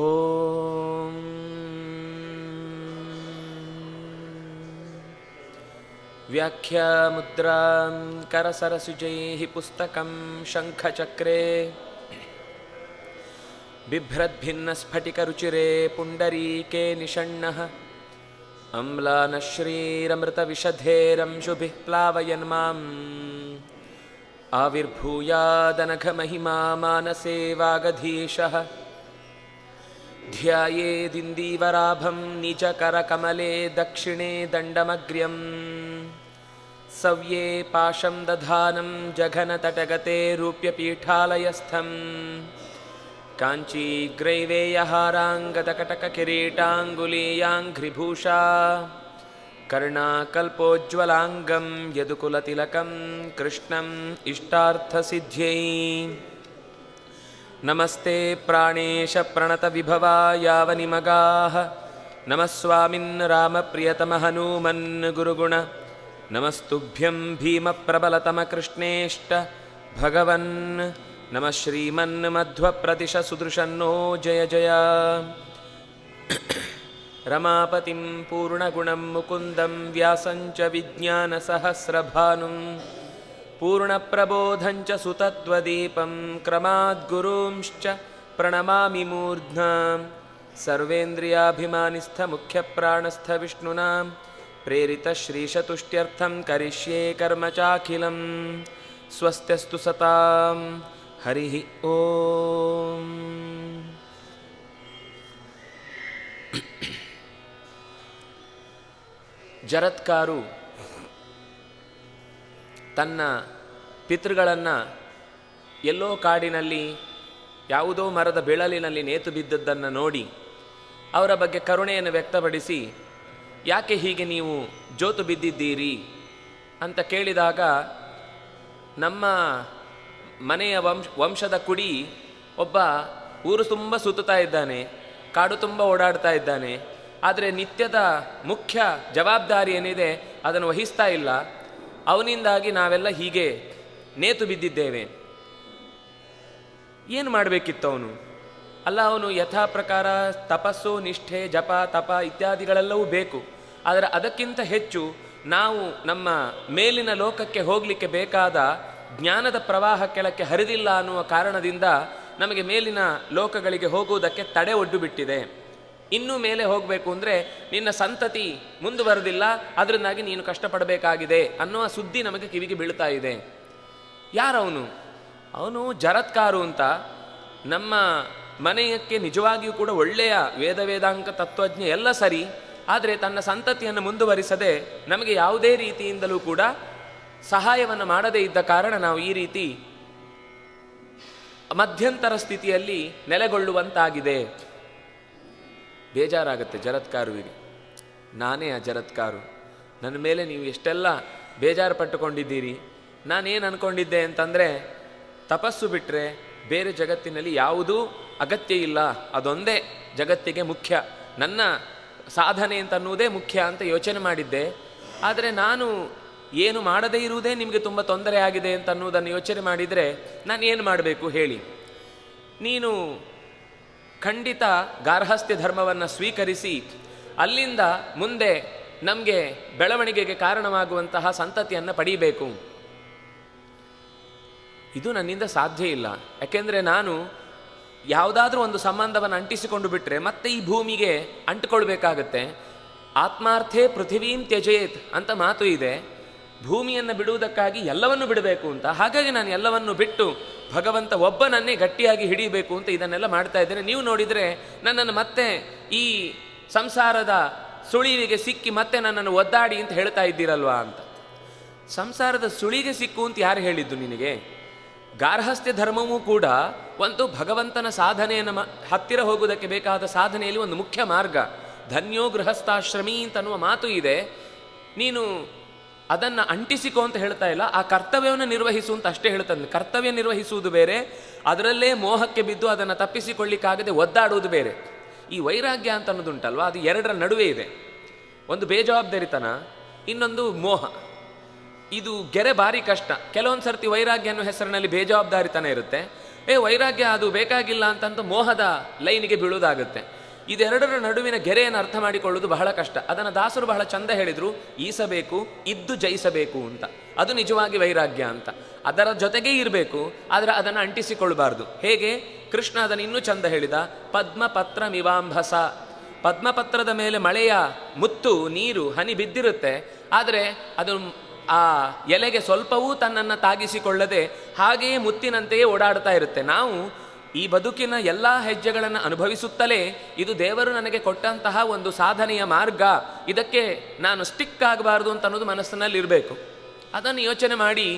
ಓಂ ವ್ಯಾಖ್ಯಾಮುದ್ರಾಂ ಕರಸರಸುಜೈಃ ಪುಸ್ತಕಂ ಶಂಖಚಕ್ರೆ ಬಿಭ್ರದ್ಭಿನ್ನಸ್ಫಟಿಕರುಚಿರೆ ಪುಂಡರೀಕೆ ನಿಷಣ್ಣಃ ಅಮ್ಲಾನಶ್ರೀರಮೃತವಿಷಧೇರಂಶುಭಿಃ ಪ್ಲಾವಯನ್ ಮಾಂ ಆವಿರ್ಭೂಯಾದನಘಮಹಿಮಾ ಮಾನಸೇ ವಾಗಧೀಶಃ ಧ್ಯಾಯೇದಿಂದೀವರಾಭಂ ನಿಜಕರಕಮಲೆ ದಕ್ಷಿಣೇ ದಂಡಮಗ್ರ್ಯಂ ಸವ್ಯೇ ಪಾಶಂ ದಧಾನಂ ಜಘನತಟಗತೆ ರೂಪ್ಯಪೀಠಾಲಯಸ್ಥಂ ಕಾಂಚೀಗ್ರೈವೇಯಹಾರಾಂಗದಕಟಕಕಿರೀಟಾಂಗುಲೀಯಾಂಘ್ರಿಭೂಷಾ ಕರ್ಣಾಕಲ್ಪೋಜ್ವಲಾಂಗಂ ಯದುಕುಲತಿಲಕಂ ಕೃಷ್ಣಂ ಇಷ್ಟಾರ್ಥಸಿದ್ಧ್ಯೈ ನಮಸ್ತೆ ಪ್ರಾಣೇಶ ಪ್ರಣತವಿಭವಾ ಯಾವನಿಮಗಾಃ ನಮಃ ಸ್ವಾಮಿನ್ ರಾಮಪ್ರಿಯತಮ ಹನೂಮನ್ ಗುರುಗುಣ ನಮಸ್ತುಭ್ಯಂ ಭೀಮಪ್ರಬಲತಮಕೃಷ್ಣೇಷ್ಟ ಭಗವನ್ ನಮಃ ಶ್ರೀಮನ್ಮಧ್ವಪ್ರತಿಶ ಸುದೃಶನ್ನೋ ಜಯ ಜಯ ರಮಾಪತಿಂ ಪೂರ್ಣಗುಣಂ ಮುಕುಂದಂ ವ್ಯಾಸಂಚ ವಿಜ್ಞಾನಸಹಸ್ರಭಾನುಂ ಪೂರ್ಣಪ್ರಬೋಧಂಚ ಸುತತ್ವದೀಪಂ ಕ್ರಮಾದ್ಗುರುಂಶ್ಚ ಪ್ರಣಮಾಮಿ ಮೂರ್ಧ್ನಾ ಸರ್ವೇಂದ್ರಿಯಾಭಿಮಾನಿಸ್ಥಮುಖ್ಯಪ್ರಾಣಸ್ಥ ವಿಷ್ಣುನಾ ಪ್ರೇರಿತ ಶ್ರೀಶತುಷ್ಟ್ಯರ್ಥಂ ಕರಿಷ್ಯೇ ಕರ್ಮ ಚಾಖಿಲಂ ಸ್ವಸ್ತ್ಯಸ್ತು ಸತಾಂ ಹರಿ ಓಂ. ಜರತ್ಕಾರು ತನ್ನ ಪಿತೃಗಳನ್ನು ಎಲ್ಲೋ ಕಾಡಿನಲ್ಲಿ ಯಾವುದೋ ಮರದ ಬೆಳಲಿನಲ್ಲಿ ನೇತು ಬಿದ್ದದ್ದನ್ನು ನೋಡಿ ಅವರ ಬಗ್ಗೆ ಕರುಣೆಯನ್ನು ವ್ಯಕ್ತಪಡಿಸಿ, ಯಾಕೆ ಹೀಗೆ ನೀವು ಜೋತು ಬಿದ್ದಿದ್ದೀರಿ ಅಂತ ಕೇಳಿದಾಗ, ನಮ್ಮ ಮನೆಯ ವಂಶದ ಕುಡಿ ಒಬ್ಬ ಊರು ತುಂಬ ಸುತ್ತುತ್ತಾ ಇದ್ದಾನೆ, ಕಾಡು ತುಂಬ ಓಡಾಡ್ತಾ ಇದ್ದಾನೆ, ಆದರೆ ನಿತ್ಯದ ಮುಖ್ಯ ಜವಾಬ್ದಾರಿ ಏನಿದೆ ಅದನ್ನು ವಹಿಸ್ತಾ ಇಲ್ಲ. ಅವನಿಂದಾಗಿ ನಾವೆಲ್ಲ ಹೀಗೆ ನೇತು ಬಿದ್ದಿದ್ದೇವೆ. ಏನು ಮಾಡಬೇಕಿತ್ತು ಅವನು? ಅಲ್ಲ, ಅವನು ಯಥಾ ಪ್ರಕಾರ ತಪಸ್ಸು, ನಿಷ್ಠೆ, ಜಪ, ತಪ ಇತ್ಯಾದಿಗಳೆಲ್ಲವೂ ಬೇಕು. ಆದರೆ ಅದಕ್ಕಿಂತ ಹೆಚ್ಚು ನಾವು ನಮ್ಮ ಮೇಲಿನ ಲೋಕಕ್ಕೆ ಹೋಗಲಿಕ್ಕೆ ಬೇಕಾದ ಜ್ಞಾನದ ಪ್ರವಾಹ ಕೆಳಕ್ಕೆ ಹರಿದಿಲ್ಲ ಅನ್ನುವ ಕಾರಣದಿಂದ ನಮಗೆ ಮೇಲಿನ ಲೋಕಗಳಿಗೆ ಹೋಗುವುದಕ್ಕೆ ತಡೆ ಒಡ್ಡು ಬಿಟ್ಟಿದೆ. ಇನ್ನೂ ಮೇಲೆ ಹೋಗಬೇಕು ಅಂದರೆ ನಿನ್ನ ಸಂತತಿ ಮುಂದುವರೆದಿಲ್ಲ, ಅದರಿಂದಾಗಿ ನೀನು ಕಷ್ಟಪಡಬೇಕಾಗಿದೆ ಅನ್ನುವ ಸುದ್ದಿ ನಮಗೆ ಕಿವಿಗೆ ಬೀಳ್ತಾ ಇದೆ. ಯಾರವನು? ಅವನು ಜರತ್ಕಾರು ಅಂತ. ನಮ್ಮ ಮನೆಯಕ್ಕೆ ನಿಜವಾಗಿಯೂ ಕೂಡ ಒಳ್ಳೆಯ ವೇದಾಂಕ ತತ್ವಜ್ಞ ಎಲ್ಲ ಸರಿ, ಆದರೆ ತನ್ನ ಸಂತತಿಯನ್ನು ಮುಂದುವರಿಸದೆ ನಮಗೆ ಯಾವುದೇ ರೀತಿಯಿಂದಲೂ ಕೂಡ ಸಹಾಯವನ್ನು ಮಾಡದೇ ಇದ್ದ ಕಾರಣ ನಾವು ಈ ರೀತಿ ಮಧ್ಯಂತರ ಸ್ಥಿತಿಯಲ್ಲಿ ನೆಲೆಗೊಳ್ಳುವಂತಾಗಿದೆ. ಬೇಜಾರಾಗುತ್ತೆ ಜರತ್ಕಾರುವಿಗೆ. ನಾನೇ ಆ ಜರತ್ಕಾರು, ನನ್ನ ಮೇಲೆ ನೀವು ಎಷ್ಟೆಲ್ಲ ಬೇಜಾರು ಪಟ್ಟುಕೊಂಡಿದ್ದೀರಿ. ನಾನೇನು ಅಂದ್ಕೊಂಡಿದ್ದೆ ಅಂತಂದರೆ, ತಪಸ್ಸು ಬಿಟ್ಟರೆ ಬೇರೆ ಜಗತ್ತಿನಲ್ಲಿ ಯಾವುದೂ ಅಗತ್ಯ ಇಲ್ಲ, ಅದೊಂದೇ ಜಗತ್ತಿಗೆ ಮುಖ್ಯ, ನನ್ನ ಸಾಧನೆ ಅಂತನ್ನುವುದೇ ಮುಖ್ಯ ಅಂತ ಯೋಚನೆ ಮಾಡಿದ್ದೆ. ಆದರೆ ನಾನು ಏನು ಮಾಡದೇ ಇರುವುದೇ ನಿಮಗೆ ತುಂಬ ತೊಂದರೆ ಆಗಿದೆ ಅಂತ ಅನ್ನುವುದನ್ನು ಯೋಚನೆ ಮಾಡಿದರೆ ನಾನು ಏನು ಮಾಡಬೇಕು ಹೇಳಿ? ನೀನು ಖಂಡಿತ ಗಾರ್ಹಸ್ಥ್ಯ ಧರ್ಮವನ್ನು ಸ್ವೀಕರಿಸಿ ಅಲ್ಲಿಂದ ಮುಂದೆ ನಮಗೆ ಬೆಳವಣಿಗೆಗೆ ಕಾರಣವಾಗುವಂತಹ ಸಂತತಿಯನ್ನು ಪಡೀಬೇಕು. ಇದು ನನ್ನಿಂದ ಸಾಧ್ಯ ಇಲ್ಲ. ಯಾಕೆಂದರೆ ನಾನು ಯಾವುದಾದ್ರೂ ಒಂದು ಸಂಬಂಧವನ್ನು ಅಂಟಿಸಿಕೊಂಡು ಬಿಟ್ಟರೆ ಮತ್ತೆ ಈ ಭೂಮಿಗೆ ಅಂಟಿಕೊಳ್ಬೇಕಾಗತ್ತೆ. ಆತ್ಮಾರ್ಥೇ ಪೃಥಿವೀಂ ತ್ಯಜೇತ್ ಅಂತ ಮಾತು ಇದೆ. ಭೂಮಿಯನ್ನು ಬಿಡುವುದಕ್ಕಾಗಿ ಎಲ್ಲವನ್ನು ಬಿಡಬೇಕು ಅಂತ. ಹಾಗಾಗಿ ನಾನು ಎಲ್ಲವನ್ನು ಬಿಟ್ಟು ಭಗವಂತ ಒಬ್ಬನನ್ನೇ ಗಟ್ಟಿಯಾಗಿ ಹಿಡಿಯಬೇಕು ಅಂತ ಇದನ್ನೆಲ್ಲ ಮಾಡ್ತಾ ಇದ್ದೇನೆ. ನೀವು ನೋಡಿದರೆ ನನ್ನನ್ನು ಮತ್ತೆ ಈ ಸಂಸಾರದ ಸುಳಿವಿಗೆ ಸಿಕ್ಕಿ ಮತ್ತೆ ನನ್ನನ್ನು ಒದ್ದಾಡಿ ಅಂತ ಹೇಳ್ತಾ ಇದ್ದೀರಲ್ವಾ ಅಂತ. ಸಂಸಾರದ ಸುಳಿಗೆ ಸಿಕ್ಕು ಅಂತ ಯಾರು ಹೇಳಿದ್ದು ನಿನಗೆ? ಗಾರ್ಹಸ್ಥ್ಯ ಧರ್ಮವೂ ಕೂಡ ಒಂದು ಭಗವಂತನ ಸಾಧನೆಯನ್ನು ಹತ್ತಿರ ಹೋಗುವುದಕ್ಕೆ ಬೇಕಾದ ಸಾಧನೆಯಲ್ಲಿ ಒಂದು ಮುಖ್ಯ ಮಾರ್ಗ. ಧನ್ಯೋ ಗೃಹಸ್ಥಾಶ್ರಮಿ ಅಂತನ್ನುವ ಮಾತು ಇದೆ. ನೀನು ಅದನ್ನು ಅಂಟಿಸಿಕೋ ಅಂತ ಹೇಳ್ತಾ ಇಲ್ಲ, ಆ ಕರ್ತವ್ಯವನ್ನು ನಿರ್ವಹಿಸು ಅಂತ ಅಷ್ಟೇ ಹೇಳ್ತಾನೆ. ಕರ್ತವ್ಯ ನಿರ್ವಹಿಸುವುದು ಬೇರೆ, ಅದರಲ್ಲೇ ಮೋಹಕ್ಕೆ ಬಿದ್ದು ಅದನ್ನು ತಪ್ಪಿಸಿಕೊಳ್ಳಿಕ್ಕಾಗದೆ ಒದ್ದಾಡುವುದು ಬೇರೆ. ಈ ವೈರಾಗ್ಯ ಅಂತ ಅನ್ನೋದುಂಟಲ್ವ, ಅದು ಎರಡರ ನಡುವೆ ಇದೆ. ಒಂದು ಬೇಜವಾಬ್ದಾರಿತನ, ಇನ್ನೊಂದು ಮೋಹ. ಇದು ಗೆರೆ ಭಾರಿ ಕಷ್ಟ. ಕೆಲವೊಂದು ಸರ್ತಿ ವೈರಾಗ್ಯ ಅನ್ನೋ ಹೆಸರಿನಲ್ಲಿ ಬೇಜವಾಬ್ದಾರಿತನ ಇರುತ್ತೆ, ವೈರಾಗ್ಯ ಅದು ಬೇಕಾಗಿಲ್ಲ ಅಂತಂತ ಮೋಹದ ಲೈನಿಗೆ ಬೀಳುವುದಾಗುತ್ತೆ. ಇದೆರಡರ ನಡುವಿನ ಗೆರೆಯನ್ನು ಅರ್ಥ ಮಾಡಿಕೊಳ್ಳುವುದು ಬಹಳ ಕಷ್ಟ. ಅದನ್ನು ದಾಸರು ಬಹಳ ಚಂದ ಹೇಳಿದರು, ಈಸಬೇಕು ಇದ್ದು ಜಯಿಸಬೇಕು ಅಂತ. ಅದು ನಿಜವಾಗಿ ವೈರಾಗ್ಯ ಅಂತ. ಅದರ ಜೊತೆಗೇ ಇರಬೇಕು, ಆದರೆ ಅದನ್ನು ಅಂಟಿಸಿಕೊಳ್ಳಬಾರ್ದು. ಹೇಗೆ? ಕೃಷ್ಣ ಅದನ್ನು ಇನ್ನೂ ಚಂದ ಹೇಳಿದ, ಪದ್ಮಪತ್ರ ಮಿವಾಂಭಸ. ಪದ್ಮಪತ್ರದ ಮೇಲೆ ಮಳೆಯ ಮುತ್ತು ನೀರು ಹನಿ ಬಿದ್ದಿರುತ್ತೆ, ಆದರೆ ಅದು ಆ ಎಲೆಗೆ ಸ್ವಲ್ಪವೂ ತನ್ನನ್ನು ತಾಗಿಸಿಕೊಳ್ಳದೆ ಹಾಗೆಯೇ ಮುತ್ತಿನಂತೆಯೇ ಓಡಾಡ್ತಾ ಇರುತ್ತೆ. ನಾವು ಈ ಬದುಕಿನ ಎಲ್ಲ ಹೆಜ್ಜೆಗಳನ್ನು ಅನುಭವಿಸುತ್ತಲೇ ಇದು ದೇವರು ನನಗೆ ಕೊಟ್ಟಂತಹ ಒಂದು ಸಾಧನೆಯ ಮಾರ್ಗ, ಇದಕ್ಕೆ ನಾನು ಸ್ಟಿಕ್ ಆಗಬಾರ್ದು ಅಂತ ಅನ್ನೋದು ಮನಸ್ಸಿನಲ್ಲಿ ಇರಬೇಕು. ಅದನ್ನು ಯೋಚನೆ ಮಾಡಿ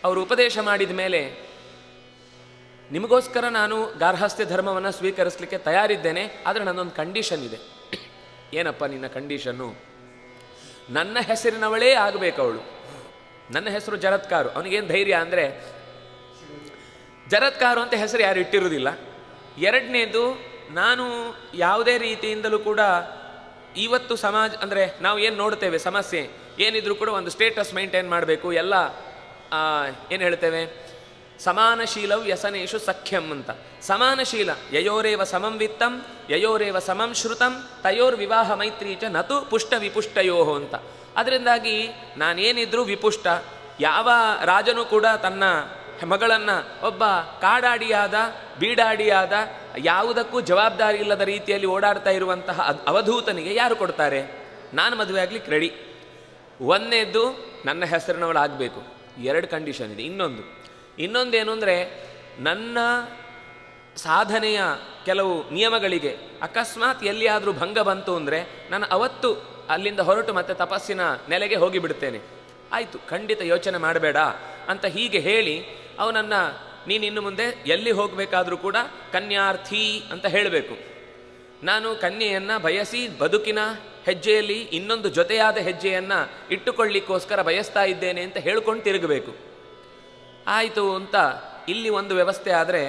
ಅವರು ಉಪದೇಶ ಮಾಡಿದ ಮೇಲೆ, ನಿಮಗೋಸ್ಕರ ನಾನು ಗಾರ್ಹಸ್ಥ್ಯ ಧರ್ಮವನ್ನು ಸ್ವೀಕರಿಸಲಿಕ್ಕೆ ತಯಾರಿದ್ದೇನೆ, ಆದರೆ ನನ್ನೊಂದು ಕಂಡೀಷನ್ ಇದೆ. ಏನಪ್ಪ ನಿನ್ನ ಕಂಡೀಷನ್ನು? ನನ್ನ ಹೆಸರಿನವಳೇ ಆಗಬೇಕು ಅವಳು. ನನ್ನ ಹೆಸರು ಜರತ್ಕಾರು. ಅವನಿಗೇನು ಧೈರ್ಯ ಅಂದರೆ, ಜರತ್ಕಾರು ಅಂತ ಹೆಸರು ಯಾರು ಇಟ್ಟಿರುವುದಿಲ್ಲ. ಎರಡನೇದು, ನಾನು ಯಾವುದೇ ರೀತಿಯಿಂದಲೂ ಕೂಡ ಇವತ್ತು ಸಮಾಜ ಅಂದರೆ ನಾವು ಏನು ನೋಡ್ತೇವೆ, ಸಮಸ್ಯೆ ಏನಿದ್ರು ಕೂಡ ಒಂದು ಸ್ಟೇಟಸ್ ಮೈಂಟೈನ್ ಮಾಡಬೇಕು. ಎಲ್ಲ ಏನು ಹೇಳ್ತೇವೆ, ಸಮಾನಶೀಲವ್ ವ್ಯಸನೇಶು ಸಖ್ಯಂ ಅಂತ. ಸಮಾನಶೀಲ, ಯಯೋರೇವ ಸಮಂ ವಿತ್ತಂ ಯಯೋರೇವ ಸಮಂ ಶ್ರುತಂ ತಯೋರ್ ವಿವಾಹ ಮೈತ್ರಿ ಚ ನತು ಪುಷ್ಟ ವಿಪುಷ್ಟಯೋಹೋ ಅಂತ. ಅದರಿಂದಾಗಿ ನಾನೇನಿದ್ರೂ ವಿಪುಷ್ಟ. ಯಾವ ರಾಜನೂ ಕೂಡ ತನ್ನ ಮಗಳನ್ನು ಒಬ್ಬ ಕಾಡಾಡಿಯಾದ ಬೀಡಾಡಿಯಾದ ಯಾವುದಕ್ಕೂ ಜವಾಬ್ದಾರಿ ಇಲ್ಲದ ರೀತಿಯಲ್ಲಿ ಓಡಾಡ್ತಾ ಇರುವಂತಹ ಅವಧೂತನಿಗೆ ಯಾರು ಕೊಡ್ತಾರೆ? ನಾನು ಮದುವೆ ಆಗ್ಲಿಕ್ಕೆ ರೆಡಿ. ಒಂದನೇದ್ದು, ನನ್ನ ಹೆಸರಿನವಳಾಗಬೇಕು. ಎರಡು ಕಂಡೀಷನ್ ಇದೆ. ಇನ್ನೊಂದೇನು ಅಂದರೆ, ನನ್ನ ಸಾಧನೆಯ ಕೆಲವು ನಿಯಮಗಳಿಗೆ ಅಕಸ್ಮಾತ್ ಎಲ್ಲಿಯಾದರೂ ಭಂಗ ಬಂತು ಅಂದರೆ ನಾನು ಅವತ್ತು ಅಲ್ಲಿಂದ ಹೊರಟು ಮತ್ತೆ ತಪಸ್ಸಿನ ನೆಲೆಗೆ ಹೋಗಿಬಿಡ್ತೇನೆ. ಆಯಿತು, ಖಂಡಿತ ಯೋಚನೆ ಮಾಡಬೇಡ ಅಂತ ಹೀಗೆ ಹೇಳಿ ಅವನನ್ನು ನೀನಿನ್ನು ಮುಂದೆ ಎಲ್ಲಿ ಹೋಗಬೇಕಾದ್ರೂ ಕೂಡ ಕನ್ಯಾರ್ಥಿ ಅಂತ ಹೇಳಬೇಕು. ನಾನು ಕನ್ಯೆಯನ್ನು ಬಯಸಿ ಬದುಕಿನ ಹೆಜ್ಜೆಯಲ್ಲಿ ಇನ್ನೊಂದು ಜೊತೆಯಾದ ಹೆಜ್ಜೆಯನ್ನು ಇಟ್ಟುಕೊಳ್ಳಿಕ್ಕೋಸ್ಕರ ಬಯಸ್ತಾ ಇದ್ದೇನೆ ಅಂತ ಹೇಳ್ಕೊಂಡು ತಿರುಗಬೇಕು. ಆಯಿತು ಅಂತ ಇಲ್ಲಿ ಒಂದು ವ್ಯವಸ್ಥೆ ಆದರೆ,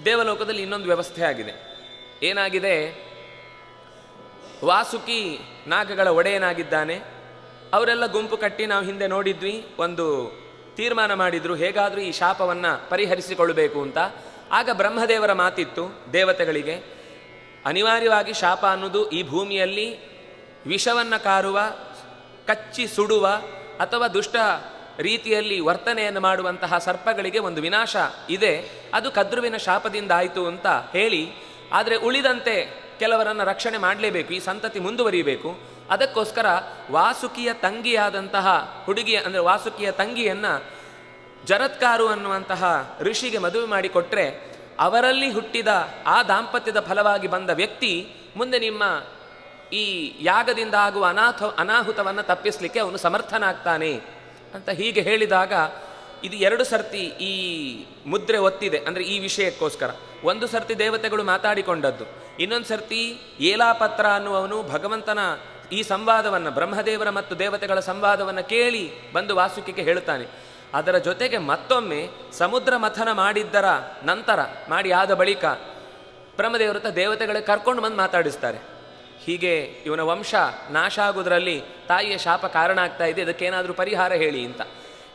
ದೇವಲೋಕದಲ್ಲಿ ಇನ್ನೊಂದು ವ್ಯವಸ್ಥೆ ಆಗಿದೆ. ಏನಾಗಿದೆ? ವಾಸುಕಿ ನಾಗಗಳ ಒಡೆಯನಾಗಿದ್ದಾನೆ. ಅವರೆಲ್ಲ ಗುಂಪು ಕಟ್ಟಿ ನಾವು ಹಿಂದೆ ನೋಡಿದ್ವಿ, ಒಂದು ತೀರ್ಮಾನ ಮಾಡಿದ್ರು, ಹೇಗಾದರೂ ಈ ಶಾಪವನ್ನು ಪರಿಹರಿಸಿಕೊಳ್ಳಬೇಕು ಅಂತ. ಆಗ ಬ್ರಹ್ಮದೇವರ ಮಾತಿತ್ತು ದೇವತೆಗಳಿಗೆ, ಅನಿವಾರ್ಯವಾಗಿ ಶಾಪ ಅನ್ನೋದು ಈ ಭೂಮಿಯಲ್ಲಿ ವಿಷವನ್ನು ಕಾರುವ, ಕಚ್ಚಿ ಸುಡುವ ಅಥವಾ ದುಷ್ಟ ರೀತಿಯಲ್ಲಿ ವರ್ತನೆಯನ್ನು ಮಾಡುವಂತಹ ಸರ್ಪಗಳಿಗೆ ಒಂದು ವಿನಾಶ ಇದೆ, ಅದು ಕದ್ರುವಿನ ಶಾಪದಿಂದ ಆಯಿತು ಅಂತ ಹೇಳಿ, ಆದರೆ ಉಳಿದಂತೆ ಕೆಲವರನ್ನು ರಕ್ಷಣೆ ಮಾಡಲೇಬೇಕು, ಈ ಸಂತತಿ ಮುಂದುವರಿಯಬೇಕು. ಅದಕ್ಕೋಸ್ಕರ ವಾಸುಕಿಯ ತಂಗಿಯಾದಂತಹ ಹುಡುಗಿಯ ಅಂದರೆ ವಾಸುಕಿಯ ತಂಗಿಯನ್ನು ಜರತ್ಕಾರು ಅನ್ನುವಂತಹ ಋಷಿಗೆ ಮದುವೆ ಮಾಡಿಕೊಟ್ರೆ, ಅವರಲ್ಲಿ ಹುಟ್ಟಿದ ಆ ದಾಂಪತ್ಯದ ಫಲವಾಗಿ ಬಂದ ವ್ಯಕ್ತಿ ಮುಂದೆ ನಿಮ್ಮ ಈ ಯಾಗದಿಂದ ಆಗುವ ಅನಾಹುತವನ್ನು ತಪ್ಪಿಸಲಿಕ್ಕೆ ಅವನು ಸಮರ್ಥನಾಗ್ತಾನೆ ಅಂತ ಹೀಗೆ ಹೇಳಿದಾಗ, ಇದು 2 ಸರ್ತಿ ಈ ಮುದ್ರೆ ಒತ್ತಿದೆ. ಅಂದರೆ ಈ ವಿಷಯಕ್ಕೋಸ್ಕರ ಒಂದು ಸರ್ತಿ ದೇವತೆಗಳು ಮಾತಾಡಿಕೊಂಡದ್ದು, ಇನ್ನೊಂದು ಸರ್ತಿ ಏಲಾಪತ್ರ ಅನ್ನುವವನು ಭಗವಂತನ ಈ ಸಂವಾದವನ್ನು, ಬ್ರಹ್ಮದೇವರ ಮತ್ತು ದೇವತೆಗಳ ಸಂವಾದವನ್ನು ಕೇಳಿ ಬಂದು ವಾಸುಕಿಗೆ ಹೇಳುತ್ತಾನೆ. ಅದರ ಜೊತೆಗೆ ಮತ್ತೊಮ್ಮೆ ಸಮುದ್ರ ಮಥನ ಮಾಡಿದ್ದರ ನಂತರ ಮಾಡಿ ಆದ ಬಳಿಕ ಬ್ರಹ್ಮದೇವರ ಹತ್ರ ದೇವತೆಗಳೇ ಕರ್ಕೊಂಡು ಬಂದು ಮಾತಾಡಿಸ್ತಾರೆ. ಹೀಗೆ ಇವನ ವಂಶ ನಾಶ ಆಗುವುದರಲ್ಲಿ ತಾಯಿಯ ಶಾಪ ಕಾರಣ ಆಗ್ತಾ ಇದೆ, ಇದಕ್ಕೇನಾದರೂ ಪರಿಹಾರ ಹೇಳಿ ಅಂತ.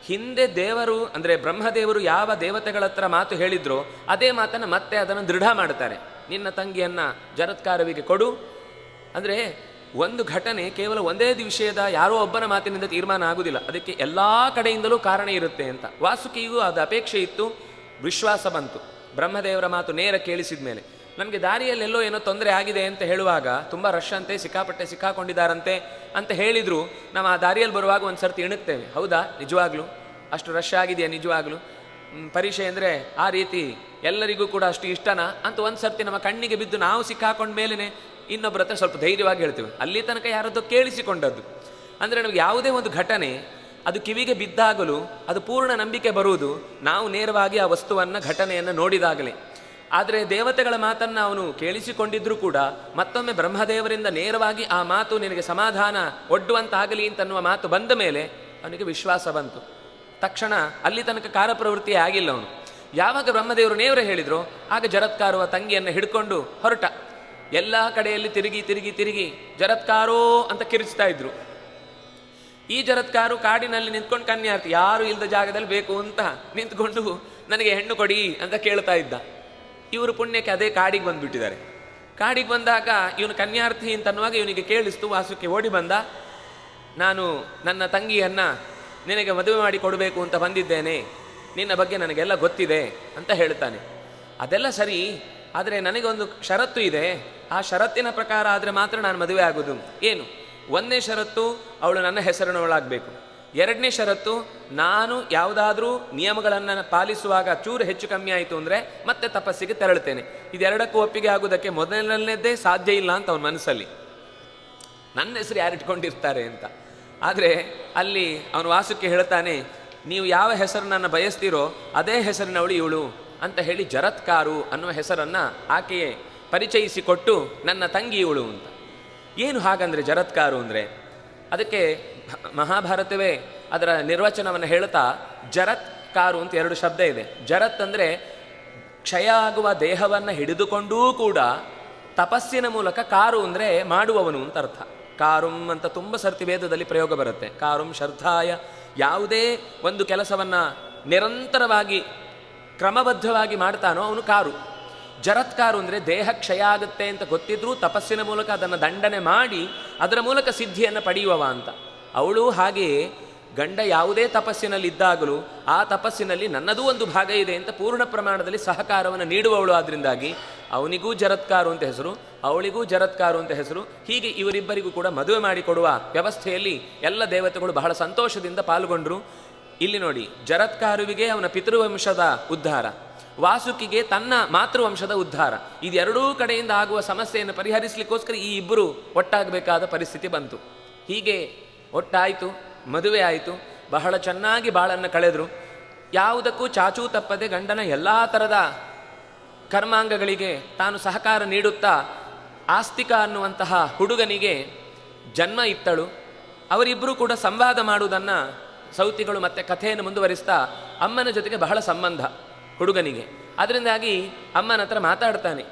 ಹಿಂದೆ ದೇವರು ಅಂದರೆ ಬ್ರಹ್ಮದೇವರು ಯಾವ ದೇವತೆಗಳ ಹತ್ರ ಮಾತು ಹೇಳಿದ್ರೋ ಅದೇ ಮಾತನ್ನು ಮತ್ತೆ ಅದನ್ನು ದೃಢ ಮಾಡ್ತಾರೆ. ನಿನ್ನ ತಂಗಿಯನ್ನು ಜರತ್ಕಾರವಿಗೆ ಕೊಡು. ಅಂದರೆ ಒಂದು ಘಟನೆ ಕೇವಲ ಒಂದೇ ವಿಷಯದ ಯಾರೋ ಒಬ್ಬನ ಮಾತಿನಿಂದ ತೀರ್ಮಾನ ಆಗುವುದಿಲ್ಲ, ಅದಕ್ಕೆ ಎಲ್ಲ ಕಡೆಯಿಂದಲೂ ಕಾರಣ ಇರುತ್ತೆ ಅಂತ. ವಾಸುಕಿಗೂ ಅದು ಅಪೇಕ್ಷೆ ಇತ್ತು, ವಿಶ್ವಾಸ ಬಂತು. ಬ್ರಹ್ಮದೇವರ ಮಾತು ನೇರ ಕೇಳಿಸಿದ ಮೇಲೆ ನಮಗೆ ದಾರಿಯಲ್ಲೆಲ್ಲೋ ಏನೋ ತೊಂದರೆ ಆಗಿದೆ ಅಂತ ಹೇಳುವಾಗ, ತುಂಬ ರಶ್ ಅಂತೆ, ಸಿಕ್ಕಾಕೊಂಡಿದ್ದಾರಂತೆ ಅಂತ ಹೇಳಿದ್ರು, ನಾವು ಆ ದಾರಿಯಲ್ಲಿ ಬರುವಾಗ ಒಂದು ಸರ್ತಿ ಇಣುಕ್ತೇವೆ. ಹೌದಾ, ನಿಜವಾಗ್ಲೂ ಅಷ್ಟು ರಶ್ ಆಗಿದೆಯಾ? ನಿಜವಾಗ್ಲೂ ಪರೀಕ್ಷೆ ಅಂದರೆ ಆ ರೀತಿ ಎಲ್ಲರಿಗೂ ಕೂಡ ಅಷ್ಟು ಇಷ್ಟನಾ ಅಂತ ಒಂದು ಸರ್ತಿ ನಮ್ಮ ಕಣ್ಣಿಗೆ ಬಿದ್ದು ನಾವು ಸಿಕ್ಕಾಕೊಂಡ ಮೇಲೇ ಇನ್ನೊಬ್ಬರ ಹತ್ರ ಸ್ವಲ್ಪ ಧೈರ್ಯವಾಗಿ ಹೇಳ್ತೇವೆ. ಅಲ್ಲಿ ತನಕ ಯಾರದ್ದು ಕೇಳಿಸಿಕೊಂಡದ್ದು. ಅಂದರೆ ನಮಗೆ ಯಾವುದೇ ಒಂದು ಘಟನೆ ಅದು ಕಿವಿಗೆ ಬಿದ್ದಾಗಲೂ ಅದು ಪೂರ್ಣ ನಂಬಿಕೆ ಬರುವುದು ನಾವು ನೇರವಾಗಿ ಆ ವಸ್ತುವನ್ನು ಘಟನೆಯನ್ನು ನೋಡಿದಾಗಲೇ. ಆದರೆ ದೇವತೆಗಳ ಮಾತನ್ನು ಅವನು ಕೇಳಿಸಿಕೊಂಡಿದ್ರೂ ಕೂಡ ಮತ್ತೊಮ್ಮೆ ಬ್ರಹ್ಮದೇವರಿಂದ ನೇರವಾಗಿ ಆ ಮಾತು ನಿನಗೆ ಸಮಾಧಾನ ಒಡ್ಡುವಂತಾಗಲಿ ಅಂತನ್ನುವ ಮಾತು ಬಂದ ಮೇಲೆ ಅವನಿಗೆ ವಿಶ್ವಾಸ ಬಂತು. ತಕ್ಷಣ ಅಲ್ಲಿ ತನಕ ಕಾರ್ಯಪ್ರವೃತ್ತಿಯೇ ಆಗಿಲ್ಲ ಅವನು. ಯಾವಾಗ ಬ್ರಹ್ಮದೇವರು ನೇವರೇ ಹೇಳಿದ್ರು, ಆಗ ಜರತ್ಕಾರುವ ತಂಗಿಯನ್ನು ಹಿಡ್ಕೊಂಡು ಹೊರಟ. ಎಲ್ಲ ಕಡೆಯಲ್ಲಿ ತಿರುಗಿ ತಿರುಗಿ ತಿರುಗಿ ಜರತ್ಕಾರೋ ಅಂತ ಕಿರಿಚ್ತಾ ಇದ್ರು. ಈ ಜರತ್ಕಾರು ಕಾಡಿನಲ್ಲಿ ನಿಂತ್ಕೊಂಡು ಕನ್ಯಾರ್ಥಿ, ಯಾರು ಇಲ್ಲದ ಜಾಗದಲ್ಲಿ ಬೇಕು ಅಂತ ನಿಂತ್ಕೊಂಡು ನನಗೆ ಹೆಣ್ಣು ಕೊಡಿ ಅಂತ ಕೇಳ್ತಾ ಇದ್ದ. ಇವರು ಪುಣ್ಯಕ್ಕೆ ಅದೇ ಕಾಡಿಗೆ ಬಂದುಬಿಟ್ಟಿದ್ದಾರೆ. ಕಾಡಿಗೆ ಬಂದಾಗ ಇವನು ಕನ್ಯಾರ್ಥಿ ಅಂತನ್ನುವಾಗ ಇವನಿಗೆ ಕೇಳಿಸ್ತು. ವಾಸುಕಿ ಓಡಿ ಬಂದ, ನಾನು ನನ್ನ ತಂಗಿಯನ್ನು ನಿನಗೆ ಮದುವೆ ಮಾಡಿ ಕೊಡಬೇಕು ಅಂತ ಬಂದಿದ್ದೇನೆ, ನಿನ್ನ ಬಗ್ಗೆ ನನಗೆಲ್ಲ ಗೊತ್ತಿದೆ ಅಂತ ಹೇಳ್ತಾನೆ. ಅದೆಲ್ಲ ಸರಿ, ಆದರೆ ನನಗೊಂದು ಷರತ್ತು ಇದೆ, ಆ ಷರತ್ತಿನ ಪ್ರಕಾರ ಆದರೆ ಮಾತ್ರ ನಾನು ಮದುವೆ ಆಗೋದು. ಏನು? ಒಂದನೇ ಷರತ್ತು, ಅವಳು ನನ್ನ ಹೆಸರಿನವಳಾಗಬೇಕು. ಎರಡನೇ ಷರತ್ತು, ನಾನು ಯಾವುದಾದ್ರೂ ನಿಯಮಗಳನ್ನು ಪಾಲಿಸುವಾಗ ಚೂರು ಹೆಚ್ಚು ಕಮ್ಮಿ ಆಯಿತು ಅಂದರೆ ಮತ್ತೆ ತಪಸ್ಸಿಗೆ ತೆರಳುತ್ತೇನೆ. ಇದೆರಡಕ್ಕೂ ಒಪ್ಪಿಗೆ ಆಗೋದಕ್ಕೆ ಮೊದಲನೇದೇ ಸಾಧ್ಯ ಇಲ್ಲ ಅಂತ ಅವನ ಮನಸ್ಸಲ್ಲಿ. ನನ್ನ ಹೆಸರು ಯಾರಿಟ್ಕೊಂಡಿರ್ತಾರೆ ಅಂತ. ಆದರೆ ಅಲ್ಲಿ ಅವನು ವಾಸುಕ್ಕೆ ಹೇಳ್ತಾನೆ, ನೀವು ಯಾವ ಹೆಸರನ್ನು ಬಯಸ್ತೀರೋ ಅದೇ ಹೆಸರಿನವಳು ಇವಳು ಅಂತ ಹೇಳಿ ಜರತ್ಕಾರು ಅನ್ನುವ ಹೆಸರನ್ನು ಆಕೆಯೇ ಪರಿಚಯಿಸಿಕೊಟ್ಟು ನನ್ನ ತಂಗಿ ಇವಳು ಅಂತ. ಏನು ಹಾಗಂದರೆ ಜರತ್ಕಾರು ಅಂದರೆ? ಅದಕ್ಕೆ ಮಹಾಭಾರತವೇ ಅದರ ನಿರ್ವಚನವನ್ನು ಹೇಳ್ತಾ ಜರತ್ಕಾರು ಅಂತ ಎರಡು ಶಬ್ದ ಇದೆ. ಜರತ್ ಅಂದರೆ ಕ್ಷಯ ಆಗುವ ದೇಹವನ್ನು ಹಿಡಿದುಕೊಂಡೂ ಕೂಡ ತಪಸ್ಸಿನ ಮೂಲಕ, ಕಾರು ಅಂದರೆ ಮಾಡುವವನು ಅಂತ ಅರ್ಥ. ಕಾರುಂ ಅಂತ ತುಂಬ ಸರ್ತಿ ವೇದದಲ್ಲಿ ಪ್ರಯೋಗ ಬರುತ್ತೆ. ಕಾರುಂ ಶ್ರದ್ಧಾಯ, ಯಾವುದೇ ಒಂದು ಕೆಲಸವನ್ನು ನಿರಂತರವಾಗಿ ಕ್ರಮಬದ್ಧವಾಗಿ ಮಾಡ್ತಾನೋ ಅವನು ಕಾರು. ಜರತ್ಕಾರು ಅಂದರೆ ದೇಹ ಕ್ಷಯ ಆಗುತ್ತೆ ಅಂತ ಗೊತ್ತಿದ್ರೂ ತಪಸ್ಸಿನ ಮೂಲಕ ಅದನ್ನು ದಂಡನೆ ಮಾಡಿ ಅದರ ಮೂಲಕ ಸಿದ್ಧಿಯನ್ನು ಪಡೆಯುವವ ಅಂತ. ಅವಳು ಹಾಗೆಯೇ ಗಂಡ ಯಾವುದೇ ತಪಸ್ಸಿನಲ್ಲಿ ಇದ್ದಾಗಲೂ ಆ ತಪಸ್ಸಿನಲ್ಲಿ ನನ್ನದೂ ಒಂದು ಭಾಗ ಇದೆ ಅಂತ ಪೂರ್ಣ ಪ್ರಮಾಣದಲ್ಲಿ ಸಹಕಾರವನ್ನು ನೀಡುವವಳು. ಆದ್ದರಿಂದಾಗಿ ಅವನಿಗೂ ಜರತ್ಕಾರು ಅಂತ ಹೆಸರು, ಅವಳಿಗೂ ಜರತ್ಕಾರು ಅಂತ ಹೆಸರು. ಹೀಗೆ ಇವರಿಬ್ಬರಿಗೂ ಕೂಡ ಮದುವೆ ಮಾಡಿಕೊಡುವ ವ್ಯವಸ್ಥೆಯಲ್ಲಿ ಎಲ್ಲ ದೇವತೆಗಳು ಬಹಳ ಸಂತೋಷದಿಂದ ಪಾಲ್ಗೊಂಡರು. ಇಲ್ಲಿ ನೋಡಿ, ಜರತ್ಕಾರುವಿಗೆ ಅವನ ಪಿತೃವಂಶದ ಉದ್ಧಾರ, ವಾಸುಕಿಗೆ ತನ್ನ ಮಾತೃವಂಶದ ಉದ್ಧಾರ. ಇದೆರಡೂ ಕಡೆಯಿಂದ ಆಗುವ ಸಮಸ್ಯೆಯನ್ನು ಪರಿಹರಿಸಲಿಕ್ಕೋಸ್ಕರ ಈ ಇಬ್ಬರು ಒಟ್ಟಾಗಬೇಕಾದ ಪರಿಸ್ಥಿತಿ ಬಂತು. ಹೀಗೆ ಒಟ್ಟಾಯಿತು, ಮದುವೆ ಆಯಿತು, ಬಹಳ ಚೆನ್ನಾಗಿ ಬಾಳನ್ನು ಕಳೆದರು. ಯಾವುದಕ್ಕೂ ಚಾಚೂ ತಪ್ಪದೆ ಗಂಡನ ಎಲ್ಲ ಥರದ ಕರ್ಮಾಂಗಗಳಿಗೆ ತಾನು ಸಹಕಾರ ನೀಡುತ್ತಾ ಆಸ್ತಿಕ ಅನ್ನುವಂತಹ ಹುಡುಗನಿಗೆ ಜನ್ಮ ಇತ್ತಳು. ಅವರಿಬ್ಬರೂ ಕೂಡ ಸಂವಾದ ಮಾಡುವುದನ್ನು ಸೌತಿಗಳು ಮತ್ತೆ ಕಥೆಯನ್ನು ಮುಂದುವರಿಸ್ತಾ, ಅಮ್ಮನ ಜೊತೆಗೆ ಬಹಳ ಸಂಬಂಧ ಹುಡುಗನಿಗೆ. ಅದರಿಂದಾಗಿ ಅಮ್ಮನ ಹತ್ರ ಮಾತಾಡ್ತಾನೆ,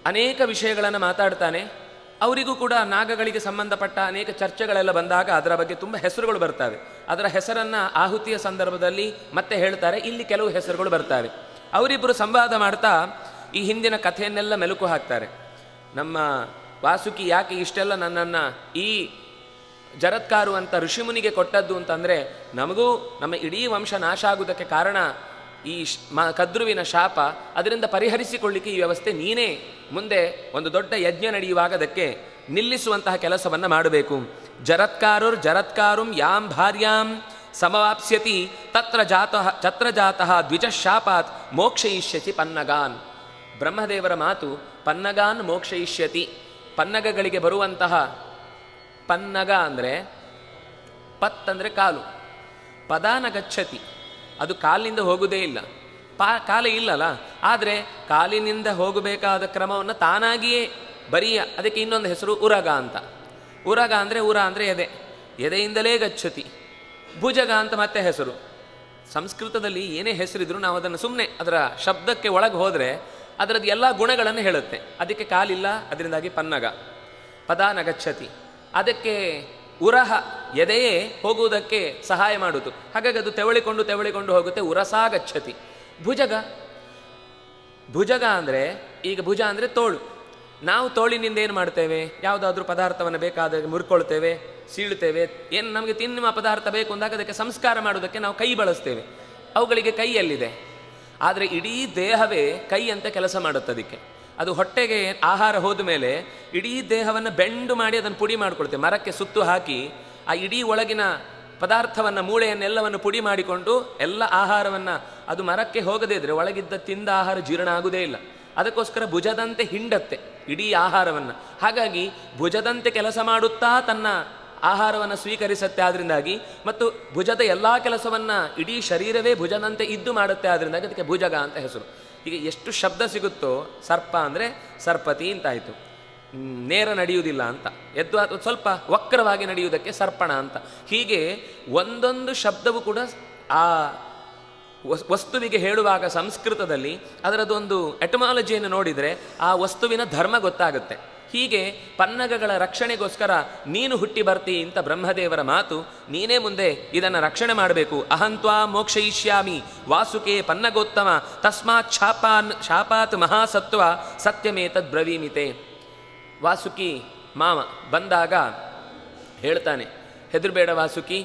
ಅನೇಕ ವಿಷಯಗಳನ್ನು ಮಾತಾಡ್ತಾನೆ. ಅವರಿಗೂ ಕೂಡ ನಾಗಗಳಿಗೆ ಸಂಬಂಧಪಟ್ಟ ಅನೇಕ ಚರ್ಚೆಗಳೆಲ್ಲ ಬಂದಾಗ ಅದರ ಬಗ್ಗೆ ತುಂಬ ಹೆಸರುಗಳು ಬರ್ತವೆ. ಅದರ ಹೆಸರನ್ನು ಆಹುತಿಯ ಸಂದರ್ಭದಲ್ಲಿ ಮತ್ತೆ ಹೇಳ್ತಾರೆ, ಇಲ್ಲಿ ಕೆಲವು ಹೆಸರುಗಳು ಬರ್ತವೆ. ಅವರಿಬ್ಬರು ಸಂವಾದ ಮಾಡ್ತಾ ಈ ಹಿಂದಿನ ಕಥೆಯನ್ನೆಲ್ಲ ಮೆಲುಕು ಹಾಕ್ತಾರೆ. ನಮ್ಮ ವಾಸುಕಿ ಯಾಕೆ ಇಷ್ಟೆಲ್ಲ ನನ್ನನ್ನು ಈ ಜರತ್ಕಾರು ಅಂತ ಋಷಿಮುನಿಗೆ ಕೊಟ್ಟದ್ದು ಅಂತಂದರೆ, ನಮಗೂ ನಮ್ಮ ಇಡೀ ವಂಶ ನಾಶ ಆಗುವುದಕ್ಕೆ ಕಾರಣ ಈ ಕದ್ರುವಿನ ಶಾಪ. ಅದರಿಂದ ಪರಿಹರಿಸಿಕೊಳ್ಳಿಕ್ಕೆ ಈ ವ್ಯವಸ್ಥೆ ನೀನೇ ಮುಂದೆ ಒಂದು ದೊಡ್ಡ ಯಜ್ಞ ನಡೆಯುವಾಗ ಅದಕ್ಕೆ ನಿಲ್ಲಿಸುವಂತಹ ಕೆಲಸವನ್ನು ಮಾಡಬೇಕು. ಜರತ್ಕಾರುಂ ಯಾಂ ಭಾರ್ಯಾಂ ಸಮವಾಪ್ಸ್ಯತಿ ತತ್ರ ಜಾತಃ ದ್ವಿಜಶಾಪಾತ್ ಮೋಕ್ಷಯಿಷ್ಯತಿ ಪನ್ನಗಾನ್. ಬ್ರಹ್ಮದೇವರ ಮಾತು, ಪನ್ನಗಾನ್ ಮೋಕ್ಷಯಿಷ್ಯತಿ. ಪನ್ನಗಗಳಿಗೆ ಬರುವಂತಹ, ಪನ್ನಗ ಅಂದರೆ ಪತ್ ಅಂದರೆ ಕಾಲು, ಪದಾನ ಗಚ್ಚತಿ, ಅದು ಕಾಲಿನಿಂದ ಹೋಗುವುದೇ ಇಲ್ಲ. ಕಾಲ ಇಲ್ಲಲ್ಲ, ಆದರೆ ಕಾಲಿನಿಂದ ಹೋಗಬೇಕಾದ ಕ್ರಮವನ್ನು ತಾನಾಗಿಯೇ ಬರಿಯ. ಅದಕ್ಕೆ ಇನ್ನೊಂದು ಹೆಸರು ಉರಗ ಅಂತ. ಉರಗ ಅಂದರೆ ಉರ ಅಂದರೆ ಎದೆಯಿಂದಲೇ ಗಚ್ಚತಿ. ಭುಜಗ ಅಂತ ಮತ್ತೆ ಹೆಸರು. ಸಂಸ್ಕೃತದಲ್ಲಿ ಏನೇ ಹೆಸರಿದ್ರು ನಾವು ಅದನ್ನು ಸುಮ್ಮನೆ ಅದರ ಶಬ್ದಕ್ಕೆ ಒಳಗೆ ಹೋದರೆ ಅದರದ್ದು ಎಲ್ಲ ಗುಣಗಳನ್ನು ಹೇಳುತ್ತೆ. ಅದಕ್ಕೆ ಕಾಲಿಲ್ಲ, ಅದರಿಂದಾಗಿ ಪನ್ನಗ. ಪದಾನ ಗಚ್ಚತಿ, ಅದಕ್ಕೆ ಉರಹ, ಎದೆಯೇ ಹೋಗುವುದಕ್ಕೆ ಸಹಾಯ ಮಾಡುವುದು. ಹಾಗಾಗಿ ಅದು ತೆವಳಿಕೊಂಡು ಹೋಗುತ್ತೆ. ಉರಸಾ ಗಚ್ಚತಿ. ಭುಜಗ ಅಂದರೆ, ಈಗ ಭುಜ ಅಂದರೆ ತೋಳು. ನಾವು ತೋಳಿನಿಂದ ಏನು ಮಾಡ್ತೇವೆ? ಯಾವುದಾದ್ರೂ ಪದಾರ್ಥವನ್ನು ಬೇಕಾದಾಗ ಮುರ್ಕೊಳ್ತೇವೆ, ಸೀಳ್ತೇವೆ. ಏನು ನಮಗೆ ತಿನ್ನುವ ಪದಾರ್ಥ ಬೇಕು ಅಂದಾಗ ಅದಕ್ಕೆ ಸಂಸ್ಕಾರ ಮಾಡೋದಕ್ಕೆ ನಾವು ಕೈ ಬಳಸ್ತೇವೆ. ಅವುಗಳಿಗೆ ಕೈಯಲ್ಲಿದೆ. ಆದರೆ ಇಡೀ ದೇಹವೇ ಕೈ ಅಂತ ಕೆಲಸ ಮಾಡುತ್ತದಕ್ಕೆ. ಅದು ಹೊಟ್ಟೆಗೆ ಆಹಾರ ಹೋದ ಮೇಲೆ ಇಡೀ ದೇಹವನ್ನು ಬೆಂಡು ಮಾಡಿ ಅದನ್ನು ಪುಡಿ ಮಾಡಿಕೊಳ್ತೇವೆ. ಮರಕ್ಕೆ ಸುತ್ತು ಹಾಕಿ ಆ ಇಡೀ ಒಳಗಿನ ಪದಾರ್ಥವನ್ನು, ಮೂಳೆಯನ್ನೆಲ್ಲವನ್ನು ಪುಡಿ ಮಾಡಿಕೊಂಡು ಎಲ್ಲ ಆಹಾರವನ್ನು ಅದು ಮರಕ್ಕೆ ಹೋಗದೇ ಇದ್ದರೆ ಒಳಗಿದ್ದ ತಿಂದ ಆಹಾರ ಜೀರ್ಣ ಆಗುವುದೇ ಇಲ್ಲ. ಅದಕ್ಕೋಸ್ಕರ ಭುಜದಂತೆ ಹಿಂಡತ್ತೆ ಇಡೀ ಆಹಾರವನ್ನು. ಹಾಗಾಗಿ ಭುಜದಂತೆ ಕೆಲಸ ಮಾಡುತ್ತಾ ತನ್ನ ಆಹಾರವನ್ನು ಸ್ವೀಕರಿಸುತ್ತೆ. ಆದ್ದರಿಂದಾಗಿ ಮತ್ತು ಭುಜದ ಎಲ್ಲ ಕೆಲಸವನ್ನು ಇಡೀ ಶರೀರವೇ ಭುಜದಂತೆ ಇದ್ದು ಮಾಡುತ್ತೆ. ಆದ್ದರಿಂದಾಗಿ ಅದಕ್ಕೆ ಭುಜಗ ಅಂತ ಹೆಸರು. ಈಗ ಎಷ್ಟು ಶಬ್ದ ಸಿಗುತ್ತೋ, ಸರ್ಪ ಅಂದರೆ ಸರ್ಪತಿ ಅಂತಾಯಿತು, ನೇರ ನಡೆಯುವುದಿಲ್ಲ ಅಂತ. ಎದ್ದು ಸ್ವಲ್ಪ ವಕ್ರವಾಗಿ ನಡೆಯುವುದಕ್ಕೆ ಸರ್ಪಣ ಅಂತ. ಹೀಗೆ ಒಂದೊಂದು ಶಬ್ದವೂ ಕೂಡ ಆ ವಸ್ತುವಿಗೆ ಹೇಳುವಾಗ ಸಂಸ್ಕೃತದಲ್ಲಿ ಅದರದೊಂದು ಎಟಮಾಲಜಿಯನ್ನು ನೋಡಿದರೆ ಆ ವಸ್ತುವಿನ ಧರ್ಮ ಗೊತ್ತಾಗುತ್ತೆ. ಹೀಗೆ ಪನ್ನಗಗಳ ರಕ್ಷಣೆಗೋಸ್ಕರ ನೀನು ಹುಟ್ಟಿ ಬರ್ತಿ ಅಂತ ಬ್ರಹ್ಮದೇವರ ಮಾತು. ನೀನೇ ಮುಂದೆ ಇದನ್ನು ರಕ್ಷಣೆ ಮಾಡಬೇಕು. ಅಹಂತ್ವಾ ಮೋಕ್ಷಯಿಷ್ಯಾಮಿ ವಾಸುಕೆ ಪನ್ನಗೋತ್ತಮ ತಸ್ಮಾತ್ ಶಾಪಾತ್ ಮಹಾಸತ್ವ ಸತ್ಯಮೇತದ್ ಬ್ರವೀಮಿತೆ. ವಾಸುಕಿ ಮಾವ ಬಂದಾಗ ಹೇಳ್ತಾನೆ, ಹೆದರಬೇಡ ವಾಸುಕಿ,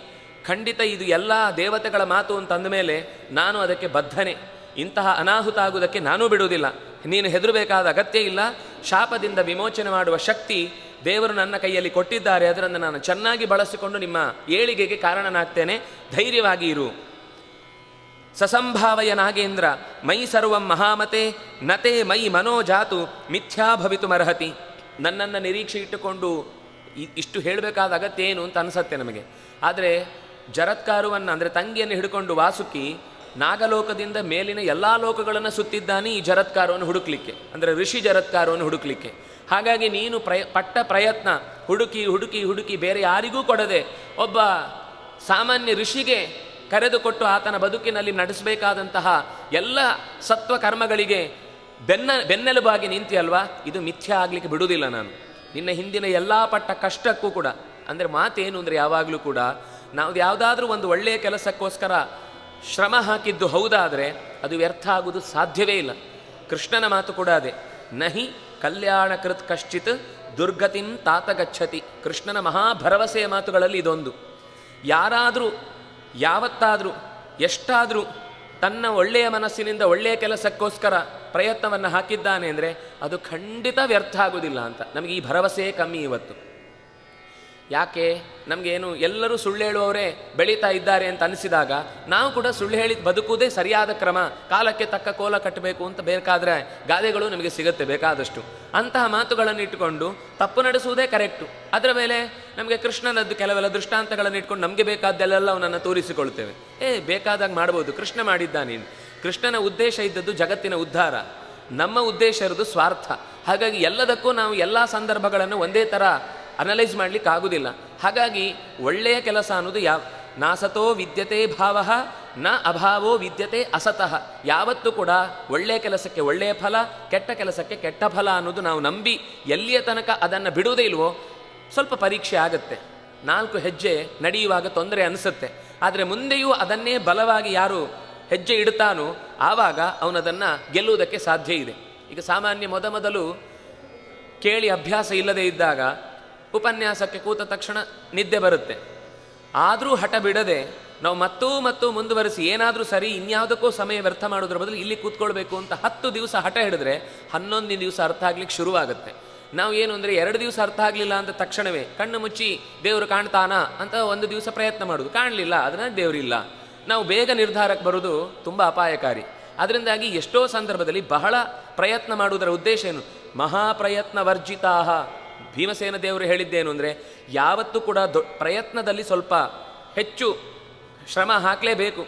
ಖಂಡಿತ ಇದು ಎಲ್ಲ ದೇವತೆಗಳ ಮಾತು ಅಂತಂದ ಮೇಲೆ ನಾನು ಅದಕ್ಕೆ ಬದ್ಧನೆ. ಇಂತಹ ಅನಾಹುತ ಆಗುವುದಕ್ಕೆ ನಾನೂ ಬಿಡುವುದಿಲ್ಲ. ನೀನು ಹೆದರಬೇಕಾದ ಅಗತ್ಯ ಇಲ್ಲ. ಶಾಪದಿಂದ ವಿಮೋಚನೆ ಮಾಡುವ ಶಕ್ತಿ ದೇವರು ನನ್ನ ಕೈಯಲ್ಲಿ ಕೊಟ್ಟಿದ್ದಾರೆ. ಅದನ್ನು ನಾನು ಚೆನ್ನಾಗಿ ಬಳಸಿಕೊಂಡು ನಿಮ್ಮ ಏಳಿಗೆಗೆ ಕಾರಣನಾಗ್ತೇನೆ. ಧೈರ್ಯವಾಗಿ ಇರು. ಸಸಂಭಾವಯ ನಾಗೇಂದ್ರ ಮೈ ಸರ್ವಂ ಮಹಾಮತೆ ನತೆ ಮೈ ಮನೋಜಾತು ಮಿಥ್ಯಾ ಭವಿತುಮರ್ಹತಿ. ನನ್ನನ್ನು ನಿರೀಕ್ಷೆ ಇಟ್ಟುಕೊಂಡು ಇಷ್ಟು ಹೇಳಬೇಕಾದ ಅಗತ್ಯ ಏನು ಅಂತ ಅನಿಸತ್ತೆ ನಮಗೆ. ಆದರೆ ಜರತ್ಕಾರುವನ್ನು ಅಂದರೆ ತಂಗಿಯನ್ನು ಹಿಡ್ಕೊಂಡು ವಾಸುಕಿ ನಾಗಲೋಕದಿಂದ ಮೇಲಿನ ಎಲ್ಲ ಲೋಕಗಳನ್ನು ಸುತ್ತಿದ್ದಾನೆ ಈ ಜರತ್ಕಾರವನ್ನು ಹುಡುಕ್ಲಿಕ್ಕೆ, ಅಂದರೆ ಋಷಿ ಜರತ್ಕಾರವನ್ನು ಹುಡುಕ್ಲಿಕ್ಕೆ. ಹಾಗಾಗಿ ನೀನು ಪಟ್ಟ ಪ್ರಯತ್ನ ಹುಡುಕಿ ಹುಡುಕಿ ಹುಡುಕಿ ಬೇರೆ ಯಾರಿಗೂ ಕೊಡದೆ ಒಬ್ಬ ಸಾಮಾನ್ಯ ಋಷಿಗೆ ಕರೆದುಕೊಟ್ಟು ಆತನ ಬದುಕಿನಲ್ಲಿ ನಡೆಸಬೇಕಾದಂತಹ ಎಲ್ಲ ಸತ್ವ ಕರ್ಮಗಳಿಗೆ ಬೆನ್ನೆಲುಬಾಗಿ ನಿಂತಿಯಲ್ವಾ, ಇದು ಮಿಥ್ಯಾ ಆಗಲಿಕ್ಕೆ ಬಿಡುವುದಿಲ್ಲ ನಾನು. ನಿನ್ನ ಹಿಂದಿನ ಎಲ್ಲ ಪಟ್ಟ ಕಷ್ಟಕ್ಕೂ ಕೂಡ, ಅಂದರೆ ಮಾತೇನು ಅಂದರೆ ಯಾವಾಗಲೂ ಕೂಡ ನಾವು ಯಾವುದಾದ್ರೂ ಒಂದು ಒಳ್ಳೆಯ ಕೆಲಸಕ್ಕೋಸ್ಕರ ಶ್ರಮ ಹಾಕಿದ್ದು ಹೌದಾದರೆ ಅದು ವ್ಯರ್ಥ ಆಗುವುದು ಸಾಧ್ಯವೇ ಇಲ್ಲ. ಕೃಷ್ಣನ ಮಾತು ಕೂಡ ಅದೇ, ನಹಿ ಕಲ್ಯಾಣಕೃತ್ ಕಶ್ಚಿತ್ ದುರ್ಗತಿಂ ತಾತ ಗಚ್ಚತಿ. ಕೃಷ್ಣನ ಮಹಾಭರವಸೆಯ ಮಾತುಗಳಲ್ಲಿ ಇದೊಂದು. ಯಾರಾದರೂ ಯಾವತ್ತಾದರೂ ಎಷ್ಟಾದರೂ ತನ್ನ ಒಳ್ಳೆಯ ಮನಸ್ಸಿನಿಂದ ಒಳ್ಳೆಯ ಕೆಲಸಕ್ಕೋಸ್ಕರ ಪ್ರಯತ್ನವನ್ನು ಹಾಕಿದ್ದಾನೆ ಅಂದರೆ ಅದು ಖಂಡಿತ ವ್ಯರ್ಥ ಆಗೋದಿಲ್ಲ ಅಂತ ನಮಗೆ ಈ ಭರವಸೆಯೇ ಕಮ್ಮಿ ಇವತ್ತು. ಯಾಕೆ ನಮಗೇನು ಎಲ್ಲರೂ ಸುಳ್ಳು ಹೇಳುವವರೇ ಬೆಳೀತಾ ಇದ್ದಾರೆ ಅಂತ ಅನಿಸಿದಾಗ ನಾವು ಕೂಡ ಸುಳ್ಳು ಹೇಳಿ ಬದುಕುವುದೇ ಸರಿಯಾದ ಕ್ರಮ, ಕಾಲಕ್ಕೆ ತಕ್ಕ ಕೋಲ ಕಟ್ಟಬೇಕು ಅಂತ ಬೇಕಾದರೆ ಗಾದೆಗಳು ನಮಗೆ ಸಿಗುತ್ತೆ ಬೇಕಾದಷ್ಟು. ಅಂತಹ ಮಾತುಗಳನ್ನು ಇಟ್ಟುಕೊಂಡು ತಪ್ಪು ನಡೆಸುವುದೇ ಕರೆಕ್ಟು. ಅದರ ಮೇಲೆ ನಮಗೆ ಕೃಷ್ಣನದ್ದು ಕೆಲವೆಲ್ಲ ದೃಷ್ಟಾಂತಗಳನ್ನು ಇಟ್ಕೊಂಡು ನಮಗೆ ಬೇಕಾದ್ದೆಲ್ಲ ಅವನನ್ನು ತೋರಿಸಿಕೊಳ್ತೇವೆ. ಬೇಕಾದಾಗ ಮಾಡ್ಬೋದು, ಕೃಷ್ಣ ಮಾಡಿದ್ದಾನೆ. ಕೃಷ್ಣನ ಉದ್ದೇಶ ಇದ್ದದ್ದು ಜಗತ್ತಿನ ಉದ್ಧಾರ, ನಮ್ಮ ಉದ್ದೇಶ ಇರೋದು ಸ್ವಾರ್ಥ. ಹಾಗಾಗಿ ಎಲ್ಲದಕ್ಕೂ ನಾವು ಎಲ್ಲ ಸಂದರ್ಭಗಳನ್ನು ಒಂದೇ ಥರ ಅನಲೈಸ್ ಮಾಡಲಿಕ್ಕೆ ಆಗೋದಿಲ್ಲ. ಹಾಗಾಗಿ ಒಳ್ಳೆಯ ಕೆಲಸ ಅನ್ನೋದು ನಾಸತೋ ವಿದ್ಯತೆ ಭಾವ ನ ಅಭಾವೋ ವಿದ್ಯತೆ ಅಸತಃ. ಯಾವತ್ತೂ ಕೂಡ ಒಳ್ಳೆಯ ಕೆಲಸಕ್ಕೆ ಒಳ್ಳೆಯ ಫಲ, ಕೆಟ್ಟ ಕೆಲಸಕ್ಕೆ ಕೆಟ್ಟ ಫಲ ಅನ್ನೋದು ನಾವು ನಂಬಿ ಎಲ್ಲಿಯ ತನಕ ಅದನ್ನು ಬಿಡುವುದೇ ಇಲ್ವೋ ಸ್ವಲ್ಪ ಪರೀಕ್ಷೆ ಆಗುತ್ತೆ. 4 ಹೆಜ್ಜೆ ನಡೆಯುವಾಗ ತೊಂದರೆ ಅನಿಸುತ್ತೆ, ಆದರೆ ಮುಂದೆಯೂ ಅದನ್ನೇ ಬಲವಾಗಿ ಯಾರು ಹೆಜ್ಜೆ ಇಡ್ತಾನೋ ಆವಾಗ ಅವನದನ್ನು ಗೆಲ್ಲುವುದಕ್ಕೆ ಸಾಧ್ಯ ಇದೆ. ಈಗ ಸಾಮಾನ್ಯ ಮೊದಲು ಕೇಳಿ ಅಭ್ಯಾಸ ಇಲ್ಲದೇ ಇದ್ದಾಗ ಉಪನ್ಯಾಸಕ್ಕೆ ಕೂತ ತಕ್ಷಣ ನಿದ್ದೆ ಬರುತ್ತೆ. ಆದರೂ ಹಠ ಬಿಡದೆ ನಾವು ಮತ್ತೂ ಮುಂದುವರಿಸಿ ಏನಾದರೂ ಸರಿ ಇನ್ಯಾವುದಕ್ಕೂ ಸಮಯ ವ್ಯರ್ಥ ಮಾಡೋದ್ರ ಬದಲು ಇಲ್ಲಿ ಕೂತ್ಕೊಳ್ಬೇಕು ಅಂತ 10 ದಿವಸ ಹಠ ಹಿಡಿದ್ರೆ 11ನೇ ದಿವಸ ಅರ್ಥ ಆಗ್ಲಿಕ್ಕೆ ಶುರುವಾಗುತ್ತೆ. ನಾವು ಏನು ಅಂದರೆ 2 ದಿವಸ ಅರ್ಥ ಆಗಲಿಲ್ಲ ಅಂತ ತಕ್ಷಣವೇ ಕಣ್ಣು ಮುಚ್ಚಿ ದೇವರು ಕಾಣ್ತಾನಾ ಅಂತ 1 ದಿವಸ ಪ್ರಯತ್ನ ಮಾಡೋದು, ಕಾಣಲಿಲ್ಲ ಅದನ್ನ ದೇವರಿಲ್ಲ. ನಾವು ಬೇಗ ನಿರ್ಧಾರಕ್ಕೆ ಬರೋದು ತುಂಬ ಅಪಾಯಕಾರಿ. ಅದರಿಂದಾಗಿ ಎಷ್ಟೋ ಸಂದರ್ಭದಲ್ಲಿ ಬಹಳ ಪ್ರಯತ್ನ ಮಾಡುವುದರ ಉದ್ದೇಶ ಏನು, ಮಹಾಪ್ರಯತ್ನ ವರ್ಜಿತಾಹ. ಭೀಮಸೇನ ದೇವರು ಹೇಳಿದ್ದೇನು ಅಂದರೆ ಯಾವತ್ತೂ ಕೂಡ ಪ್ರಯತ್ನದಲ್ಲಿ ಸ್ವಲ್ಪ ಹೆಚ್ಚು ಶ್ರಮ ಹಾಕಲೇಬೇಕು.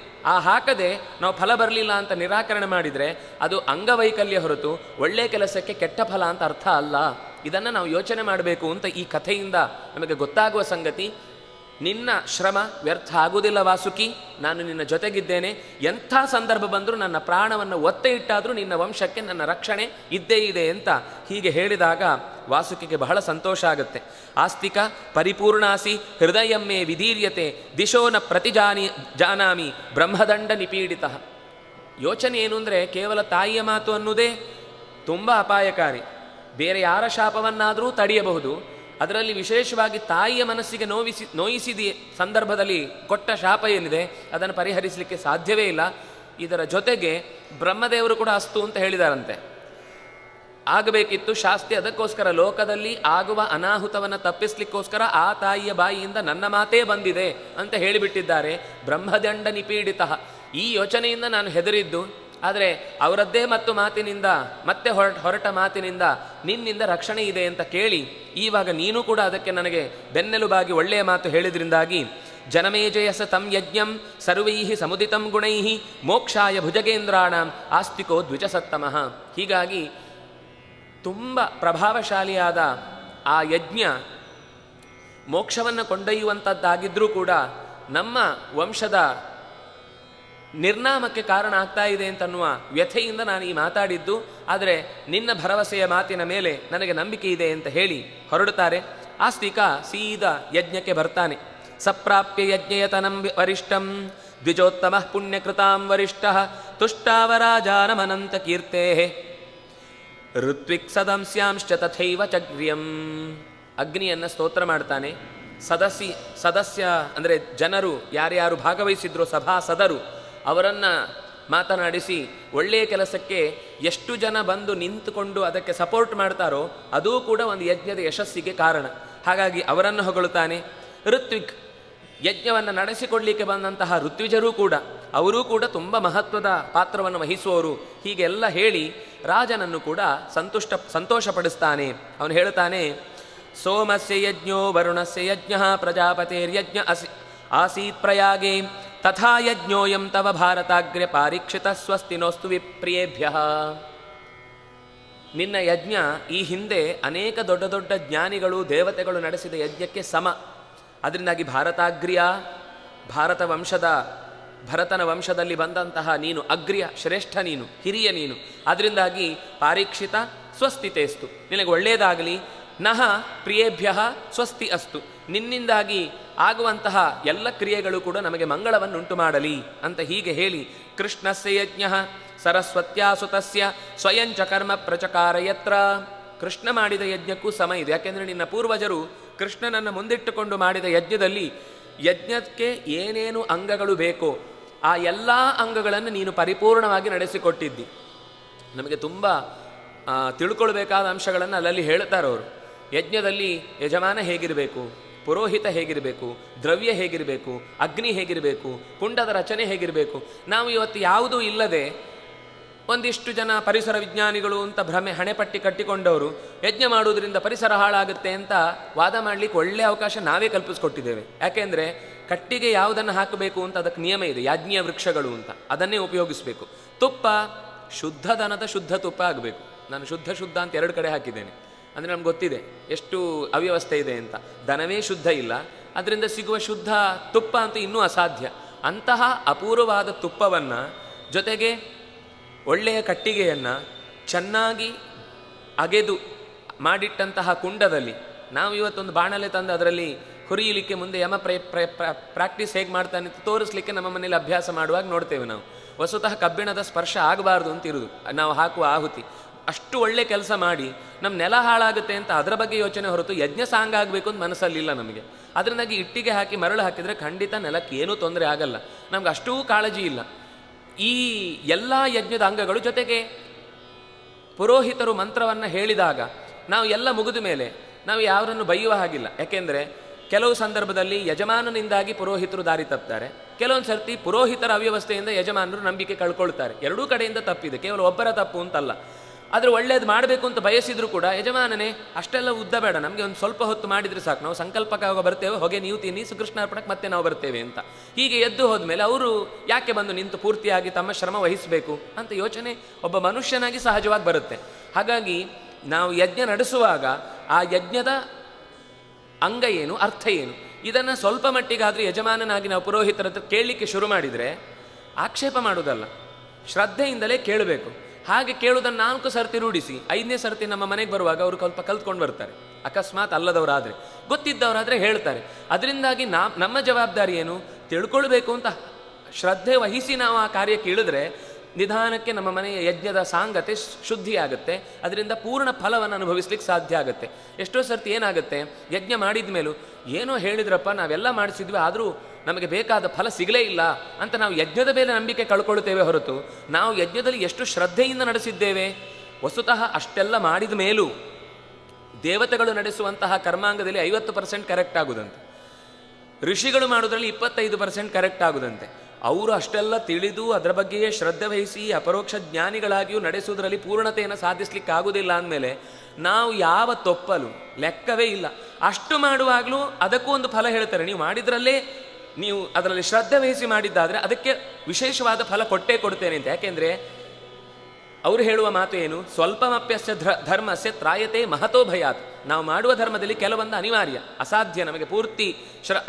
ಹಾಕದೆ ನಾವು ಫಲ ಬರಲಿಲ್ಲ ಅಂತ ನಿರಾಕರಣೆ ಮಾಡಿದರೆ ಅದು ಅಂಗವೈಕಲ್ಯ ಹೊರತು ಒಳ್ಳೆಯ ಕೆಲಸಕ್ಕೆ ಕೆಟ್ಟ ಫಲ ಅಂತ ಅರ್ಥ ಅಲ್ಲ. ಇದನ್ನು ನಾವು ಯೋಚನೆ ಮಾಡಬೇಕು ಅಂತ ಈ ಕಥೆಯಿಂದ ನಮಗೆ ಗೊತ್ತಾಗುವ ಸಂಗತಿ. ನಿನ್ನ ಶ್ರಮ ವ್ಯರ್ಥ ಆಗುವುದಿಲ್ಲ ವಾಸುಕಿ, ನಾನು ನಿನ್ನ ಜೊತೆಗಿದ್ದೇನೆ. ಎಂಥ ಸಂದರ್ಭ ಬಂದರೂ ನನ್ನ ಪ್ರಾಣವನ್ನು ಒತ್ತೆ ಇಟ್ಟಾದರೂ ನಿನ್ನ ವಂಶಕ್ಕೆ ನನ್ನ ರಕ್ಷಣೆ ಇದ್ದೇ ಇದೆ ಅಂತ ಹೀಗೆ ಹೇಳಿದಾಗ ವಾಸುಕಿಗೆ ಬಹಳ ಸಂತೋಷ ಆಗುತ್ತೆ. ಆಸ್ತಿಕ ಪರಿಪೂರ್ಣಾಸಿ ಹೃದಯಮ್ಮೆ ವಿಧೀರ್ಯತೆ ದಿಶೋ ನ ಜಾನಾಮಿ ಬ್ರಹ್ಮದಂಡ ನಿಪೀಡಿತ. ಯೋಚನೆ ಏನು ಅಂದರೆ ಕೇವಲ ತಾಯಿಯ ಮಾತು ಅನ್ನುವುದೇ ತುಂಬ ಅಪಾಯಕಾರಿ. ಬೇರೆ ಯಾರ ಶಾಪವನ್ನಾದರೂ ತಡೆಯಬಹುದು, ಅದರಲ್ಲಿ ವಿಶೇಷವಾಗಿ ತಾಯಿಯ ಮನಸ್ಸಿಗೆ ನೋಯಿಸಿದ ಸಂದರ್ಭದಲ್ಲಿ ಕೊಟ್ಟ ಶಾಪ ಏನಿದೆ ಅದನ್ನು ಪರಿಹರಿಸಲಿಕ್ಕೆ ಸಾಧ್ಯವೇ ಇಲ್ಲ. ಇದರ ಜೊತೆಗೆ ಬ್ರಹ್ಮದೇವರು ಕೂಡ ಅಸ್ತು ಅಂತ ಹೇಳಿದಾರಂತೆ. ಆಗಬೇಕಿತ್ತು ಶಾಸ್ತಿ, ಅದಕ್ಕೋಸ್ಕರ ಲೋಕದಲ್ಲಿ ಆಗುವ ಅನಾಹುತವನ್ನು ತಪ್ಪಿಸ್ಲಿಕ್ಕೋಸ್ಕರ ಆ ತಾಯಿಯ ಬಾಯಿಯಿಂದ ನನ್ನ ಮಾತೇ ಬಂದಿದೆ ಅಂತ ಹೇಳಿಬಿಟ್ಟಿದ್ದಾರೆ. ಬ್ರಹ್ಮದಂಡ ನಿಪೀಡಿತ. ಈ ಯೋಚನೆಯಿಂದ ನಾನು ಹೆದರಿದ್ದು, ಆದರೆ ಅವರದ್ದೇ ಮಾತಿನಿಂದ ಮತ್ತೆ ಹೊರಟ ಮಾತಿನಿಂದ ನಿನ್ನಿಂದ ರಕ್ಷಣೆ ಇದೆ ಅಂತ ಕೇಳಿ ಈವಾಗ ನೀನು ಕೂಡ ಅದಕ್ಕೆ ನನಗೆ ಬೆನ್ನೆಲುಬಾಗಿ ಒಳ್ಳೆಯ ಮಾತು ಹೇಳಿದ್ರಿಂದಾಗಿ ಜನಮೇಜಯಸ ತಂ ಯಜ್ಞಂ ಸರ್ವೈಹಿ ಸಮುದಿತಂ ಗುಣೈಹಿ ಮೋಕ್ಷಾಯ ಭುಜಗೇಂದ್ರಾಣಂ ಆಸ್ತಿಕೋ ದ್ವಿಜಸತ್ತಮಃ. ಹೀಗಾಗಿ ತುಂಬ ಪ್ರಭಾವಶಾಲಿಯಾದ ಆ ಯಜ್ಞ ಮೋಕ್ಷವನ್ನು ಕೊಂಡೊಯ್ಯುವಂಥದ್ದಾಗಿದ್ದರೂ ಕೂಡ ನಮ್ಮ ವಂಶದ ನಿರ್ನಾಮಕ್ಕೆ ಕಾರಣ ಆಗ್ತಾ ಇದೆ ಅಂತನ್ನುವ ವ್ಯಥೆಯಿಂದ ನಾನು ಈ ಮಾತಾಡಿದ್ದು. ಆದರೆ ನಿನ್ನ ಭರವಸೆಯ ಮಾತಿನ ಮೇಲೆ ನನಗೆ ನಂಬಿಕೆ ಇದೆ ಅಂತ ಹೇಳಿ ಹೊರಡುತ್ತಾರೆ. ಆಸ್ತಿಕ ಸೀದಾ ಯಜ್ಞಕ್ಕೆ ಬರ್ತಾನೆ. ಸಪ್ರಾಪ್ಯ ಯಜ್ಞಯತನಂ ವರಿಷ್ಠಂ ದ್ವಿಜೋತ್ತಮ ಪುಣ್ಯಕೃತಾಂ ವರಿಷ್ಠ ತುಷ್ಟಾವರಾಜಾನಮನಂತ ಕೀರ್ತೆ ಋತ್ವಿಕ್ ಸದಂಸ್ಯಾಂಶ್ಚ ತಥೈವ ಚಗ್ರ್ಯಂ. ಅಗ್ನಿಯನ್ನು ಸ್ತೋತ್ರ ಮಾಡ್ತಾನೆ. ಸದಸ್ಯ ಅಂದರೆ ಜನರು ಯಾರ್ಯಾರು ಭಾಗವಹಿಸಿದ್ರು, ಸಭಾಸದರು, ಅವರನ್ನು ಮಾತನಾಡಿಸಿ ಒಳ್ಳೆಯ ಕೆಲಸಕ್ಕೆ ಎಷ್ಟು ಜನ ಬಂದು ನಿಂತುಕೊಂಡು ಅದಕ್ಕೆ ಸಪೋರ್ಟ್ ಮಾಡ್ತಾರೋ ಅದೂ ಕೂಡ ಒಂದು ಯಜ್ಞದ ಯಶಸ್ಸಿಗೆ ಕಾರಣ. ಹಾಗಾಗಿ ಅವರನ್ನು ಹೊಗಳುತ್ತಾನೆ. ಋತ್ವಿಕ್, ಯಜ್ಞವನ್ನು ನಡೆಸಿಕೊಡಲಿಕ್ಕೆ ಬಂದಂತಹ ಋತ್ವಿಜರೂ ಕೂಡ, ಅವರೂ ಕೂಡ ತುಂಬ ಮಹತ್ವದ ಪಾತ್ರವನ್ನು ವಹಿಸುವವರು. ಹೀಗೆಲ್ಲ ಹೇಳಿ ರಾಜನನ್ನು ಕೂಡ ಸಂತೋಷಪಡಿಸ್ತಾನೆ. ಅವನು ಹೇಳ್ತಾನೆ, ಸೋಮಸ್ಯ ಯಜ್ಞೋ ವರುಣಸ್ಯ ಯಜ್ಞ ಪ್ರಜಾಪತಿರ್ಯಜ್ಞ ಆಸೀತ್ ಪ್ರಯಾಗೇ ತಥಾ ಯಜ್ಞೋಯಂ ತವ ಭಾರತಾಗ್ರ್ಯ ಪಾರೀಕ್ಷಿತ ಸ್ವಸ್ತಿನೋಸ್ತು ವಿಪ್ರಿಯೇಭ್ಯ. ನಿನ್ನ ಯಜ್ಞ ಈ ಹಿಂದೆ ಅನೇಕ ದೊಡ್ಡ ದೊಡ್ಡ ಜ್ಞಾನಿಗಳು ದೇವತೆಗಳು ನಡೆಸಿದ ಯಜ್ಞಕ್ಕೆ ಸಮ. ಅದರಿಂದಾಗಿ ಭಾರತಾಗ್ರ್ಯ, ಭರತನ ವಂಶದಲ್ಲಿ ಬಂದಂತಹ ನೀನು ಅಗ್ರ್ಯ, ಶ್ರೇಷ್ಠ ನೀನು, ಹಿರಿಯ ನೀನು. ಅದರಿಂದಾಗಿ ಪಾರೀಕ್ಷಿತ ಸ್ವಸ್ತಿತೇಸ್ತು, ನಿನಗೆ ಒಳ್ಳೆಯದಾಗಲಿ. ನಹ ಪ್ರಿಯೇಭ್ಯ ಸ್ವಸ್ತಿ ಅಸ್ತು, ನಿನ್ನಿಂದಾಗಿ ಆಗುವಂತಹ ಎಲ್ಲ ಕ್ರಿಯೆಗಳು ಕೂಡ ನಮಗೆ ಮಂಗಳವನ್ನುಂಟು ಮಾಡಲಿ ಅಂತ ಹೀಗೆ ಹೇಳಿ ಕೃಷ್ಣಸ್ಯ ಯಜ್ಞ ಸರಸ್ವತ್ಯಾಸುತಸ್ಯ ಸ್ವಯಂಚ ಕರ್ಮ ಪ್ರಚಕಾರ ಯತ್ರ. ಕೃಷ್ಣ ಮಾಡಿದ ಯಜ್ಞಕ್ಕೂ ಸಮ ಇದೆ. ಯಾಕೆಂದರೆ ನಿನ್ನ ಪೂರ್ವಜರು ಕೃಷ್ಣನನ್ನು ಮುಂದಿಟ್ಟುಕೊಂಡು ಮಾಡಿದ ಯಜ್ಞದಲ್ಲಿ ಯಜ್ಞಕ್ಕೆ ಏನೇನು ಅಂಗಗಳು ಬೇಕೋ ಆ ಎಲ್ಲ ಅಂಗಗಳನ್ನು ನೀನು ಪರಿಪೂರ್ಣವಾಗಿ ನಡೆಸಿಕೊಟ್ಟಿದ್ದಿ. ನಮಗೆ ತುಂಬ ತಿಳ್ಕೊಳ್ಬೇಕಾದ ಅಂಶಗಳನ್ನು ಅಲ್ಲಲ್ಲಿ ಹೇಳ್ತಾರೆ ಅವರು. ಯಜ್ಞದಲ್ಲಿ ಯಜಮಾನ ಹೇಗಿರಬೇಕು, ಪುರೋಹಿತ ಹೇಗಿರಬೇಕು, ದ್ರವ್ಯ ಹೇಗಿರಬೇಕು, ಅಗ್ನಿ ಹೇಗಿರಬೇಕು, ಕುಂಡದ ರಚನೆ ಹೇಗಿರಬೇಕು. ನಾವು ಇವತ್ತು ಯಾವುದೂ ಇಲ್ಲದೆ ಒಂದಿಷ್ಟು ಜನ ಪರಿಸರ ವಿಜ್ಞಾನಿಗಳು ಅಂತ ಹಣೆಪಟ್ಟಿ ಕಟ್ಟಿಕೊಂಡವರು ಯಜ್ಞ ಮಾಡುವುದರಿಂದ ಪರಿಸರ ಹಾಳಾಗುತ್ತೆ ಅಂತ ವಾದ ಮಾಡಲಿಕ್ಕೆ ಒಳ್ಳೆಯ ಅವಕಾಶ ನಾವೇ ಕಲ್ಪಿಸ್ಕೊಟ್ಟಿದ್ದೇವೆ. ಯಾಕೆಂದರೆ ಕಟ್ಟಿಗೆ ಯಾವುದನ್ನು ಹಾಕಬೇಕು ಅಂತ ಅದಕ್ಕೆ ನಿಯಮ ಇದೆ, ಯಾಜ್ಞೀಯ ವೃಕ್ಷಗಳು ಅಂತ, ಅದನ್ನೇ ಉಪಯೋಗಿಸಬೇಕು. ತುಪ್ಪ ಶುದ್ಧ ದನದ ಶುದ್ಧ ತುಪ್ಪ ಆಗಬೇಕು. ನಾನು ಶುದ್ಧ ಅಂತ ಎರಡು ಕಡೆ ಹಾಕಿದ್ದೇನೆ. ಅಂದರೆ ನಮ್ಗೆ ಗೊತ್ತಿದೆ ಎಷ್ಟು ಅವ್ಯವಸ್ಥೆ ಇದೆ ಅಂತ. ದನವೇ ಶುದ್ಧ ಇಲ್ಲ, ಅದರಿಂದ ಸಿಗುವ ಶುದ್ಧ ತುಪ್ಪ ಅಂತೂ ಇನ್ನೂ ಅಸಾಧ್ಯ. ಅಂತಹ ಅಪೂರ್ವವಾದ ತುಪ್ಪವನ್ನು ಜೊತೆಗೆ ಒಳ್ಳೆಯ ಕಟ್ಟಿಗೆಯನ್ನು ಚೆನ್ನಾಗಿ ಅಗೆದು ಮಾಡಿಟ್ಟಂತಹ ಕುಂಡದಲ್ಲಿ ನಾವು ಇವತ್ತೊಂದು ಬಾಣಲೆ ತಂದು ಅದರಲ್ಲಿ ಹುರಿಯಲಿಕ್ಕೆ ಮುಂದೆ ಯಮ ಪ್ರಾಕ್ಟೀಸ್ ಹೇಗೆ ಮಾಡ್ತಾನೆ ಅಂತ ತೋರಿಸ್ಲಿಕ್ಕೆ ನಮ್ಮ ಮನೇಲಿ ಅಭ್ಯಾಸ ಮಾಡುವಾಗ ನೋಡ್ತೇವೆ ನಾವು. ವಸ್ತುತಃ ಕಬ್ಬಿಣದ ಸ್ಪರ್ಶ ಆಗಬಾರ್ದು ಅಂತ ಇರುವುದು ನಾವು ಹಾಕುವ ಆಹುತಿ. ಅಷ್ಟು ಒಳ್ಳೆ ಕೆಲಸ ಮಾಡಿ ನಮ್ಮ ನೆಲ ಹಾಳಾಗುತ್ತೆ ಅಂತ ಅದರ ಬಗ್ಗೆ ಯೋಚನೆ ಹೊರತು ಯಜ್ಞ ಸಾಂಗ ಆಗಬೇಕು ಅಂತ ಮನಸ್ಸಲ್ಲಿಲ್ಲ ನಮಗೆ. ಅದರಿಂದಾಗಿ ಇಟ್ಟಿಗೆ ಹಾಕಿ ಮರಳು ಹಾಕಿದರೆ ಖಂಡಿತ ನೆಲಕ್ಕೆ ಏನೂ ತೊಂದರೆ ಆಗಲ್ಲ. ನಮ್ಗೆ ಅಷ್ಟೂ ಕಾಳಜಿ ಇಲ್ಲ. ಈ ಎಲ್ಲ ಯಜ್ಞದ ಅಂಗಗಳು ಜೊತೆಗೆ ಪುರೋಹಿತರು ಮಂತ್ರವನ್ನು ಹೇಳಿದಾಗ ನಾವು ಎಲ್ಲ ಮುಗಿದ ಮೇಲೆ ನಾವು ಯಾರನ್ನು ಬೈಯುವ ಹಾಗಿಲ್ಲ. ಯಾಕೆಂದರೆ ಕೆಲವು ಸಂದರ್ಭದಲ್ಲಿ ಯಜಮಾನನಿಂದಾಗಿ ಪುರೋಹಿತರು ದಾರಿ ತಪ್ತಾರೆ, ಕೆಲವೊಂದು ಸರ್ತಿ ಪುರೋಹಿತರ ಅವ್ಯವಸ್ಥೆಯಿಂದ ಯಜಮಾನರು ನಂಬಿಕೆ ಕಳ್ಕೊಳ್ತಾರೆ. ಎರಡೂ ಕಡೆಯಿಂದ ತಪ್ಪಿದೆ, ಕೇವಲ ಒಬ್ಬರ ತಪ್ಪು ಅಂತಲ್ಲ. ಆದರೆ ಒಳ್ಳೇದು ಮಾಡಬೇಕು ಅಂತ ಬಯಸಿದ್ರು ಕೂಡ ಯಜಮಾನನೇ ಅಷ್ಟೆಲ್ಲ ಉದ್ದ ಬೇಡ, ನಮಗೆ ಒಂದು ಸ್ವಲ್ಪ ಹೊತ್ತು ಮಾಡಿದರೆ ಸಾಕು, ನಾವು ಸಂಕಲ್ಪಕ್ಕಾಗ ಬರ್ತೇವೆ, ಹೊಗೆ ನೀವು ತಿನ್ನಿ, ಸುಕೃಷ್ಣಾರ್ಪಣಕ್ಕೆ ಮತ್ತೆ ನಾವು ಬರ್ತೇವೆ ಅಂತ ಹೀಗೆ ಎದ್ದು ಹೋದ್ಮೇಲೆ ಅವರು ಯಾಕೆ ಬಂದು ನಿಂತು ಪೂರ್ತಿಯಾಗಿ ತಮ್ಮ ಶ್ರಮ ವಹಿಸಬೇಕು ಅಂತ ಯೋಚನೆ ಒಬ್ಬ ಮನುಷ್ಯನಾಗಿ ಸಹಜವಾಗಿ ಬರುತ್ತೆ. ಹಾಗಾಗಿ ನಾವು ಯಜ್ಞ ನಡೆಸುವಾಗ ಆ ಯಜ್ಞದ ಅಂಗ ಏನು, ಅರ್ಥ ಏನು, ಇದನ್ನು ಸ್ವಲ್ಪ ಮಟ್ಟಿಗಾದರೂ ಯಜಮಾನನಾಗಿ ನಾವು ಪುರೋಹಿತರ ಹತ್ರ ಕೇಳಲಿಕ್ಕೆ ಶುರು ಮಾಡಿದರೆ ಆಕ್ಷೇಪ ಮಾಡುವುದಲ್ಲ, ಶ್ರದ್ಧೆಯಿಂದಲೇ ಕೇಳಬೇಕು. ಹಾಗೆ ಕೇಳುವುದನ್ನು 4 ಸರ್ತಿ ರೂಢಿಸಿ 5ನೇ ಸರ್ತಿ ನಮ್ಮ ಮನೆಗೆ ಬರುವಾಗ ಅವರು ಸ್ವಲ್ಪ ಕಲ್ತ್ಕೊಂಡು ಬರ್ತಾರೆ. ಅಕಸ್ಮಾತ್ ಅಲ್ಲದವರಾದರೆ, ಗೊತ್ತಿದ್ದವರಾದರೆ ಹೇಳ್ತಾರೆ. ಅದರಿಂದಾಗಿ ನಮ್ಮ ಜವಾಬ್ದಾರಿ ಏನು, ತಿಳ್ಕೊಳ್ಬೇಕು ಅಂತ ಶ್ರದ್ಧೆ ವಹಿಸಿ ನಾವು ಆ ಕಾರ್ಯಕ್ಕೆ ಇಳಿದ್ರೆ ನಿಧಾನಕ್ಕೆ ನಮ್ಮ ಮನೆಯ ಯಜ್ಞದ ಸಾಂಗತೆ ಶುದ್ಧಿಯಾಗುತ್ತೆ. ಅದರಿಂದ ಪೂರ್ಣ ಫಲವನ್ನು ಅನುಭವಿಸ್ಲಿಕ್ಕೆ ಸಾಧ್ಯ ಆಗುತ್ತೆ. ಎಷ್ಟೋ ಸರ್ತಿ ಏನಾಗುತ್ತೆ, ಯಜ್ಞ ಮಾಡಿದ ಮೇಲೂ ಏನೋ ಹೇಳಿದ್ರಪ್ಪ, ನಾವೆಲ್ಲ ಮಾಡಿಸಿದ್ವಿ, ಆದರೂ ನಮಗೆ ಬೇಕಾದ ಫಲ ಸಿಗಲೇ ಇಲ್ಲ ಅಂತ ನಾವು ಯಜ್ಞದ ಮೇಲೆ ನಂಬಿಕೆ ಕಳ್ಕೊಳ್ತೇವೆ ಹೊರತು ನಾವು ಯಜ್ಞದಲ್ಲಿ ಎಷ್ಟು ಶ್ರದ್ಧೆಯಿಂದ ನಡೆಸಿದ್ದೇವೆ. ವಸ್ತುತಃ ಅಷ್ಟೆಲ್ಲ ಮಾಡಿದ ಮೇಲೂ ದೇವತೆಗಳು ನಡೆಸುವಂತಹ ಕರ್ಮಾಂಗದಲ್ಲಿ 50% ಕರೆಕ್ಟ್ ಆಗುದಂತೆ, ಋಷಿಗಳು ಮಾಡೋದ್ರಲ್ಲಿ 25% ಕರೆಕ್ಟ್ ಆಗುದಂತೆ. ಅವರು ಅಷ್ಟೆಲ್ಲ ತಿಳಿದು ಅದರ ಬಗ್ಗೆಯೇ ಶ್ರದ್ಧೆ ವಹಿಸಿ ಅಪರೋಕ್ಷ ಜ್ಞಾನಿಗಳಾಗಿಯೂ ನಡೆಸುವುದರಲ್ಲಿ ಪೂರ್ಣತೆಯನ್ನು ಸಾಧಿಸಲಿಕ್ಕೆ ಆಗುವುದಿಲ್ಲ ಅಂದಮೇಲೆ ನಾವು ಯಾವ ತೊಪ್ಪಲು ಲೆಕ್ಕವೇ ಇಲ್ಲ. ಅಷ್ಟು ಮಾಡುವಾಗಲೂ ಅದಕ್ಕೂ ಒಂದು ಫಲ ಹೇಳ್ತಾರೆ, ನೀವು ಮಾಡಿದ್ರಲ್ಲೇ ನೀವು ಅದರಲ್ಲಿ ಶ್ರದ್ಧೆ ವಹಿಸಿ ಮಾಡಿದ್ದಾದರೆ ಅದಕ್ಕೆ ವಿಶೇಷವಾದ ಫಲ ಕೊಟ್ಟೇ ಕೊಡ್ತೇನೆ ಅಂತ. ಯಾಕೆಂದರೆ ಅವರು ಹೇಳುವ ಮಾತು ಏನು? ಸ್ವಲ್ಪಮಪ್ಯಸ್ಯ ಧರ್ಮಸ್ಯ ತ್ರಾಯತೆ ಮಹತೋ ಭಯಾತ್. ನಾವು ಮಾಡುವ ಧರ್ಮದಲ್ಲಿ ಕೆಲವೊಂದು ಅನಿವಾರ್ಯ, ಅಸಾಧ್ಯ, ನಮಗೆ ಪೂರ್ತಿ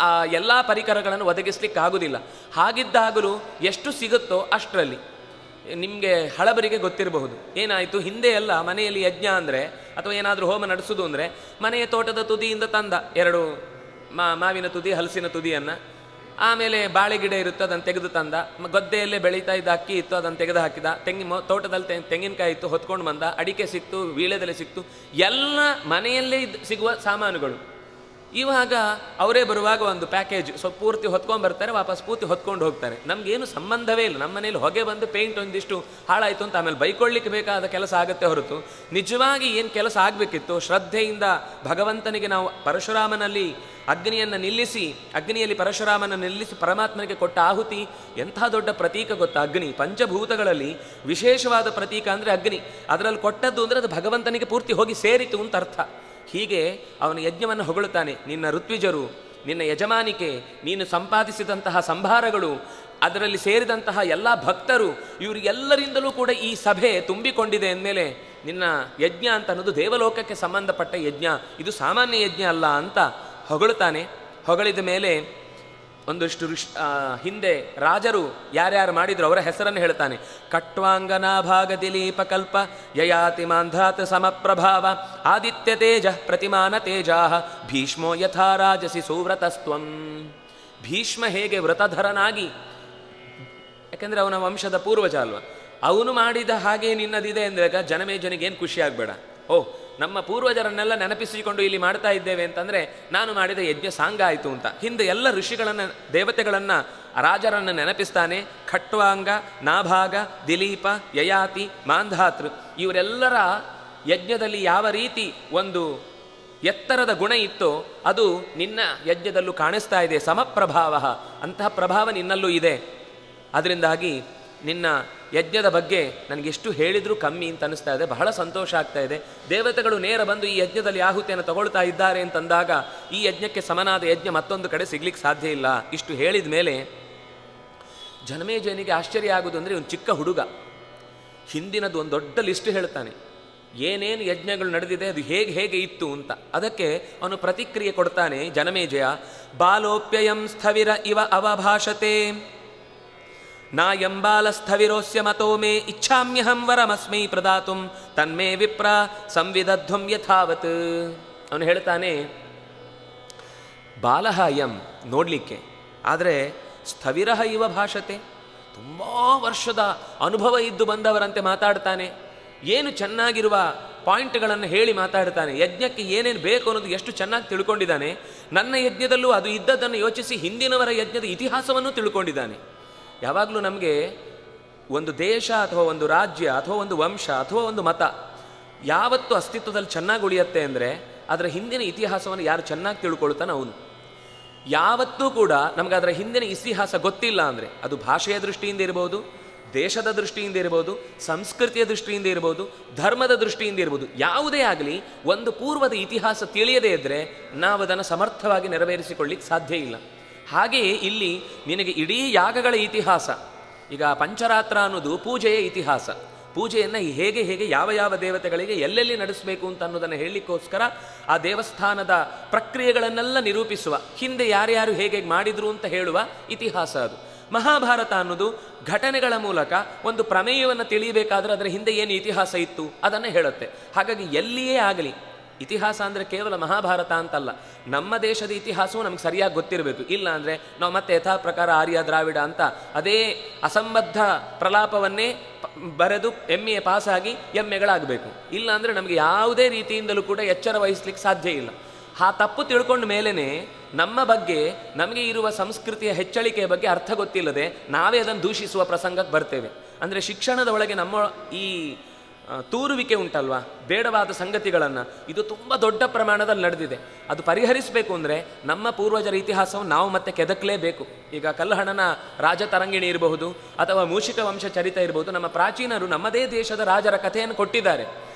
ಆ ಎಲ್ಲ ಪರಿಕರಗಳನ್ನು ಒದಗಿಸ್ಲಿಕ್ಕೆ ಆಗುವುದಿಲ್ಲ. ಹಾಗಿದ್ದಾಗಲೂ ಎಷ್ಟು ಸಿಗುತ್ತೋ ಅಷ್ಟರಲ್ಲಿ. ನಿಮಗೆ ಹಳಬರಿಗೆ ಗೊತ್ತಿರಬಹುದು, ಏನಾಯಿತು, ಹಿಂದೆ ಎಲ್ಲ ಮನೆಯಲ್ಲಿ ಯಜ್ಞ ಅಂದರೆ ಅಥವಾ ಏನಾದರೂ ಹೋಮ ನಡೆಸೋದು ಅಂದರೆ ಮನೆಯ ತೋಟದ ತುದಿಯಿಂದ ತಂದ 2 ಮಾವಿನ ತುದಿ, ಹಲಸಿನ ತುದಿಯನ್ನು, ಆಮೇಲೆ ಬಾಳೆ ಗಿಡ ಇರುತ್ತೆ ಅದನ್ನು ತೆಗೆದು ತಂದ, ಗದ್ದೆಯಲ್ಲೇ ಬೆಳೀತಾ ಇದ್ದ ಅಕ್ಕಿ ಇತ್ತು ಅದನ್ನು ತೆಗೆದು ಹಾಕಿದ, ತೋಟದಲ್ಲಿ ತೆಂಗಿನಕಾಯಿ ಇತ್ತು ಹೊತ್ಕೊಂಡು ಬಂದ, ಅಡಿಕೆ ಸಿಕ್ತು, ವೀಳ್ಯದೆಲೆ ಸಿಕ್ತು, ಎಲ್ಲ ಮನೆಯಲ್ಲೇ ಸಿಗುವ ಸಾಮಾನುಗಳು. ಇವಾಗ ಅವರೇ ಬರುವಾಗ ಒಂದು ಪ್ಯಾಕೇಜ್ ಪೂರ್ತಿ ಹೊತ್ಕೊಂಡ್ಬರ್ತಾರೆ, ವಾಪಸ್ ಪೂರ್ತಿ ಹೊತ್ಕೊಂಡು ಹೋಗ್ತಾರೆ. ನಮಗೇನು ಸಂಬಂಧವೇ ಇಲ್ಲ. ನಮ್ಮ ಮನೇಲಿ ಹೊಗೆ ಬಂದು ಪೇಂಟ್ ಒಂದಿಷ್ಟು ಹಾಳಾಯಿತು ಅಂತ ಆಮೇಲೆ ಬೈಕೊಳ್ಳಿಕ್ಕೆ ಬೇಕಾದ ಕೆಲಸ ಆಗುತ್ತೆ ಹೊರತು ನಿಜವಾಗಿ ಏನು ಕೆಲಸ ಆಗಬೇಕಿತ್ತು, ಶ್ರದ್ಧೆಯಿಂದ ಭಗವಂತನಿಗೆ ನಾವು ಪರಶುರಾಮನಲ್ಲಿ ಅಗ್ನಿಯಲ್ಲಿ ಪರಶುರಾಮನ ನಿಲ್ಲಿಸಿ ಪರಮಾತ್ಮನಿಗೆ ಕೊಟ್ಟ ಆಹುತಿ ಎಂಥ ದೊಡ್ಡ ಪ್ರತೀಕ ಗೊತ್ತಾ? ಅಗ್ನಿ ಪಂಚಭೂತಗಳಲ್ಲಿ ವಿಶೇಷವಾದ ಪ್ರತೀಕ ಅಂದರೆ ಅಗ್ನಿ. ಅದರಲ್ಲಿ ಕೊಟ್ಟದ್ದು ಅಂದರೆ ಅದು ಭಗವಂತನಿಗೆ ಪೂರ್ತಿ ಹೋಗಿ ಸೇರಿತು ಅಂತ ಅರ್ಥ. ಹೀಗೆ ಅವನ ಯಜ್ಞವನ್ನು ಹೊಗಳುತ್ತಾನೆ. ನಿನ್ನ ಋತ್ವಿಜರು, ನಿನ್ನ ಯಜಮಾನಿಕೆ, ನೀನು ಸಂಪಾದಿಸಿದಂತಹ ಸಂಭಾರಗಳು, ಅದರಲ್ಲಿ ಸೇರಿದಂತಹ ಎಲ್ಲ ಭಕ್ತರು, ಇವರಿಗೆಲ್ಲರಿಂದಲೂ ಕೂಡ ಈ ಸಭೆ ತುಂಬಿಕೊಂಡಿದೆ ಅಂದಮೇಲೆ ನಿನ್ನ ಯಜ್ಞ ಅಂತ ಅನ್ನೋದು ದೇವಲೋಕಕ್ಕೆ ಸಂಬಂಧಪಟ್ಟ ಯಜ್ಞ, ಇದು ಸಾಮಾನ್ಯ ಯಜ್ಞ ಅಲ್ಲ ಅಂತ ಹೊಗಳುತ್ತಾನೆ. ಹೊಗಳಿದ ಮೇಲೆ ಒಂದಷ್ಟು ಹಿಂದೆ ರಾಜರು ಯಾರ್ಯಾರು ಮಾಡಿದ್ರು ಅವರ ಹೆಸರನ್ನು ಹೇಳ್ತಾನೆ. ಕಟ್ವಾಂಗನಾಭಾಗ ದಿಲೀಪ ಕಲ್ಪ ಯಯಾತಿ ಮಾಂಧಾತ್ ಸಮಪ್ರಭಾವ ಆದಿತ್ಯ ತೇಜ ಪ್ರತಿಮಾನ ತೇಜಾ ಭೀಷ್ಮೋ ಯಥಾ ರಾಜಸಿ ಸುವ್ರತಸ್ತ್ವಂ. ಭೀಷ್ಮ ಹೇಗೆ ವ್ರತಧರನಾಗಿ, ಯಾಕೆಂದರೆ ಅವನ ವಂಶದ ಪೂರ್ವಜ ಅಲ್ವ, ಅವನು ಮಾಡಿದ ಹಾಗೆ ನಿನ್ನದಿದೆ ಅಂದಾಗ ಜನಮೇಜನಿಗೇನು ಖುಷಿ ಆಗಬೇಡ. ನಮ್ಮ ಪೂರ್ವಜರನ್ನೆಲ್ಲ ನೆನಪಿಸಿಕೊಂಡು ಇಲ್ಲಿ ಮಾಡ್ತಾ ಇದ್ದೇವೆ ಅಂತಂದರೆ ನಾನು ಮಾಡಿದ ಯಜ್ಞ ಸಾಂಗ ಆಯಿತು ಅಂತ. ಹಿಂದೆ ಎಲ್ಲ ಋಷಿಗಳನ್ನು, ದೇವತೆಗಳನ್ನು, ರಾಜರನ್ನು ನೆನಪಿಸ್ತಾನೆ. ಖಟ್ವಾಂಗ, ನಾಭಾಗ, ದಿಲೀಪ, ಯಯಾತಿ, ಮಾಂಧಾತೃ ಇವರೆಲ್ಲರ ಯಜ್ಞದಲ್ಲಿ ಯಾವ ರೀತಿ ಒಂದು ಎತ್ತರದ ಗುಣ ಇತ್ತೋ ಅದು ನಿನ್ನ ಯಜ್ಞದಲ್ಲೂ ಕಾಣಿಸ್ತಾ ಇದೆ. ಸಮಪ್ರಭಾವ, ಅಂತಹ ಪ್ರಭಾವ ನಿನ್ನಲ್ಲೂ ಇದೆ. ಅದರಿಂದಾಗಿ ನಿನ್ನ ಯಜ್ಞದ ಬಗ್ಗೆ ನನಗೆಷ್ಟು ಹೇಳಿದರೂ ಕಮ್ಮಿ ಅಂತ ಅನಿಸ್ತಾ ಇದೆ. ಬಹಳ ಸಂತೋಷ ಆಗ್ತಾ ಇದೆ. ದೇವತೆಗಳು ನೇರ ಬಂದು ಈ ಯಜ್ಞದಲ್ಲಿ ಆಹುತಿಯನ್ನು ತಗೊಳ್ತಾ ಇದ್ದಾರೆ ಅಂತಂದಾಗ ಈ ಯಜ್ಞಕ್ಕೆ ಸಮನಾದ ಯಜ್ಞ ಮತ್ತೊಂದು ಕಡೆ ಸಿಗ್ಲಿಕ್ಕೆ ಸಾಧ್ಯ ಇಲ್ಲ. ಇಷ್ಟು ಹೇಳಿದ ಮೇಲೆ ಜನಮೇಜಯನಿಗೆ ಆಶ್ಚರ್ಯ ಆಗುವುದು ಅಂದರೆ ಒಂದು ಚಿಕ್ಕ ಹುಡುಗ ಹಿಂದಿನದು ಒಂದು ದೊಡ್ಡ ಲಿಸ್ಟ್ ಹೇಳ್ತಾನೆ, ಏನೇನು ಯಜ್ಞಗಳು ನಡೆದಿದೆ, ಅದು ಹೇಗೆ ಹೇಗೆ ಇತ್ತು ಅಂತ. ಅದಕ್ಕೆ ಅವನು ಪ್ರತಿಕ್ರಿಯೆ ಕೊಡ್ತಾನೆ ಜನಮೇಜಯ. ಬಾಲೋಪ್ಯಯಂ ಸ್ಥವಿರ ಇವ ಅವಭಾಷತೆ ನಾಯಂಬಾಲಸ್ಥವಿರೋಸ್ಯ ಮತೋ ಮೇ ಇಚ್ಛಾಮ್ಯಹಂ ವರಮಸ್ಮೈ ಪ್ರದಾತುಂ ತನ್ಮೇ ವಿಪ್ರ ಸಂವಿದಧ್ವಂ ಯಥಾವತ್. ಅವನು ಹೇಳ್ತಾನೆ, ಬಾಲಹ ಅಯಂ ನೋಡಲಿಕ್ಕೆ, ಆದರೆ ಸ್ಥವಿರಹ ಇವ ಭಾಷತೆ, ತುಂಬ ವರ್ಷದ ಅನುಭವ ಇದ್ದು ಬಂದವರಂತೆ ಮಾತಾಡ್ತಾನೆ. ಏನು ಚೆನ್ನಾಗಿರುವ ಪಾಯಿಂಟ್ಗಳನ್ನು ಹೇಳಿ ಮಾತಾಡ್ತಾನೆ. ಯಜ್ಞಕ್ಕೆ ಏನೇನು ಬೇಕು ಅನ್ನೋದು ಎಷ್ಟು ಚೆನ್ನಾಗಿ ತಿಳ್ಕೊಂಡಿದ್ದಾನೆ. ನನ್ನ ಯಜ್ಞದಲ್ಲೂ ಅದು ಇದ್ದದ್ದನ್ನು ಯೋಚಿಸಿ ಹಿಂದಿನವರ ಯಜ್ಞದ ಇತಿಹಾಸವನ್ನು ತಿಳ್ಕೊಂಡಿದ್ದಾನೆ. ಯಾವಾಗಲೂ ನಮಗೆ ಒಂದು ದೇಶ ಅಥವಾ ಒಂದು ರಾಜ್ಯ ಅಥವಾ ಒಂದು ವಂಶ ಅಥವಾ ಒಂದು ಮತ ಯಾವತ್ತು ಅಸ್ತಿತ್ವದಲ್ಲಿ ಚೆನ್ನಾಗಿ ಉಳಿಯುತ್ತೆ ಅಂದರೆ ಅದರ ಹಿಂದಿನ ಇತಿಹಾಸವನ್ನು ಯಾರು ಚೆನ್ನಾಗಿ ತಿಳ್ಕೊಳ್ತಾನೆ ಅವನು. ಯಾವತ್ತೂ ಕೂಡ ನಮಗೆ ಅದರ ಹಿಂದಿನ ಇತಿಹಾಸ ಗೊತ್ತಿಲ್ಲ ಅಂದರೆ ಅದು ಭಾಷೆಯ ದೃಷ್ಟಿಯಿಂದ ಇರ್ಬೋದು, ದೇಶದ ದೃಷ್ಟಿಯಿಂದ ಇರ್ಬೋದು, ಸಂಸ್ಕೃತಿಯ ದೃಷ್ಟಿಯಿಂದ ಇರ್ಬೋದು, ಧರ್ಮದ ದೃಷ್ಟಿಯಿಂದ ಇರ್ಬೋದು, ಯಾವುದೇ ಆಗಲಿ ಒಂದು ಪೂರ್ವದ ಇತಿಹಾಸ ತಿಳಿಯದೇ ಇದ್ದರೆ ನಾವು ಅದನ್ನು ಸಮರ್ಥವಾಗಿ ನೆರವೇರಿಸಿಕೊಳ್ಳಿಕ್ಕೆ ಸಾಧ್ಯ ಇಲ್ಲ. ಹಾಗೆಯೇ ಇಲ್ಲಿ ನಿನಗೆ ಇಡೀ ಯಾಗಗಳ ಇತಿಹಾಸ, ಈಗ ಪಂಚರಾತ್ರ ಅನ್ನೋದು ಪೂಜೆಯ ಇತಿಹಾಸ. ಪೂಜೆಯನ್ನು ಹೇಗೆ ಹೇಗೆ ಯಾವ ಯಾವ ದೇವತೆಗಳಿಗೆ ಎಲ್ಲೆಲ್ಲಿ ನಡೆಸಬೇಕು ಅಂತ ಅನ್ನೋದನ್ನು ಹೇಳಲಿಕ್ಕೋಸ್ಕರ ಆ ದೇವಸ್ಥಾನದ ಪ್ರಕ್ರಿಯೆಗಳನ್ನೆಲ್ಲ ನಿರೂಪಿಸುವ, ಹಿಂದೆ ಯಾರ್ಯಾರು ಹೇಗೆ ಮಾಡಿದ್ರು ಅಂತ ಹೇಳುವ ಇತಿಹಾಸ ಅದು. ಮಹಾಭಾರತ ಅನ್ನೋದು ಘಟನೆಗಳ ಮೂಲಕ ಒಂದು ಪ್ರಮೇಯವನ್ನು ತಿಳಿಯಬೇಕಾದ್ರೆ ಅದರ ಹಿಂದೆ ಏನು ಇತಿಹಾಸ ಇತ್ತು ಅದನ್ನು ಹೇಳುತ್ತೆ. ಹಾಗಾಗಿ ಎಲ್ಲಿಯೇ ಆಗಲಿ ಇತಿಹಾಸ ಅಂದರೆ ಕೇವಲ ಮಹಾಭಾರತ ಅಂತಲ್ಲ, ನಮ್ಮ ದೇಶದ ಇತಿಹಾಸವೂ ನಮಗೆ ಸರಿಯಾಗಿ ಗೊತ್ತಿರಬೇಕು. ಇಲ್ಲ ಅಂದರೆ ನಾವು ಮತ್ತೆ ಯಥಾ ಪ್ರಕಾರ ಆರ್ಯ ದ್ರಾವಿಡ ಅಂತ ಅದೇ ಅಸಂಬದ್ಧ ಪ್ರಲಾಪವನ್ನೇ ಬರೆದು MA ಪಾಸಾಗಿ MAಗಳಾಗಬೇಕು. ಇಲ್ಲ ಅಂದರೆ ನಮಗೆ ಯಾವುದೇ ರೀತಿಯಿಂದಲೂ ಕೂಡ ಎಚ್ಚರ ವಹಿಸ್ಲಿಕ್ಕೆ ಸಾಧ್ಯ ಇಲ್ಲ. ಆ ತಪ್ಪು ತಿಳ್ಕೊಂಡ ಮೇಲೇ ನಮ್ಮ ಬಗ್ಗೆ, ನಮಗೆ ಇರುವ ಸಂಸ್ಕೃತಿಯ ಹೆಚ್ಚಳಿಕೆಯ ಬಗ್ಗೆ ಅರ್ಥ ಗೊತ್ತಿಲ್ಲದೆ ನಾವೇ ಅದನ್ನು ದೂಷಿಸುವ ಪ್ರಸಂಗಕ್ಕೆ ಬರ್ತೇವೆ. ಅಂದರೆ ಶಿಕ್ಷಣದ ಒಳಗೆ ನಮ್ಮ ಈ ತೂರುವಿಕೆ ಉಂಟಲ್ವಾ, ಬೇಡವಾದ ಸಂಗತಿಗಳನ್ನು, ಇದು ತುಂಬ ದೊಡ್ಡ ಪ್ರಮಾಣದಲ್ಲಿ ನಡೆದಿದೆ. ಅದು ಪರಿಹರಿಸಬೇಕು ಅಂದರೆ ನಮ್ಮ ಪೂರ್ವಜರ ಇತಿಹಾಸವನ್ನು ನಾವು ಮತ್ತೆ ಕೆದಕಲೇಬೇಕು. ಈಗ ಕಲ್ಲಹಣನ ರಾಜತರಂಗಿಣಿ ಇರಬಹುದು ಅಥವಾ ಮೂಷಿಕ ವಂಶ ಚರಿತ ಇರಬಹುದು, ನಮ್ಮ ಪ್ರಾಚೀನರು ನಮ್ಮದೇ ದೇಶದ ರಾಜರ ಕಥೆಯನ್ನು ಕೊಟ್ಟಿದ್ದಾರೆ.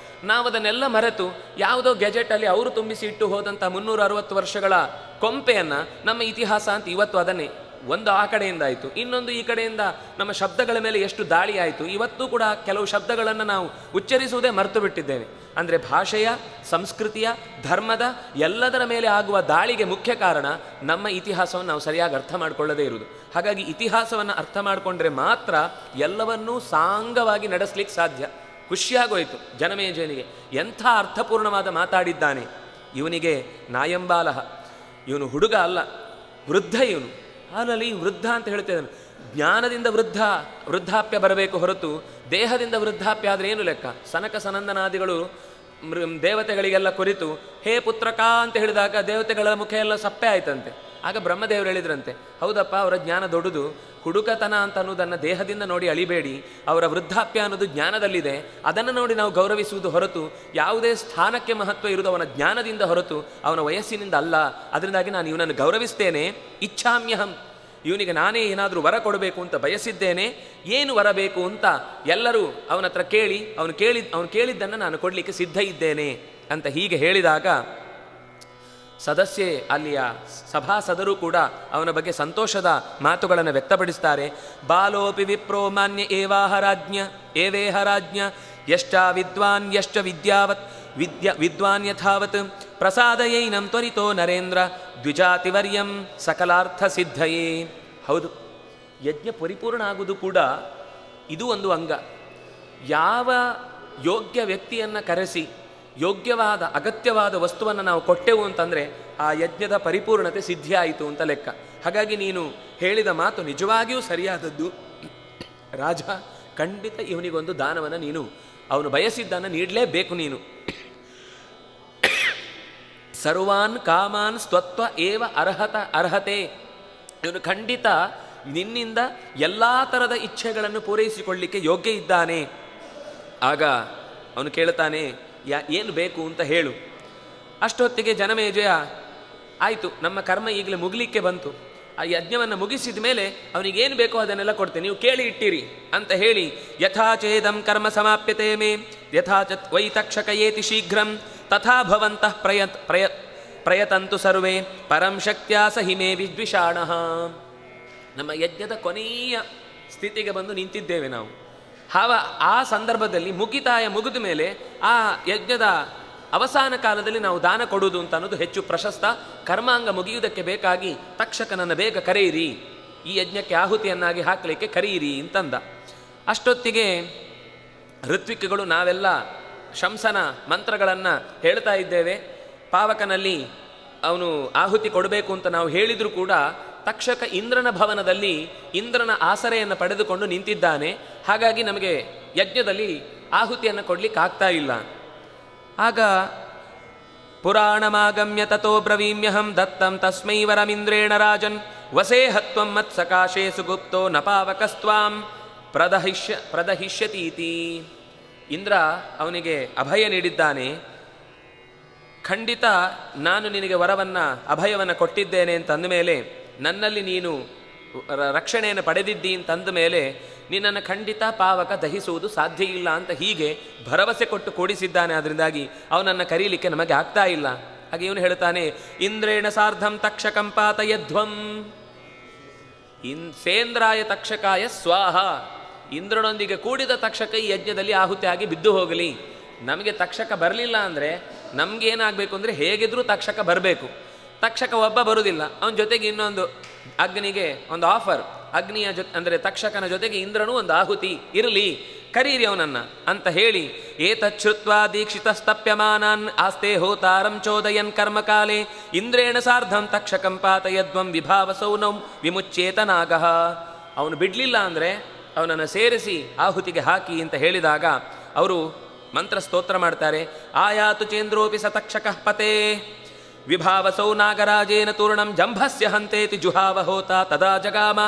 ನಾವು ಅದನ್ನೆಲ್ಲ ಮರೆತು ಯಾವುದೋ ಗೆಜೆಟಲ್ಲಿ ಅವರು ತುಂಬಿಸಿ ಇಟ್ಟು ಹೋದಂಥ 360 ವರ್ಷಗಳ ಕೊಂಪೆಯನ್ನು ನಮ್ಮ ಇತಿಹಾಸ ಅಂತ ಇವತ್ತು ಅದನ್ನೇ ಒಂದು ಆ ಕಡೆಯಿಂದ ಆಯಿತು, ಇನ್ನೊಂದು ಈ ಕಡೆಯಿಂದ ನಮ್ಮ ಶಬ್ದಗಳ ಮೇಲೆ ಎಷ್ಟು ದಾಳಿ ಆಯಿತು. ಇವತ್ತೂ ಕೂಡ ಕೆಲವು ಶಬ್ದಗಳನ್ನು ನಾವು ಉಚ್ಚರಿಸುವುದೇ ಮರೆತು ಬಿಟ್ಟಿದ್ದೇವೆ. ಅಂದರೆ ಭಾಷೆಯ, ಸಂಸ್ಕೃತಿಯ, ಧರ್ಮದ ಎಲ್ಲದರ ಮೇಲೆ ಆಗುವ ದಾಳಿಗೆ ಮುಖ್ಯ ಕಾರಣ ನಮ್ಮ ಇತಿಹಾಸವನ್ನು ನಾವು ಸರಿಯಾಗಿ ಅರ್ಥ ಮಾಡಿಕೊಳ್ಳದೇ ಇರುವುದು. ಹಾಗಾಗಿ ಇತಿಹಾಸವನ್ನು ಅರ್ಥ ಮಾಡಿಕೊಂಡ್ರೆ ಮಾತ್ರ ಎಲ್ಲವನ್ನೂ ಸಾಂಗವಾಗಿ ನಡೆಸಲಿಕ್ಕೆ ಸಾಧ್ಯ. ಖುಷಿಯಾಗೋಯಿತು ಜನಮೇಜಯನಿಗೆ, ಎಂಥ ಅರ್ಥಪೂರ್ಣವಾದ ಮಾತಾಡಿದ್ದಾನೆ. ಇವನಿಗೆ ನಾಯಂಬಾಲಹ, ಇವನು ಹುಡುಗ ಅಲ್ಲ, ವೃದ್ಧ ಇವನು. ಅಲ್ಲಲ್ಲಿ ವೃದ್ಧ ಅಂತ ಹೇಳ್ತಿದ್ದಾನೆ. ಜ್ಞಾನದಿಂದ ವೃದ್ಧಾಪ್ಯ ಬರಬೇಕು ಹೊರತು ದೇಹದಿಂದ ವೃದ್ಧಾಪ್ಯ ಆದರೆ ಏನು ಲೆಕ್ಕ? ಸನಕ ಸನಂದನಾದಿಗಳು ದೇವತೆಗಳಿಗೆಲ್ಲ ಕುರಿತು ಹೇ ಪುತ್ರಕ ಅಂತ ಹೇಳಿದಾಗ ದೇವತೆಗಳ ಮುಖ ಎಲ್ಲ ಸಪ್ಪೆ ಆಯ್ತಂತೆ. ಆಗ ಬ್ರಹ್ಮದೇವರು ಹೇಳಿದ್ರಂತೆ, ಹೌದಪ್ಪ, ಅವರ ಜ್ಞಾನ ದೊಡ್ಡದು, ಹುಡುಕತನ ಅಂತ ಅನ್ನೋದನ್ನು ದೇಹದಿಂದ ನೋಡಿ ಅಳಿಬೇಡಿ, ಅವರ ವೃದ್ಧಾಪ್ಯ ಅನ್ನೋದು ಜ್ಞಾನದಲ್ಲಿದೆ, ಅದನ್ನು ನೋಡಿ ನಾವು ಗೌರವಿಸುವುದು ಹೊರತು ಯಾವುದೇ ಸ್ಥಾನಕ್ಕೆ ಮಹತ್ವ ಇರುವುದು ಅವನ ಜ್ಞಾನದಿಂದ ಹೊರತು ಅವನ ವಯಸ್ಸಿನಿಂದ ಅಲ್ಲ. ಅದರಿಂದಾಗಿ ನಾನು ಇವನನ್ನು ಗೌರವಿಸ್ತೇನೆ. ಇಚ್ಛಾಮ್ಯಹಂ, ಇವನಿಗೆ ನಾನೇ ಏನಾದರೂ ವರ ಕೊಡಬೇಕು ಅಂತ ಬಯಸಿದ್ದೇನೆ. ಏನು ವರ ಬೇಕು ಅಂತ ಎಲ್ಲರೂ ಅವನ ಹತ್ರ ಕೇಳಿ ಅವನು ಕೇಳಿದ್ದನ್ನು ನಾನು ಕೊಡಲಿಕ್ಕೆ ಸಿದ್ಧ ಇದ್ದೇನೆ ಅಂತ ಹೀಗೆ ಹೇಳಿದಾಗ ಸದಸ್ಯೆ, ಅಲ್ಲಿಯ ಸಭಾಸದರು ಕೂಡ ಅವನ ಬಗ್ಗೆ ಸಂತೋಷದ ಮಾತುಗಳನ್ನು ವ್ಯಕ್ತಪಡಿಸ್ತಾರೆ. ಬಾಲೋಪಿ ವಿಪ್ರೋ ಮಾನ್ಯ ಏವೇಹ ರಾಜ್ಞ ಯಶ್ಚ ವಿದ್ವಾನ್ ಯಶ್ಚ ವಿದ್ಯಾವತ್ ವಿದ್ವಾನ್ ಯಥಾವತ್ ಪ್ರಸಾದಯೈನಂ ತ್ವರಿತೋ ನರೇಂದ್ರ ದ್ವಿಜಾತಿವರ್ಯಂ ಸಕಲಾರ್ಥ ಸಿದ್ಧಯೇ. ಹೌದು, ಯಜ್ಞ ಪರಿಪೂರ್ಣ ಆಗುವುದು ಕೂಡ ಇದು ಒಂದು ಅಂಗ. ಯಾವ ಯೋಗ್ಯ ವ್ಯಕ್ತಿಯನ್ನು ಕರೆಸಿ ಯೋಗ್ಯವಾದ ಅಗತ್ಯವಾದ ವಸ್ತುವನ್ನು ನಾವು ಕೊಟ್ಟೆವು ಅಂತಂದರೆ ಆ ಯಜ್ಞದ ಪರಿಪೂರ್ಣತೆ ಸಿದ್ಧಿಯಾಯಿತು ಅಂತ ಲೆಕ್ಕ. ಹಾಗಾಗಿ ನೀನು ಹೇಳಿದ ಮಾತು ನಿಜವಾಗಿಯೂ ಸರಿಯಾದದ್ದು. ರಾಜ, ಖಂಡಿತ ಇವನಿಗೊಂದು ದಾನವನ್ನು ನೀನು ಅವನು ಬಯಸಿದ್ದನ್ನು ನೀಡಲೇಬೇಕು. ನೀನು ಸರ್ವಾನ್ ಕಾಮಾನ್ ಸ್ವತ್ವ ಏವ ಅರ್ಹತೆ, ಇವನು ಖಂಡಿತ ನಿನ್ನಿಂದ ಎಲ್ಲ ಥರದ ಇಚ್ಛೆಗಳನ್ನು ಪೂರೈಸಿಕೊಳ್ಳಲಿಕ್ಕೆ ಯೋಗ್ಯ ಇದ್ದಾನೆ. ಆಗ ಅವನು ಕೇಳ್ತಾನೆ, ಏನು ಬೇಕು ಅಂತ ಹೇಳು. ಅಷ್ಟೊತ್ತಿಗೆ ಜನಮೇಜಯ, ಆಯಿತು, ನಮ್ಮ ಕರ್ಮ ಈಗಲೇ ಮುಗಿಲಿಕ್ಕೆ ಬಂತು, ಆ ಯಜ್ಞವನ್ನು ಮುಗಿಸಿದ ಮೇಲೆ ಅವನಿಗೇನು ಬೇಕೋ ಅದನ್ನೆಲ್ಲ ಕೊಡ್ತೇನೆ, ನೀವು ಕೇಳಿ ಇಟ್ಟಿರಿ ಅಂತ ಹೇಳಿ, ಯಥಾಚೇದಂ ಕರ್ಮ ಸಮಾಪ್ಯತೆ ಮೇ ಯಥಾಚ ವೈ ತಕ್ಷಕಯೇತಿ ಶೀಘ್ರಂ ತಥಾ ಭವಂತಃ ಪ್ರಯತಂತು ಸರ್ವೇ ಪರಂ ಶಕ್ತ್ಯಾ ಸಹಿ ಮೇ ವಿದ್ವಿಷಾಣಃ. ನಮ್ಮ ಯಜ್ಞದ ಕೊನೆಯ ಸ್ಥಿತಿಗೆ ಬಂದು ನಿಂತಿದ್ದೇವೆ ನಾವು. ಆ ಸಂದರ್ಭದಲ್ಲಿ ಮುಗಿದ ಮೇಲೆ ಆ ಯಜ್ಞದ ಅವಸಾನ ಕಾಲದಲ್ಲಿ ನಾವು ದಾನ ಕೊಡುವುದು ಅಂತ ಅನ್ನೋದು ಹೆಚ್ಚು ಪ್ರಶಸ್ತ. ಕರ್ಮಾಂಗ ಮುಗಿಯುವುದಕ್ಕೆ ಬೇಕಾಗಿ ತಕ್ಷಕನನ್ನು ಬೇಗ ಕರೆಯಿರಿ, ಈ ಯಜ್ಞಕ್ಕೆ ಆಹುತಿಯನ್ನಾಗಿ ಹಾಕಲಿಕ್ಕೆ ಕರೆಯಿರಿ ಅಂತಂದ. ಅಷ್ಟೊತ್ತಿಗೆ ಋತ್ವಿಕ್ಗಳು ನಾವೆಲ್ಲ ಶಂಸನ ಮಂತ್ರಗಳನ್ನು ಹೇಳ್ತಾ ಇದ್ದೇವೆ. ಪಾವಕನಲ್ಲಿ ಅವನು ಆಹುತಿ ಕೊಡಬೇಕು ಅಂತ ನಾವು ಹೇಳಿದರೂ ಕೂಡ ತಕ್ಷಕ ಇಂದ್ರನ ಭವನದಲ್ಲಿ ಇಂದ್ರನ ಆಸರೆಯನ್ನು ಪಡೆದುಕೊಂಡು ನಿಂತಿದ್ದಾನೆ. ಹಾಗಾಗಿ ನಮಗೆ ಯಜ್ಞದಲ್ಲಿ ಆಹುತಿಯನ್ನು ಕೊಡಲಿಕ್ಕೆ ಆಗ್ತಾ ಇಲ್ಲ. ಆಗ ಪುರಾಣಮಾಗಮ್ಯ ತಥೋ ಬ್ರವೀಮ್ಯಹಂ ದತ್ತಂ ತಸ್ಮೈ ವರಮಿಂದ್ರೇಣ ರಾಜನ್ ವಸೇ ಹತ್ವಂ ಮತ್ಸಕಾಶೇ ಸುಗುಪ್ತೋ ನ ಪಾವಕಸ್ತ್ವಾಂ ಪ್ರದಹಿಷ್ಯತೀತಿ. ಇಂದ್ರ ಅವನಿಗೆ ಅಭಯ ನೀಡಿದ್ದಾನೆ. ಖಂಡಿತ ನಾನು ನಿನಗೆ ಅಭಯವನ್ನು ಕೊಟ್ಟಿದ್ದೇನೆ ಅಂತಂದ ಮೇಲೆ, ನನ್ನಲ್ಲಿ ನೀನು ರಕ್ಷಣೆಯನ್ನು ಪಡೆದಿದ್ದಿ ಅಂತಂದ ಮೇಲೆ ನಿನ್ನನ್ನು ಖಂಡಿತ ಪಾವಕ ದಹಿಸುವುದು ಸಾಧ್ಯ ಇಲ್ಲ ಅಂತ ಹೀಗೆ ಭರವಸೆ ಕೊಟ್ಟು ಕೂಡಿಸಿದ್ದಾನೆ. ಅದರಿಂದಾಗಿ ಅವನನ್ನು ಕರೀಲಿಕ್ಕೆ ನಮಗೆ ಆಗ್ತಾ ಇಲ್ಲ. ಹಾಗೆ ಇವನು ಹೇಳ್ತಾನೆ, ಇಂದ್ರೇಣ ಸಾರ್ಧಂ ತಕ್ಷಕಂ ಪಾತಯಧ್ವಂ ಸೇಂದ್ರಾಯ ತಕ್ಷಕಾಯ ಸ್ವಾಹ. ಇಂದ್ರನೊಂದಿಗೆ ಕೂಡಿದ ತಕ್ಷಕ ಈ ಯಜ್ಞದಲ್ಲಿ ಆಹುತಿಯಾಗಿ ಬಿದ್ದು ಹೋಗಲಿ. ನಮಗೆ ತಕ್ಷಕ ಬರಲಿಲ್ಲ ಅಂದರೆ ನಮಗೇನಾಗಬೇಕು ಅಂದರೆ ಹೇಗಿದ್ರೂ ತಕ್ಷಕ ಬರಬೇಕು. ತಕ್ಷಕ ಒಬ್ಬ ಬರುವುದಿಲ್ಲ, ಅವನ ಜೊತೆಗೆ ಇನ್ನೊಂದು ಅಗ್ನಿಗೆ ಒಂದು ಆಫರ್, ಅಗ್ನಿಯ ಅಂದರೆ ತಕ್ಷಕನ ಜೊತೆಗೆ ಇಂದ್ರನೂ ಒಂದು ಆಹುತಿ ಇರಲಿ, ಕರೀರಿ ಅವನನ್ನು ಅಂತ ಹೇಳಿ, ಏತಚ್ಛ್ರುತ್ವಾ ದೀಕ್ಷಿತಸ್ತಪ್ಯಮಾನಾನ್ ಆಸ್ತೆ ಹೋತಾರಂ ಚೋದಯನ್ ಕರ್ಮಕಾಲೆ ಇಂದ್ರೇಣ ಸಾರ್ಧಂ ತಕ್ಷಕಂ ಪಾತಯಧ್ವಂ ವಿಭಾವಸೌನಂ ವಿಮುಚ್ಚೇತನಾಗಃ. ಅವನು ಬಿಡಲಿಲ್ಲ ಅಂದರೆ ಅವನನ್ನು ಸೇರಿಸಿ ಆಹುತಿಗೆ ಹಾಕಿ ಅಂತ ಹೇಳಿದಾಗ ಅವರು ಮಂತ್ರ ಸ್ತೋತ್ರ ಮಾಡ್ತಾರೆ. ಆಯಾತು ಚೇಂದ್ರೋಪಿ ಸತಕ್ಷಕಃ ಪತೆ ವಿಭಾವಸೌ ನಾಗರಾಜೇನ ತೂರ್ಣಂ ಜಂಭಸ್ಯ ಹಂತೇತಿ ಜುಹಾವ ಹೋತ ತದಾ ಜಗಾಮ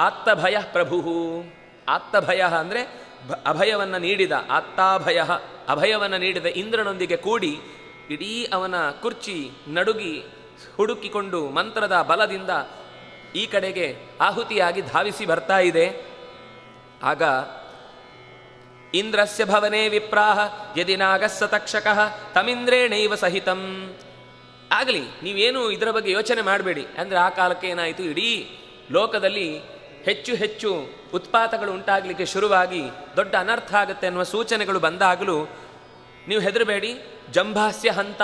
ಆತ್ತಭಯ ಪ್ರಭು. ಆತ್ತಭಯ ಅಂದರೆ ಅಭಯವನ್ನು ನೀಡಿದ, ಅಭಯವನ್ನು ನೀಡಿದ ಇಂದ್ರನೊಂದಿಗೆ ಕೂಡಿ ಇಡೀ ಅವನ ಕುರ್ಚಿ ನಡುಗಿ ಹುಡುಕಿಕೊಂಡು ಮಂತ್ರದ ಬಲದಿಂದ ಈ ಕಡೆಗೆ ಆಹುತಿಯಾಗಿ ಧಾವಿಸಿ ಬರ್ತಾ ಇದೆ. ಆಗ ಇಂದ್ರಸ್ಯ ಭವನೇ ವಿಪ್ರಾಹ ಯದಿ ನಾಗಸ್ಸ ತಕ್ಷಕಃ ತಮಿಂದ್ರೇಣೈವ ಸಹಿತಂ ಆಗಲಿ, ನೀವೇನು ಇದರ ಬಗ್ಗೆ ಯೋಚನೆ ಮಾಡಬೇಡಿ ಅಂದರೆ ಆ ಕಾಲಕ್ಕೆ ಏನಾಯಿತು, ಇಡೀ ಲೋಕದಲ್ಲಿ ಹೆಚ್ಚು ಹೆಚ್ಚು ಉತ್ಪಾತಗಳು ಉಂಟಾಗಲಿಕ್ಕೆ ಶುರುವಾಗಿ ದೊಡ್ಡ ಅನರ್ಥ ಆಗುತ್ತೆ ಅನ್ನುವ ಸೂಚನೆಗಳು ಬಂದಾಗಲೂ ನೀವು ಹೆದರಬೇಡಿ. ಜಂಭಾಸ್ಯ ಹಂತ,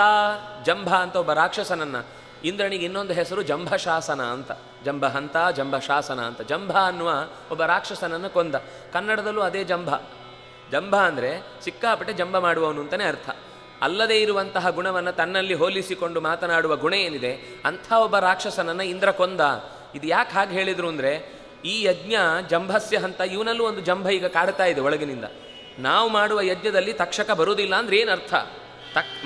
ಜಂಭ ಅಂತ ಒಬ್ಬ ರಾಕ್ಷಸನನ್ನು, ಇಂದ್ರನಿಗೆ ಇನ್ನೊಂದು ಹೆಸರು ಜಂಭಶಾಸನ ಅಂತ, ಜಂಭ ಹಂತ ಜಂಭಶಾಸನ ಅಂತ, ಜಂಭ ಅನ್ನುವ ಒಬ್ಬ ರಾಕ್ಷಸನನ್ನು ಕೊಂದ. ಕನ್ನಡದಲ್ಲೂ ಅದೇ ಜಂಭ. ಜಂಭ ಅಂದರೆ ಸಿಕ್ಕಾಪಟ್ಟೆ ಜಂಭ ಮಾಡುವವನು ಅಂತಲೇ ಅರ್ಥ. ಅಲ್ಲದೇ ಇರುವಂತಹ ಗುಣವನ್ನು ತನ್ನಲ್ಲಿ ಹೋಲಿಸಿಕೊಂಡು ಮಾತನಾಡುವ ಗುಣ ಏನಿದೆ ಅಂಥ ಒಬ್ಬ ರಾಕ್ಷಸನನ್ನು ಇಂದ್ರ ಕೊಂದ. ಇದು ಯಾಕೆ ಹಾಗೆ ಹೇಳಿದರು ಅಂದರೆ, ಈ ಯಜ್ಞ ಜಂಭಸ್ಯ ಹಂತ, ಇವನಲ್ಲೂ ಒಂದು ಜಂಭ ಈಗ ಕಾಡ್ತಾ ಇದೆ ಒಳಗಿನಿಂದ. ನಾವು ಮಾಡುವ ಯಜ್ಞದಲ್ಲಿ ತಕ್ಷಕ ಬರುವುದಿಲ್ಲ ಅಂದರೆ ಏನರ್ಥ?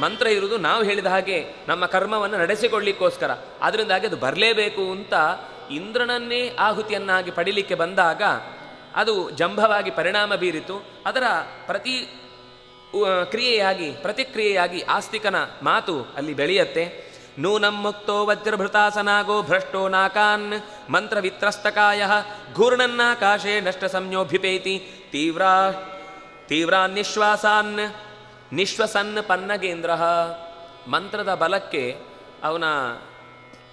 ಮಂತ್ರ ಇರುವುದು ನಾವು ಹೇಳಿದ ಹಾಗೆ ನಮ್ಮ ಕರ್ಮವನ್ನು ನಡೆಸಿಕೊಳ್ಳಿಕ್ಕೋಸ್ಕರ. ಅದರಿಂದಾಗಿ ಅದು ಬರಲೇಬೇಕು ಅಂತ ಇಂದ್ರನನ್ನೇ ಆಹುತಿಯನ್ನಾಗಿ ಪಡಿಲಿಕ್ಕೆ ಬಂದಾಗ ಅದು ಜಂಭವಾಗಿ ಪರಿಣಾಮ ಬೀರಿತು. ಅದರ ಪ್ರತಿಕ್ರಿಯೆಯಾಗಿ ಆಸ್ತಿಕನ ಮಾತು ಅಲ್ಲಿ ಬೆಳೆಯತ್ತೆ. ನೂನಂ ಮುಕ್ತೋ ವಜ್ರಭೃತಾಸನಾಗೋ ಭ್ರಷ್ಟೋ ನಾಕಾನ್ ಮಂತ್ರವಿತ್ರಸ್ತಕಾಯ ಘೂರ್ಣನ್ನಾಕಾಶೇ ನಷ್ಟ ಸಂಯೋಭಿಪೇತಿ ತೀವ್ರಾನ್ ನಿಶ್ವಸನ್ ಪನ್ನಗೇಂದ್ರ. ಮಂತ್ರದ ಬಲಕ್ಕೆ ಅವನ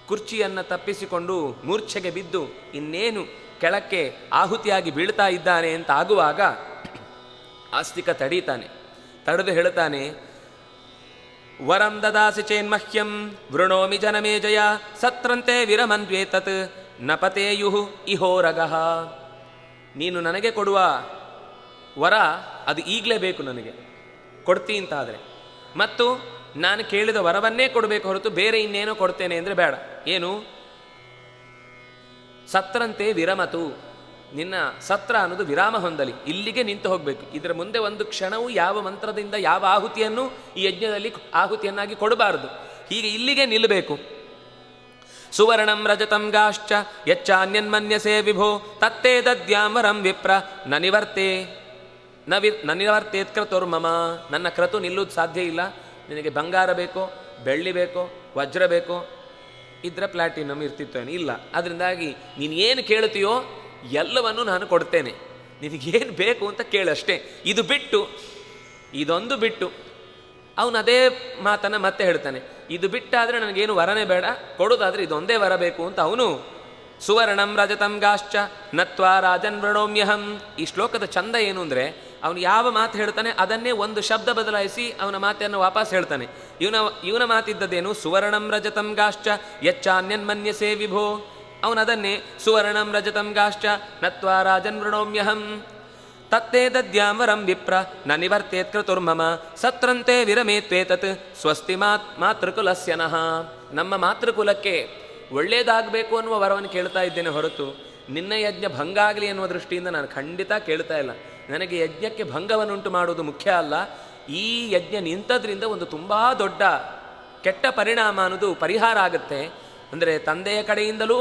ಕುರ್ಚಿಯನ್ನು ತಪ್ಪಿಸಿಕೊಂಡು ಮೂರ್ಛೆಗೆ ಬಿದ್ದು ಇನ್ನೇನು ಕೆಳಕ್ಕೆ ಆಹುತಿಯಾಗಿ ಬೀಳ್ತಾ ಇದ್ದಾನೆ ಅಂತ ಆಗುವಾಗ ಆಸ್ತಿಕ ತಡೀತಾನೆ. ತಡೆದು ಹೇಳ್ತಾನೆ, ವರಂ ದದಾಸಿ ಚೇನ್ಮಹ್ಯಂ ವೃಣೋಮಿ ಜನಮೇ ಜಯ ಸತ್ರಂತೆ ವಿರಮನ್ವೇತತ್ ನಪತೇಯು ಇಹೋರಗಃ. ನೀನು ನನಗೆ ಕೊಡುವ ವರ ಅದು ಈಗಲೇ ಬೇಕು, ನನಗೆ ಕೊಡ್ತೀನಿ ಅಂತಾದರೆ, ಮತ್ತು ನಾನು ಕೇಳಿದ ವರವನ್ನೇ ಕೊಡಬೇಕು ಹೊರತು ಬೇರೆ ಇನ್ನೇನೋ ಕೊಡ್ತೇನೆ ಅಂದರೆ ಬೇಡ. ಏನು? ಸತ್ರಂತೆ ವಿರಮತು, ನಿನ್ನ ಸತ್ರ ಅನ್ನೋದು ವಿರಾಮ ಹೊಂದಲಿ, ಇಲ್ಲಿಗೆ ನಿಂತು ಹೋಗಬೇಕು. ಇದರ ಮುಂದೆ ಒಂದು ಕ್ಷಣವೂ ಯಾವ ಮಂತ್ರದಿಂದ ಯಾವ ಆಹುತಿಯನ್ನು ಈ ಯಜ್ಞದಲ್ಲಿ ಆಹುತಿಯನ್ನಾಗಿ ಕೊಡಬಾರದು. ಹೀಗೆ ಇಲ್ಲಿಗೆ ನಿಲ್ಲಬೇಕು. ಸುವರ್ಣಂ ರಜತಂ ಗಾಶ್ಚ ಯಚ್ಚಾನ್ಯನ್ಮನ್ಯಸೇ ವಿಭೋ ತತ್ತೇ ದದ್ಯಾಮರಂ ವಿಪ್ರ ನನಿವರ್ತೇತ್ ಕ್ರತುರ್ಮಮ. ನನ್ನ ಕ್ರತು ನಿಲ್ಲುವುದು ಸಾಧ್ಯ ಇಲ್ಲ. ನಿನಗೆ ಬಂಗಾರ ಬೇಕೋ, ಬೆಳ್ಳಿ ಬೇಕೋ, ವಜ್ರ ಬೇಕೋ, ಇದ್ರೆ ಪ್ಲಾಟಿನಮ್ ಇರ್ತಿತ್ತೇನೆ, ಇಲ್ಲ. ಅದರಿಂದಾಗಿ ನೀನು ಏನು ಕೇಳ್ತೀಯೋ ಎಲ್ಲವನ್ನು ನಾನು ಕೊಡ್ತೇನೆ, ನಿನಗೇನು ಬೇಕು ಅಂತ ಕೇಳಷ್ಟೇ. ಇದು ಬಿಟ್ಟು, ಇದೊಂದು ಬಿಟ್ಟು ಅವನು ಅದೇ ಮಾತನ್ನು ಮತ್ತೆ ಹೇಳ್ತಾನೆ. ಇದು ಬಿಟ್ಟಾದರೆ ನನಗೇನು ವರನೇ ಬೇಡ, ಕೊಡೋದಾದರೆ ಇದೊಂದೇ ವರ ಬೇಕು ಅಂತ ಅವನು ಸುವರ್ಣಂ ರಜತಂ ಗಾಶ್ಚ ನತ್ವಾ ರಾಜನ್ ವೃಣೋಮ್ಯಹಂ. ಈ ಶ್ಲೋಕದ ಚಂದ ಏನು ಅಂದರೆ, ಅವನು ಯಾವ ಮಾತು ಹೇಳ್ತಾನೆ ಅದನ್ನೇ ಒಂದು ಶಬ್ದ ಬದಲಾಯಿಸಿ ಅವನ ಮಾತನ್ನು ವಾಪಸ್ ಹೇಳ್ತಾನೆ. ಇವನ ಮಾತಿದ್ದದೇನು? ಸುವರ್ಣಂ ರಜತಂ ಗಾಶ್ಚ ಯಚ್ಚಾನ್ಯನ್ಮನ್ಯಸೇ ವಿಭೋ. ಅವನದನ್ನೇ ಸುವರ್ಣಂ ರಜತಂ ಗಾಶ್ಚ ನತ್ವಾ ರಾಜನ್ ವೃಣೋಮ್ಯಹಂ ತತ್ತೇ ದದ್ಯಾಮರಂ ವಿಪ್ರ ನ ನಿವರ್ತೇತ್ ಕ್ರತುರ್ಮಮ ಸತ್ರಂತೆ ವಿರಮೇತ್ವೇತತ್ ಸ್ವಸ್ತಿ ಮಾತೃಕುಲಸ್ಯನಃ. ನಮ್ಮ ಮಾತೃಕುಲಕ್ಕೆ ಒಳ್ಳೆಯದಾಗಬೇಕು ಅನ್ನುವ ವರವನ್ನು ಕೇಳ್ತಾ ಇದ್ದೇನೆ ಹೊರತು ನಿನ್ನ ಯಜ್ಞ ಭಂಗ ಆಗಲಿ ಎನ್ನುವ ದೃಷ್ಟಿಯಿಂದ ನಾನು ಖಂಡಿತ ಕೇಳ್ತಾ ಇಲ್ಲ. ನನಗೆ ಯಜ್ಞಕ್ಕೆ ಭಂಗವನ್ನುಂಟು ಮಾಡುವುದು ಮುಖ್ಯ ಅಲ್ಲ. ಈ ಯಜ್ಞ ನಿಂತದ್ರಿಂದ ಒಂದು ತುಂಬ ದೊಡ್ಡ ಕೆಟ್ಟ ಪರಿಣಾಮ ಅನ್ನೋದು ಪರಿಹಾರ ಆಗುತ್ತೆ. ಅಂದರೆ ತಂದೆಯ ಕಡೆಯಿಂದಲೂ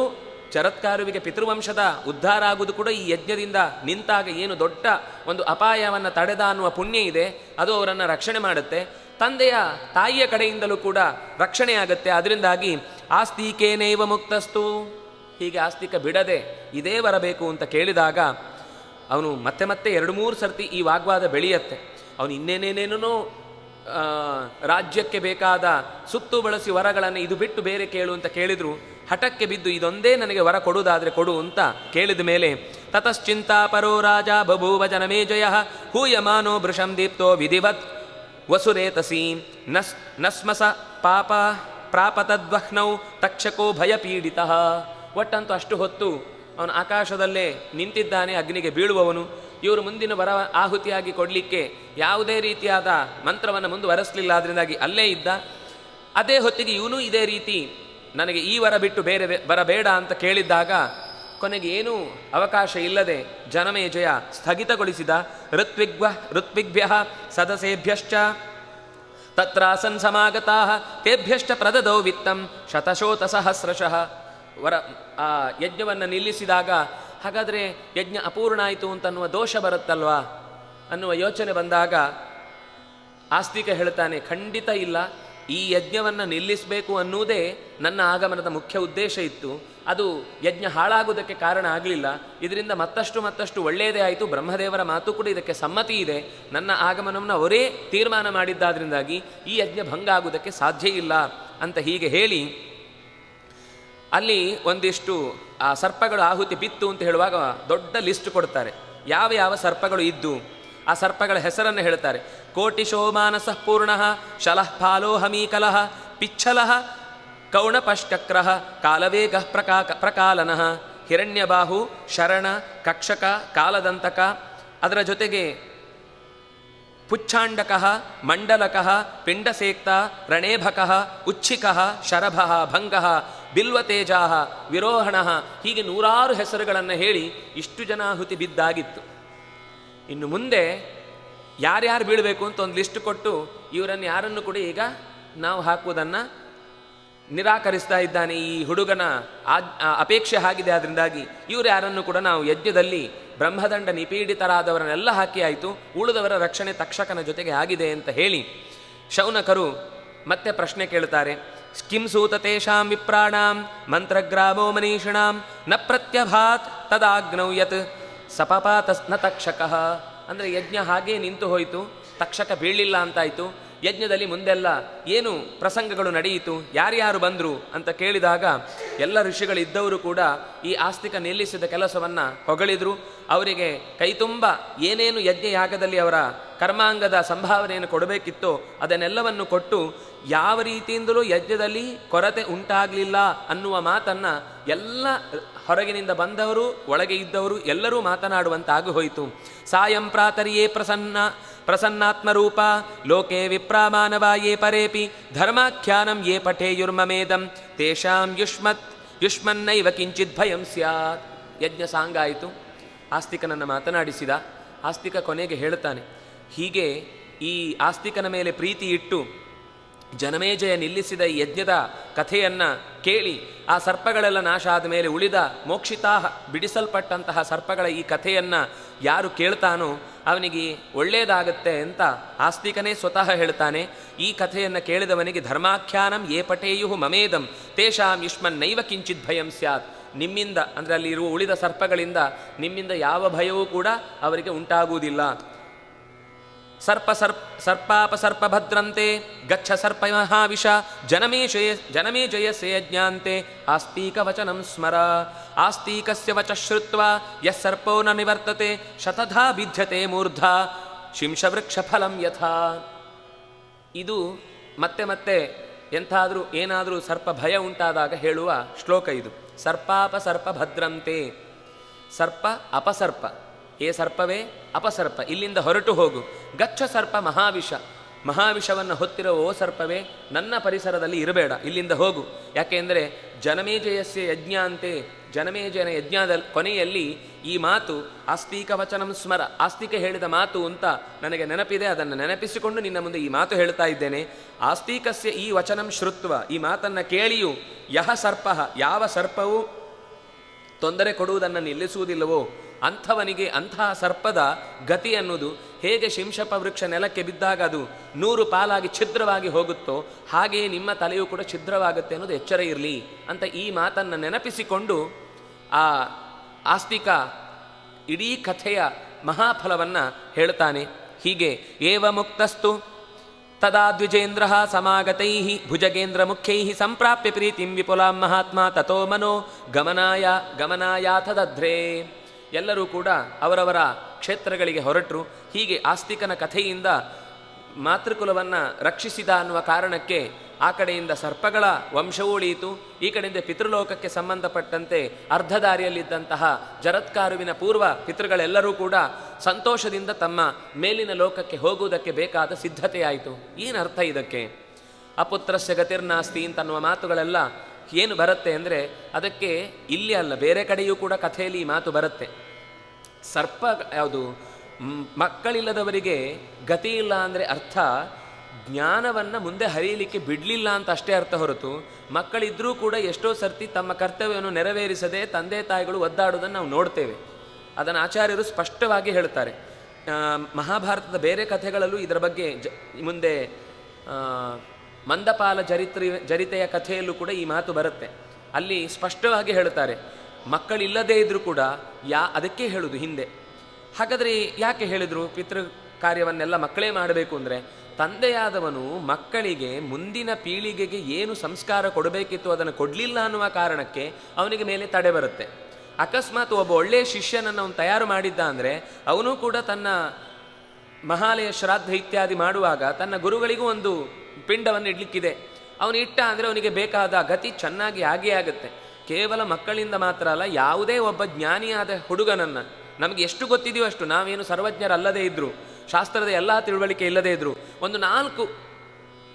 ಚರತ್ಕಾರುವಿಗೆ ಪಿತೃವಂಶದ ಉದ್ಧಾರ ಆಗುವುದು ಕೂಡ ಈ ಯಜ್ಞದಿಂದ ನಿಂತಾಗ ಏನು ದೊಡ್ಡ ಒಂದು ಅಪಾಯವನ್ನು ತಡೆದ ಅನ್ನುವ ಪುಣ್ಯ ಇದೆ, ಅದು ಅವರನ್ನು ರಕ್ಷಣೆ ಮಾಡುತ್ತೆ. ತಂದೆಯ ತಾಯಿಯ ಕಡೆಯಿಂದಲೂ ಕೂಡ ರಕ್ಷಣೆ ಆಗುತ್ತೆ. ಅದರಿಂದಾಗಿ ಆಸ್ತಿಕೇನೈವ ಮುಕ್ತಸ್ತು. ಹೀಗೆ ಆಸ್ತಿಕ ಬಿಡದೆ ಇದೇ ಬರಬೇಕು ಅಂತ ಕೇಳಿದಾಗ ಅವನು ಮತ್ತೆ ಮತ್ತೆ 2-3 ಸರ್ತಿ ಈ ವಾಗ್ವಾದ ಬೆಳೆಯತ್ತೆ. ಅವನು ಇನ್ನೇನೇನೇನೋ ರಾಜ್ಯಕ್ಕೆ ಬೇಕಾದ ಸುತ್ತು ಬಳಸಿ ವರಗಳನ್ನು ಇದು ಬಿಟ್ಟು ಬೇರೆ ಕೇಳು ಅಂತ ಕೇಳಿದ್ರು. ಹಠಕ್ಕೆ ಬಿದ್ದು ಇದೊಂದೇ ನನಗೆ ವರ ಕೊಡುವುದಾದರೆ ಕೊಡು ಅಂತ ಕೇಳಿದ ಮೇಲೆ ತತಶ್ಚಿಂತಾ ಪರೋ ರಾಜ ಬಭೂವ ಜನಮೇಜಯ ಹೂಯಮಾನೋ ಭೃಶಂ ದೀಪ್ತೋ ವಿಧಿವತ್ ವಸುರೇತಸಿ ನಸ್ಮಸ ಪಾಪ ಪ್ರಾಪತದ್ವಹ್ನೌ ತಕ್ಷಕೋ ಭಯಪೀಡಿತ. ಒಟ್ಟಂತೂ ಅಷ್ಟು ಹೊತ್ತು ಅವನು ಆಕಾಶದಲ್ಲೇ ನಿಂತಿದ್ದಾನೆ, ಅಗ್ನಿಗೆ ಬೀಳುವವನು. ಇವರು ಮುಂದಿನ ವರ ಆಹುತಿಯಾಗಿ ಕೊಡಲಿಕ್ಕೆ ಯಾವುದೇ ರೀತಿಯಾದ ಮಂತ್ರವನ್ನು ಮುಂದುವರೆಸಲಿಲ್ಲ. ಅದರಿಂದಾಗಿ ಅಲ್ಲೇ ಇದ್ದ. ಅದೇ ಹೊತ್ತಿಗೆ ಇವನು ಇದೇ ರೀತಿ ನನಗೆ ಈ ವರ ಬಿಟ್ಟು ಬೇರೆ ವರ ಬೇಡ ಅಂತ ಕೇಳಿದ್ದಾಗ ಕೊನೆಗೆ ಏನೂ ಅವಕಾಶ ಇಲ್ಲದೆ ಜನಮೇಜಯ ಸ್ಥಗಿತಗೊಳಿಸಿದ. ಋತ್ವಿಗ್ಭ್ಯ ಸದಸೇಭ್ಯಶ್ಚ ತತ್ರಾಸನ್ ಸಮಾಗತಾಃ ತೇಭ್ಯಶ್ಚ ಪ್ರದದೌ ವಿತ್ತಂ ಶತಶೋತ ಸಹಸ್ರಶಃ. ಆ ಯಜ್ಞವನ್ನು ನಿಲ್ಲಿಸಿದಾಗ ಹಾಗಾದರೆ ಯಜ್ಞ ಅಪೂರ್ಣ ಆಯಿತು ಅಂತನ್ನುವ ದೋಷ ಬರುತ್ತಲ್ವಾ ಅನ್ನುವ ಯೋಚನೆ ಬಂದಾಗ ಆಸ್ತಿಕ ಹೇಳ್ತಾನೆ, ಖಂಡಿತ ಇಲ್ಲ, ಈ ಯಜ್ಞವನ್ನು ನಿಲ್ಲಿಸಬೇಕು ಅನ್ನುವುದೇ ನನ್ನ ಆಗಮನದ ಮುಖ್ಯ ಉದ್ದೇಶ ಇತ್ತು. ಅದು ಯಜ್ಞ ಹಾಳಾಗುವುದಕ್ಕೆ ಕಾರಣ ಆಗಲಿಲ್ಲ. ಇದರಿಂದ ಮತ್ತಷ್ಟು ಒಳ್ಳೆಯದೇ ಆಯಿತು. ಬ್ರಹ್ಮದೇವರ ಮಾತು ಕೂಡ ಇದಕ್ಕೆ ಸಮ್ಮತಿ ಇದೆ. ನನ್ನ ಆಗಮನವನ್ನು ಅವರೇ ತೀರ್ಮಾನ ಮಾಡಿದ್ದಾದ್ರಿಂದಾಗಿ ಈ ಯಜ್ಞ ಭಂಗ ಆಗುವುದಕ್ಕೆ ಸಾಧ್ಯ ಇಲ್ಲ ಅಂತ ಹೀಗೆ ಹೇಳಿ ಅಲ್ಲಿ ಒಂದಿಷ್ಟು ಆ ಸರ್ಪಗಳು ಆಹುತಿ ಬಿತ್ತು ಅಂತ ಹೇಳುವಾಗ ದೊಡ್ಡ ಲಿಸ್ಟ್ ಕೊಡ್ತಾರೆ. ಯಾವ ಯಾವ ಸರ್ಪಗಳು ಇದ್ದು ಆ ಸರ್ಪಗಳ ಹೆಸರನ್ನು ಹೇಳ್ತಾರೆ. ಕೋಟಿಶೋ ಮಾನಸಃ ಪೂರ್ಣಃ ಶಲಃ ಫಾಲೋಹಮೀಕಲಃ ಪಿಚ್ಛಲಃ ಕೌಣಪಶ್ಚಕ್ರಃ ಕಾಲವೇಗಃ ಪ್ರಕಾಲನಃ ಹಿರಣ್ಯಬಾಹು ಶರಣ ಕಕ್ಷಕ ಕಾಲದಂತಕ, ಅದರ ಜೊತೆಗೆ ಪುಚ್ಛಾಂಡಕಃ ಮಂಡಲಕಃ ಪಿಂಡಸೇಕ್ತ ರಣೇಭಕಃ ಉಚ್ಛಿಕಃ ಶರಭಃ ಭಂಗಃ ಬಿಲ್ವತೇಜಾಹ ವಿರೋಹಣಃ, ಹೀಗೆ 100 ಹೆಸರುಗಳನ್ನು ಹೇಳಿ ಇಷ್ಟು ಜನಾಹುತಿ ಬಿದ್ದಾಗಿತ್ತು. ಇನ್ನು ಮುಂದೆ ಯಾರ್ಯಾರು ಬೀಳಬೇಕು ಅಂತ ಒಂದು ಲಿಸ್ಟ್ ಕೊಟ್ಟು ಇವರನ್ನು ಯಾರನ್ನು ಕೂಡ ಈಗ ನಾವು ಹಾಕುವುದನ್ನು ನಿರಾಕರಿಸ್ತಾ ಇದ್ದಾನೆ. ಈ ಹುಡುಗನ ಅಪೇಕ್ಷೆ ಆಗಿದೆ, ಅದರಿಂದಾಗಿ ಇವರು ಯಾರನ್ನು ಕೂಡ ನಾವು ಯಜ್ಞದಲ್ಲಿ ಬ್ರಹ್ಮದಂಡ ನಿಪೀಡಿತರಾದವರನ್ನೆಲ್ಲ ಹಾಕಿ ಆಯಿತು, ಉಳಿದವರ ರಕ್ಷಣೆ ತಕ್ಷಕನ ಜೊತೆಗೆ ಆಗಿದೆ ಅಂತ ಹೇಳಿ ಶೌನಕರು ಮತ್ತೆ ಪ್ರಶ್ನೆ ಕೇಳ್ತಾರೆ. ಕಿಂ ಸೂತ ತೇಷಾಂ ವಿಪ್ರಾಣಾಂ ಮಂತ್ರಗ್ರಾಮೋ ಮನೀಷಿಣಾಂ ನ ಪ್ರತ್ಯಭಾತ್ ತದಾಗ್ನೌ ಯತ್ ಸಪಪಾತ ನ ತಕ್ಷಕಃ. ಅಂದರೆ ಯಜ್ಞ ಹಾಗೇ ನಿಂತು ಹೋಯಿತು, ತಕ್ಷಕ ಬೀಳಲಿಲ್ಲ ಅಂತಾಯಿತು. ಯಜ್ಞದಲ್ಲಿ ಮುಂದೆಲ್ಲ ಏನು ಪ್ರಸಂಗಗಳು ನಡೆಯಿತು, ಯಾರ್ಯಾರು ಬಂದರು ಅಂತ ಕೇಳಿದಾಗ ಎಲ್ಲ ಋಷಿಗಳಿದ್ದವರು ಕೂಡ ಈ ಆಸ್ತಿಕ ನಿಲ್ಲಿಸಿದ ಕೆಲಸವನ್ನು ಹೊಗಳಿದ್ರು. ಅವರಿಗೆ ಕೈತುಂಬ ಏನೇನು ಯಜ್ಞ ಯಾಗದಲ್ಲಿ ಅವರ ಕರ್ಮಾಂಗದ ಸಂಭಾವನೆಯನ್ನು ಕೊಡಬೇಕಿತ್ತೋ ಅದನ್ನೆಲ್ಲವನ್ನು ಕೊಟ್ಟು ಯಾವ ರೀತಿಯಿಂದಲೂ ಯಜ್ಞದಲ್ಲಿ ಕೊರತೆ ಉಂಟಾಗಲಿಲ್ಲ ಅನ್ನುವ ಮಾತನ್ನು ಎಲ್ಲ ಹೊರಗಿನಿಂದ ಬಂದವರು ಒಳಗೆ ಇದ್ದವರು ಎಲ್ಲರೂ ಮಾತನಾಡುವಂತಾಗಿ ಹೋಯಿತು. ಸಾಯಂ ಪ್ರಾತರಿಯೇ ಪ್ರಸನ್ನಾತ್ಮರೂಪ ಲೋಕೆ ವಿಪ್ರಾಮಾನವಾ ಯೇ ಪರೇಪಿ ಧರ್ಮಾಖ್ಯಾನಂ ಯೇ ಪಠೇಯುರ್ಮಮೇದಂ ತೇಷಾಂ ಯುಷ್ಮನ್ನೈವ ಕಿಂಚಿತ್ ಭಯಂ ಸ್ಯಾತ್. ಯಜ್ಞ ಸಾಂಗಾಯಿತು, ಆಸ್ತಿಕನನ್ನು ಮಾತನಾಡಿಸಿದ. ಆಸ್ತಿಕ ಕೊನೆಗೆ ಹೇಳ್ತಾನೆ, ಹೀಗೆ ಈ ಆಸ್ತಿಕನ ಮೇಲೆ ಪ್ರೀತಿ ಇಟ್ಟು ಜನಮೇಜಯ ನಿಲ್ಲಿಸಿದ ಈ ಯಜ್ಞದ ಕಥೆಯನ್ನು ಕೇಳಿ ಆ ಸರ್ಪಗಳೆಲ್ಲ ನಾಶ ಆದ ಮೇಲೆ ಉಳಿದ ಮೋಕ್ಷಿತಾ ಬಿಡಿಸಲ್ಪಟ್ಟಂತಹ ಸರ್ಪಗಳ ಈ ಕಥೆಯನ್ನು ಯಾರು ಕೇಳ್ತಾನೋ ಅವನಿಗೆ ಒಳ್ಳೆಯದಾಗತ್ತೆ ಅಂತ ಆಸ್ತಿಕನೇ ಸ್ವತಃ ಹೇಳ್ತಾನೆ. ಈ ಕಥೆಯನ್ನು ಕೇಳಿದವನಿಗೆ ಧರ್ಮಾಖ್ಯಾನಂ ಯೇ ಪಠೇಯು ಮಮೇದಂ ತೇಷಾಂ ಯುಷ್ಮನ್ನೈವ ಕಿಂಚಿತ್ ಭಯಂ ಸ್ಯಾತ್. ನಿಮ್ಮಿಂದ ಅಂದರೆ ಅಲ್ಲಿರುವ ಉಳಿದ ಸರ್ಪಗಳಿಂದ ನಿಮ್ಮಿಂದ ಯಾವ ಭಯವೂ ಕೂಡ ಅವರಿಗೆ ಉಂಟಾಗುವುದಿಲ್ಲ. ಸರ್ಪಾಪಸರ್ಪಭದ್ರಂತೆ ಗಚ್ಚ ಸರ್ಪ ಮಹಾವಿಷ ಜನಮೇ ಜಯಸೇ ಯಜ್ಞಾಂತೆ ಆಸ್ತೀಕವಚನಂ ಸ್ಮರ. ಆಸ್ತೀಕಸ್ಯ ವಚ ಶ್ರುತ್ವಾ ಯಃ ಸರ್ಪೋ ನ ನಿವರ್ತತೆ ಶತಧಾ ಬಿಧ್ಯತೆ ಮೂರ್ಧಾ ಶಿಂಶವೃಕ್ಷಫಲಂ ಯಥಾ. ಇದು ಮತ್ತೆ ಮತ್ತೆ ಎಂಥಾದರೂ ಏನಾದರೂ ಸರ್ಪ ಭಯ ಉಂಟಾದಾಗ ಹೇಳುವ ಶ್ಲೋಕ ಇದು. ಸರ್ಪಾಪಸರ್ಪ ಭದ್ರಂತೆ, ಸರ್ಪ ಅಪಸರ್ಪ, ಏ ಸರ್ಪವೇ ಅಪಸರ್ಪ ಇಲ್ಲಿಂದ ಹೊರಟು ಹೋಗು. ಗಚ್ಚ ಸರ್ಪ ಮಹಾವಿಷ, ಮಹಾವಿಷವನ್ನು ಹೊತ್ತಿರೋ ಓ ಸರ್ಪವೇ ನನ್ನ ಪರಿಸರದಲ್ಲಿ ಇರಬೇಡ, ಇಲ್ಲಿಂದ ಹೋಗು. ಯಾಕೆಂದರೆ ಜನಮೇಜಯಸ್ಯ ಯಜ್ಞ ಅಂತೆ, ಜನಮೇಜಯನ ಯಜ್ಞದ ಕೊನೆಯಲ್ಲಿ ಈ ಮಾತು ಆಸ್ತಿಕ ವಚನಂ ಸ್ಮರ, ಆಸ್ತಿಕ ಹೇಳಿದ ಮಾತು ಅಂತ ನನಗೆ ನೆನಪಿದೆ, ಅದನ್ನು ನೆನಪಿಸಿಕೊಂಡು ನಿನ್ನ ಮುಂದೆ ಈ ಮಾತು ಹೇಳ್ತಾ ಇದ್ದೇನೆ. ಆಸ್ತಿಕಸ್ಯ ಈ ವಚನಂ ಶ್ರುತ್ವ, ಈ ಮಾತನ್ನು ಕೇಳಿಯೂ ಯಹ ಸರ್ಪ, ಯಾವ ಸರ್ಪವು ತೊಂದರೆ ಕೊಡುವುದನ್ನು ನಿಲ್ಲಿಸುವುದಿಲ್ಲವೋ ಅಂಥವನಿಗೆ ಅಂತಹ ಸರ್ಪದ ಗತಿ ಅನ್ನೋದು ಹೇಗೆ ಶಿಂಶಪ ವೃಕ್ಷ ನೆಲಕ್ಕೆ ಬಿದ್ದಾಗ ಅದು 100 ಪಾಲಾಗಿ ಛಿದ್ರವಾಗಿ ಹೋಗುತ್ತೋ ಹಾಗೆಯೇ ನಿಮ್ಮ ತಲೆಯೂ ಕೂಡ ಛಿದ್ರವಾಗುತ್ತೆ ಅನ್ನೋದು ಎಚ್ಚರ ಇರಲಿ ಅಂತ ಈ ಮಾತನ್ನು ನೆನಪಿಸಿಕೊಂಡು ಆ ಆಸ್ತಿಕ ಇಡೀ ಕಥೆಯ ಮಹಾಫಲವನ್ನು ಹೇಳ್ತಾನೆ. ಹೀಗೆ ಏವ ಮುಕ್ತಸ್ತು ತದಾ ದ್ವಿಜೇಂದ್ರ ಸಮಾಗತೈ ಭುಜಗೇಂದ್ರ ಮುಖ್ಯೈ ಸಂಪ್ರಾಪ್ಯ ಪ್ರೀತಿಂ ವಿಪುಲಾಂ ಮಹಾತ್ಮ ತಥೋ ಮನೋ ಗಮನಾಯಾಥ ದಧ್ರೇ. ಎಲ್ಲರೂ ಕೂಡ ಅವರವರ ಕ್ಷೇತ್ರಗಳಿಗೆ ಹೊರಟರು. ಹೀಗೆ ಆಸ್ತಿಕನ ಕಥೆಯಿಂದ ಮಾತೃಕುಲವನ್ನು ರಕ್ಷಿಸಿದ ಅನ್ನುವ ಕಾರಣಕ್ಕೆ ಆ ಕಡೆಯಿಂದ ಸರ್ಪಗಳ ವಂಶವೂ ಉಳಿಯಿತು, ಈ ಕಡೆಯಿಂದ ಪಿತೃಲೋಕಕ್ಕೆ ಸಂಬಂಧಪಟ್ಟಂತೆ ಅರ್ಧದಾರಿಯಲ್ಲಿದ್ದಂತಹ ಜರತ್ಕಾರುವಿನ ಪೂರ್ವ ಪಿತೃಗಳೆಲ್ಲರೂ ಕೂಡ ಸಂತೋಷದಿಂದ ತಮ್ಮ ಮೇಲಿನ ಲೋಕಕ್ಕೆ ಹೋಗುವುದಕ್ಕೆ ಬೇಕಾದ ಸಿದ್ಧತೆಯಾಯಿತು. ಏನು ಅರ್ಥ ಇದಕ್ಕೆ? ಅಪುತ್ರಸ್ಯ ಗತಿರ್ನಾಸ್ತಿ ಅಂತನ್ನುವ ಮಾತುಗಳೆಲ್ಲ ಏನು ಬರುತ್ತೆ ಅಂದರೆ ಅದಕ್ಕೆ ಇಲ್ಲಿ ಅಲ್ಲ ಬೇರೆ ಕಡೆಯೂ ಕೂಡ ಕಥೆಯಲ್ಲಿ ಈ ಮಾತು ಬರುತ್ತೆ. ಸರ್ಪ ಯಾವುದು ಮಕ್ಕಳಿಲ್ಲದವರಿಗೆ ಗತಿ ಇಲ್ಲ ಅಂದರೆ ಅರ್ಥ ಜ್ಞಾನವನ್ನು ಮುಂದೆ ಹರಿಯಲಿಕ್ಕೆ ಬಿಡಲಿಲ್ಲ ಅಂತ ಅಷ್ಟೇ ಅರ್ಥ ಹೊರತು, ಮಕ್ಕಳಿದ್ರೂ ಕೂಡ ಎಷ್ಟೋ ಸರ್ತಿ ತಮ್ಮ ಕರ್ತವ್ಯವನ್ನು ನೆರವೇರಿಸದೆ ತಂದೆ ತಾಯಿಗಳು ಒದ್ದಾಡೋದನ್ನು ನಾವು ನೋಡ್ತೇವೆ. ಅದನ್ನು ಆಚಾರ್ಯರು ಸ್ಪಷ್ಟವಾಗಿ ಹೇಳ್ತಾರೆ. ಮಹಾಭಾರತದ ಬೇರೆ ಕಥೆಗಳಲ್ಲೂ ಇದರ ಬಗ್ಗೆ ಮುಂದೆ ಮಂದಪಾಲ ಜರಿತೆಯ ಕಥೆಯಲ್ಲೂ ಕೂಡ ಈ ಮಾತು ಬರುತ್ತೆ. ಅಲ್ಲಿ ಸ್ಪಷ್ಟವಾಗಿ ಹೇಳ್ತಾರೆ, ಮಕ್ಕಳಿಲ್ಲದೇ ಇದ್ದರೂ ಕೂಡ ಅದಕ್ಕೆ ಹೇಳುವುದು ಹಿಂದೆ. ಹಾಗಾದರೆ ಯಾಕೆ ಹೇಳಿದರು ಪಿತೃ ಕಾರ್ಯವನ್ನೆಲ್ಲ ಮಕ್ಕಳೇ ಮಾಡಬೇಕು ಅಂದರೆ, ತಂದೆಯಾದವನು ಮಕ್ಕಳಿಗೆ ಮುಂದಿನ ಪೀಳಿಗೆಗೆ ಏನು ಸಂಸ್ಕಾರ ಕೊಡಬೇಕಿತ್ತು ಅದನ್ನು ಕೊಡಲಿಲ್ಲ ಅನ್ನುವ ಕಾರಣಕ್ಕೆ ಅವನಿಗೆ ಮೇಲೆ ತಡೆ ಬರುತ್ತೆ. ಅಕಸ್ಮಾತ್ ಒಬ್ಬ ಒಳ್ಳೆಯ ಶಿಷ್ಯನನ್ನು ಅವನು ತಯಾರು ಮಾಡಿದ್ದ ಅಂದರೆ ಅವನು ಕೂಡ ತನ್ನ ಮಹಾಲಯ ಶ್ರಾದ್ದ ಇತ್ಯಾದಿ ಮಾಡುವಾಗ ತನ್ನ ಗುರುಗಳಿಗೂ ಒಂದು ಪಿಂಡವನ್ನು ಇಡ್ಲಿಕ್ಕಿದೆ, ಅವನು ಇಟ್ಟ ಅಂದರೆ ಅವನಿಗೆ ಬೇಕಾದ ಗತಿ ಚೆನ್ನಾಗಿ ಆಗೇ ಆಗುತ್ತೆ. ಕೇವಲ ಮಕ್ಕಳಿಂದ ಮಾತ್ರ ಅಲ್ಲ, ಯಾವುದೇ ಒಬ್ಬ ಜ್ಞಾನಿಯಾದ ಹುಡುಗನನ್ನು, ನಮಗೆ ಎಷ್ಟು ಗೊತ್ತಿದೆಯೋ ಅಷ್ಟು, ನಾವೇನು ಸರ್ವಜ್ಞರಲ್ಲದೇ ಇದ್ದರು, ಶಾಸ್ತ್ರದ ಎಲ್ಲ ತಿಳುವಳಿಕೆ ಇಲ್ಲದೇ ಇದ್ದರು, ಒಂದು 4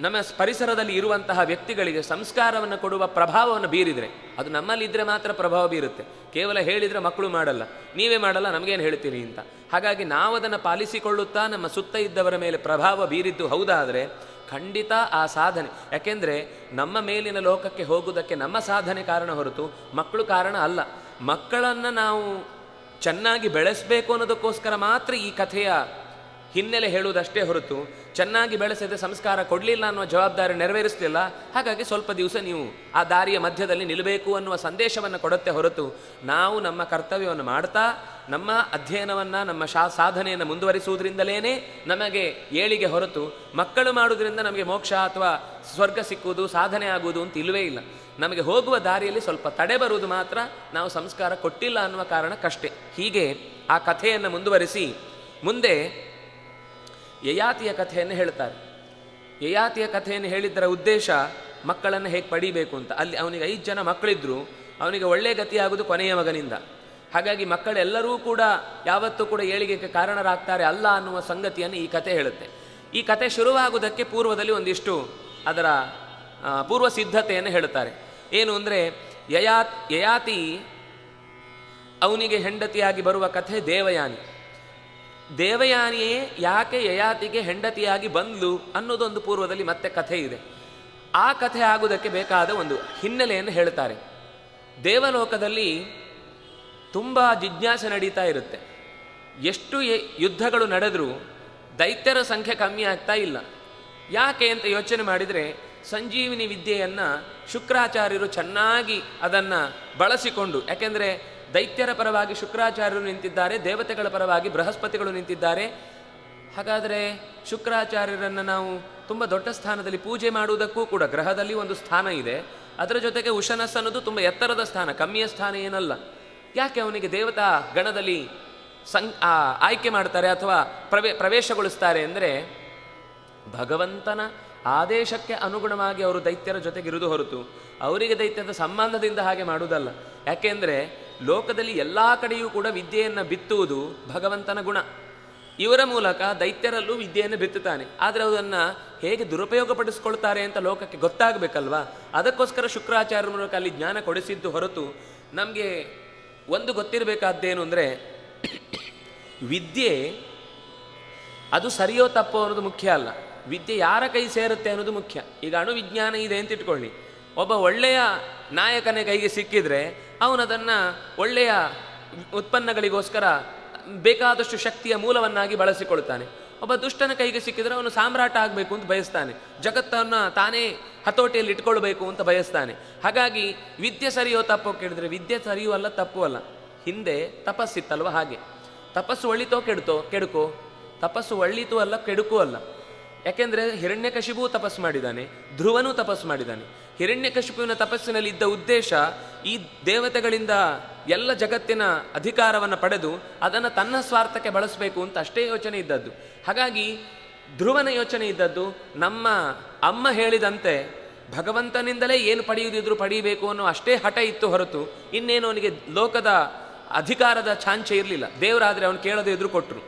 ನಮ್ಮ ಪರಿಸರದಲ್ಲಿ ಇರುವಂತಹ ವ್ಯಕ್ತಿಗಳಿಗೆ ಸಂಸ್ಕಾರವನ್ನು ಕೊಡುವ ಪ್ರಭಾವವನ್ನು ಬೀರಿದರೆ, ಅದು ನಮ್ಮಲ್ಲಿದ್ದರೆ ಮಾತ್ರ ಪ್ರಭಾವ ಬೀರುತ್ತೆ. ಕೇವಲ ಹೇಳಿದರೆ ಮಕ್ಕಳು ಮಾಡಲ್ಲ, ನೀವೇ ಮಾಡಲ್ಲ, ನಮಗೇನು ಹೇಳ್ತೀರಿ ಅಂತ. ಹಾಗಾಗಿ ನಾವು ಅದನ್ನು ಪಾಲಿಸಿಕೊಳ್ಳುತ್ತಾ ನಮ್ಮ ಸುತ್ತ ಇದ್ದವರ ಮೇಲೆ ಪ್ರಭಾವ ಬೀರಿದ್ದು ಹೌದಾದರೆ ಖಂಡಿತ ಆ ಸಾಧನೆ, ಯಾಕೆಂದರೆ ನಮ್ಮ ಮೇಲಿನ ಲೋಕಕ್ಕೆ ಹೋಗುವುದಕ್ಕೆ ನಮ್ಮ ಸಾಧನೆ ಕಾರಣ ಹೊರತು ಮಕ್ಕಳು ಕಾರಣ ಅಲ್ಲ. ಮಕ್ಕಳನ್ನು ನಾವು ಚೆನ್ನಾಗಿ ಬೆಳೆಸಬೇಕು ಅನ್ನೋದಕ್ಕೋಸ್ಕರ ಮಾತ್ರ ಈ ಕಥೆಯ ಹಿನ್ನೆಲೆ ಹೇಳುವುದಷ್ಟೇ ಹೊರತು ಚೆನ್ನಾಗಿ ಬೆಳೆಸದೆ ಸಂಸ್ಕಾರ ಕೊಡಲಿಲ್ಲ ಅನ್ನುವ ಜವಾಬ್ದಾರಿ ನೆರವೇರಿಸಲಿಲ್ಲ. ಹಾಗಾಗಿ ಸ್ವಲ್ಪ ದಿವಸ ನೀವು ಆ ದಾರಿಯ ಮಧ್ಯದಲ್ಲಿ ನಿಲ್ಲಬೇಕು ಅನ್ನುವ ಸಂದೇಶವನ್ನು ಕೊಡುತ್ತೆ ಹೊರತು ನಾವು ನಮ್ಮ ಕರ್ತವ್ಯವನ್ನು ಮಾಡ್ತಾ ನಮ್ಮ ಅಧ್ಯಯನವನ್ನು ನಮ್ಮ ಸಾಧನೆಯನ್ನು ಮುಂದುವರಿಸುವುದರಿಂದಲೇ ನಮಗೆ ಏಳಿಗೆ ಹೊರತು ಮಕ್ಕಳು ಮಾಡುವುದರಿಂದ ನಮಗೆ ಮೋಕ್ಷ ಅಥವಾ ಸ್ವರ್ಗ ಸಿಕ್ಕುವುದು ಸಾಧನೆ ಆಗುವುದು ಅಂತ ಇಲ್ಲವೇ ಇಲ್ಲ. ನಮಗೆ ಹೋಗುವ ದಾರಿಯಲ್ಲಿ ಸ್ವಲ್ಪ ತಡೆ ಬರುವುದು ಮಾತ್ರ ನಾವು ಸಂಸ್ಕಾರ ಕೊಟ್ಟಿಲ್ಲ ಅನ್ನುವ ಕಾರಣಕ್ಕಷ್ಟೇ. ಹೀಗೆ ಆ ಕಥೆಯನ್ನು ಮುಂದುವರಿಸಿ ಮುಂದೆ ಯಯಾತಿಯ ಕಥೆಯನ್ನು ಹೇಳ್ತಾರೆ. ಯಯಾತಿಯ ಕಥೆಯನ್ನು ಹೇಳಿದ್ದರ ಉದ್ದೇಶ ಮಕ್ಕಳನ್ನು ಹೇಗೆ ಪಡೀಬೇಕು ಅಂತ. ಅಲ್ಲಿ ಅವನಿಗೆ 5 ಜನ ಮಕ್ಕಳಿದ್ರು, ಅವನಿಗೆ ಒಳ್ಳೆಯ ಗತಿಯಾಗುವುದು ಕೊನೆಯ ಮಗನಿಂದ. ಹಾಗಾಗಿ ಮಕ್ಕಳೆಲ್ಲರೂ ಕೂಡ ಯಾವತ್ತೂ ಕೂಡ ಏಳಿಗೆಗೆ ಕಾರಣರಾಗ್ತಾರೆ ಅಲ್ಲ ಅನ್ನುವ ಸಂಗತಿಯನ್ನು ಈ ಕಥೆ ಹೇಳುತ್ತೆ. ಈ ಕಥೆ ಶುರುವಾಗುವುದಕ್ಕೆ ಪೂರ್ವದಲ್ಲಿ ಒಂದಿಷ್ಟು ಅದರ ಪೂರ್ವ ಸಿದ್ಧತೆಯನ್ನು ಹೇಳುತ್ತಾರೆ. ಏನು ಅಂದರೆ ಯಯಾತಿ ಅವನಿಗೆ ಹೆಂಡತಿಯಾಗಿ ಬರುವ ಕಥೆ ದೇವಯಾನಿ. ದೇವಯಾನಿಯೇ ಯಾಕೆ ಯಯಾತಿಗೆ ಹೆಂಡತಿಯಾಗಿ ಬಂದ್ಲು ಅನ್ನೋದೊಂದು ಪೂರ್ವದಲ್ಲಿ ಮತ್ತೆ ಕಥೆ ಇದೆ. ಆ ಕಥೆ ಆಗುವುದಕ್ಕೆ ಬೇಕಾದ ಒಂದು ಹಿನ್ನೆಲೆಯನ್ನು ಹೇಳ್ತಾರೆ. ದೇವಲೋಕದಲ್ಲಿ ತುಂಬ ಜಿಜ್ಞಾಸೆ ನಡೀತಾ ಇರುತ್ತೆ. ಎಷ್ಟು ಯುದ್ಧಗಳು ನಡೆದರೂ ದೈತ್ಯರ ಸಂಖ್ಯೆ ಕಮ್ಮಿ ಆಗ್ತಾ ಇಲ್ಲ. ಯಾಕೆ ಅಂತ ಯೋಚನೆ ಮಾಡಿದರೆ ಸಂಜೀವಿನಿ ವಿದ್ಯೆಯನ್ನು ಶುಕ್ರಾಚಾರ್ಯರು ಚೆನ್ನಾಗಿ ಅದನ್ನು ಬಳಸಿಕೊಂಡು, ಯಾಕೆಂದರೆ ದೈತ್ಯರ ಪರವಾಗಿ ಶುಕ್ರಾಚಾರ್ಯರು ನಿಂತಿದ್ದಾರೆ, ದೇವತೆಗಳ ಪರವಾಗಿ ಬೃಹಸ್ಪತಿಗಳು ನಿಂತಿದ್ದಾರೆ. ಹಾಗಾದರೆ ಶುಕ್ರಾಚಾರ್ಯರನ್ನು ನಾವು ತುಂಬ ದೊಡ್ಡ ಸ್ಥಾನದಲ್ಲಿ ಪೂಜೆ ಮಾಡುವುದಕ್ಕೂ ಕೂಡ ಗ್ರಹದಲ್ಲಿ ಒಂದು ಸ್ಥಾನ ಇದೆ. ಅದರ ಜೊತೆಗೆ ಉಷನಸ್ ಅನ್ನೋದು ತುಂಬ ಎತ್ತರದ ಸ್ಥಾನ, ಕಮ್ಮಿಯ ಸ್ಥಾನ ಏನಲ್ಲ. ಯಾಕೆ ಅವನಿಗೆ ದೇವತಾ ಗಣದಲ್ಲಿ ಆಯ್ಕೆ ಮಾಡ್ತಾರೆ ಅಥವಾ ಪ್ರವೇಶಗೊಳಿಸ್ತಾರೆ ಅಂದರೆ ಭಗವಂತನ ಆದೇಶಕ್ಕೆ ಅನುಗುಣವಾಗಿ ಅವರು ದೈತ್ಯರ ಜೊತೆಗಿರುವುದು ಹೊರತು ಅವರಿಗೆ ದೈತ್ಯದ ಸಂಬಂಧದಿಂದ ಹಾಗೆ ಮಾಡುವುದಲ್ಲ. ಯಾಕೆಂದರೆ ಲೋಕದಲ್ಲಿ ಎಲ್ಲ ಕಡೆಯೂ ಕೂಡ ವಿದ್ಯೆಯನ್ನು ಬಿತ್ತುವುದು ಭಗವಂತನ ಗುಣ. ಇವರ ಮೂಲಕ ದೈತ್ಯರಲ್ಲೂ ವಿದ್ಯೆಯನ್ನು ಬಿತ್ತುತ್ತಾನೆ. ಆದರೆ ಅದನ್ನು ಹೇಗೆ ದುರುಪಯೋಗಪಡಿಸ್ಕೊಳ್ತಾರೆ ಅಂತ ಲೋಕಕ್ಕೆ ಗೊತ್ತಾಗಬೇಕಲ್ವಾ. ಅದಕ್ಕೋಸ್ಕರ ಶುಕ್ರಾಚಾರ್ಯರ ಮೂಲಕ ಅಲ್ಲಿ ಜ್ಞಾನ ಕೊಡಿಸಿದ್ದು ಹೊರತು ನಮಗೆ ಒಂದು ಗೊತ್ತಿರಬೇಕಾದ್ದೇನು ಅಂದರೆ ವಿದ್ಯೆ ಅದು ಸರಿಯೋ ತಪ್ಪೋ ಅನ್ನೋದು ಮುಖ್ಯ ಅಲ್ಲ, ವಿದ್ಯೆ ಯಾರ ಕೈ ಸೇರುತ್ತೆ ಅನ್ನೋದು ಮುಖ್ಯ. ಈಗ ಅಣುವಿಜ್ಞಾನ ಇದೆ ಅಂತ ಇಟ್ಕೊಳ್ಳಿ, ಒಬ್ಬ ಒಳ್ಳೆಯ ನಾಯಕನ ಕೈಗೆ ಸಿಕ್ಕಿದರೆ ಅವನದನ್ನು ಒಳ್ಳೆಯ ಉತ್ಪನ್ನಗಳಿಗೋಸ್ಕರ ಬೇಕಾದಷ್ಟು ಶಕ್ತಿಯ ಮೂಲವನ್ನಾಗಿ ಬಳಸಿಕೊಳ್ತಾನೆ. ಒಬ್ಬ ದುಷ್ಟನ ಕೈಗೆ ಸಿಕ್ಕಿದರೆ ಅವನು ಸಾಮ್ರಾಟ ಆಗಬೇಕು ಅಂತ ಬಯಸ್ತಾನೆ, ಜಗತ್ತನ್ನು ತಾನೇ ಹತೋಟಿಯಲ್ಲಿ ಇಟ್ಕೊಳ್ಬೇಕು ಅಂತ ಬಯಸ್ತಾನೆ. ಹಾಗಾಗಿ ವಿದ್ಯೆ ಸರಿಯೋ ತಪ್ಪೋ ಕೇಳಿದರೆ ವಿದ್ಯೆ ಸರಿಯೂ ಅಲ್ಲ ತಪ್ಪೂ ಅಲ್ಲ. ಹಿಂದೆ ತಪಸ್ಸಿತ್ತಲ್ವ, ಹಾಗೆ ತಪಸ್ಸು ಒಳ್ಳಿತೋ ಕೆಡುಕೋ, ತಪಸ್ಸು ಒಳ್ಳಿತೂ ಅಲ್ಲ ಕೆಡುಕೂ ಅಲ್ಲ. ಯಾಕೆಂದರೆ ಹಿರಣ್ಯಕಶಿಪು ತಪಸ್ಸು ಮಾಡಿದ್ದಾನೆ, ಧ್ರುವನೂ ತಪಸ್ಸು ಮಾಡಿದ್ದಾನೆ. ಹಿರಣ್ಯಕಶಿಪುವಿನ ತಪಸ್ಸಿನಲ್ಲಿ ಇದ್ದ ಉದ್ದೇಶ ಈ ದೇವತೆಗಳಿಂದ ಎಲ್ಲ ಜಗತ್ತಿನ ಅಧಿಕಾರವನ್ನು ಪಡೆದು ಅದನ್ನು ತನ್ನ ಸ್ವಾರ್ಥಕ್ಕೆ ಬಳಸಬೇಕು ಅಂತ ಅಷ್ಟೇ ಯೋಚನೆ ಇದ್ದದ್ದು. ಹಾಗಾಗಿ ಧ್ರುವನ ಯೋಚನೆ ಇದ್ದದ್ದು ನಮ್ಮ ಅಮ್ಮ ಹೇಳಿದಂತೆ ಭಗವಂತನಿಂದಲೇ ಏನು ಪಡೆಯುವುದಿದ್ರು ಪಡೆಯಬೇಕು ಅನ್ನೋ ಅಷ್ಟೇ ಹಠ ಇತ್ತು ಹೊರತು ಇನ್ನೇನು ಅವನಿಗೆ ಲೋಕದ ಅಧಿಕಾರದ ಛಾಂಚೆ ಇರಲಿಲ್ಲ. ದೇವರಾದರೆ ಅವನು ಕೇಳದೆ ಎದುರು ಕೊಟ್ಟರು.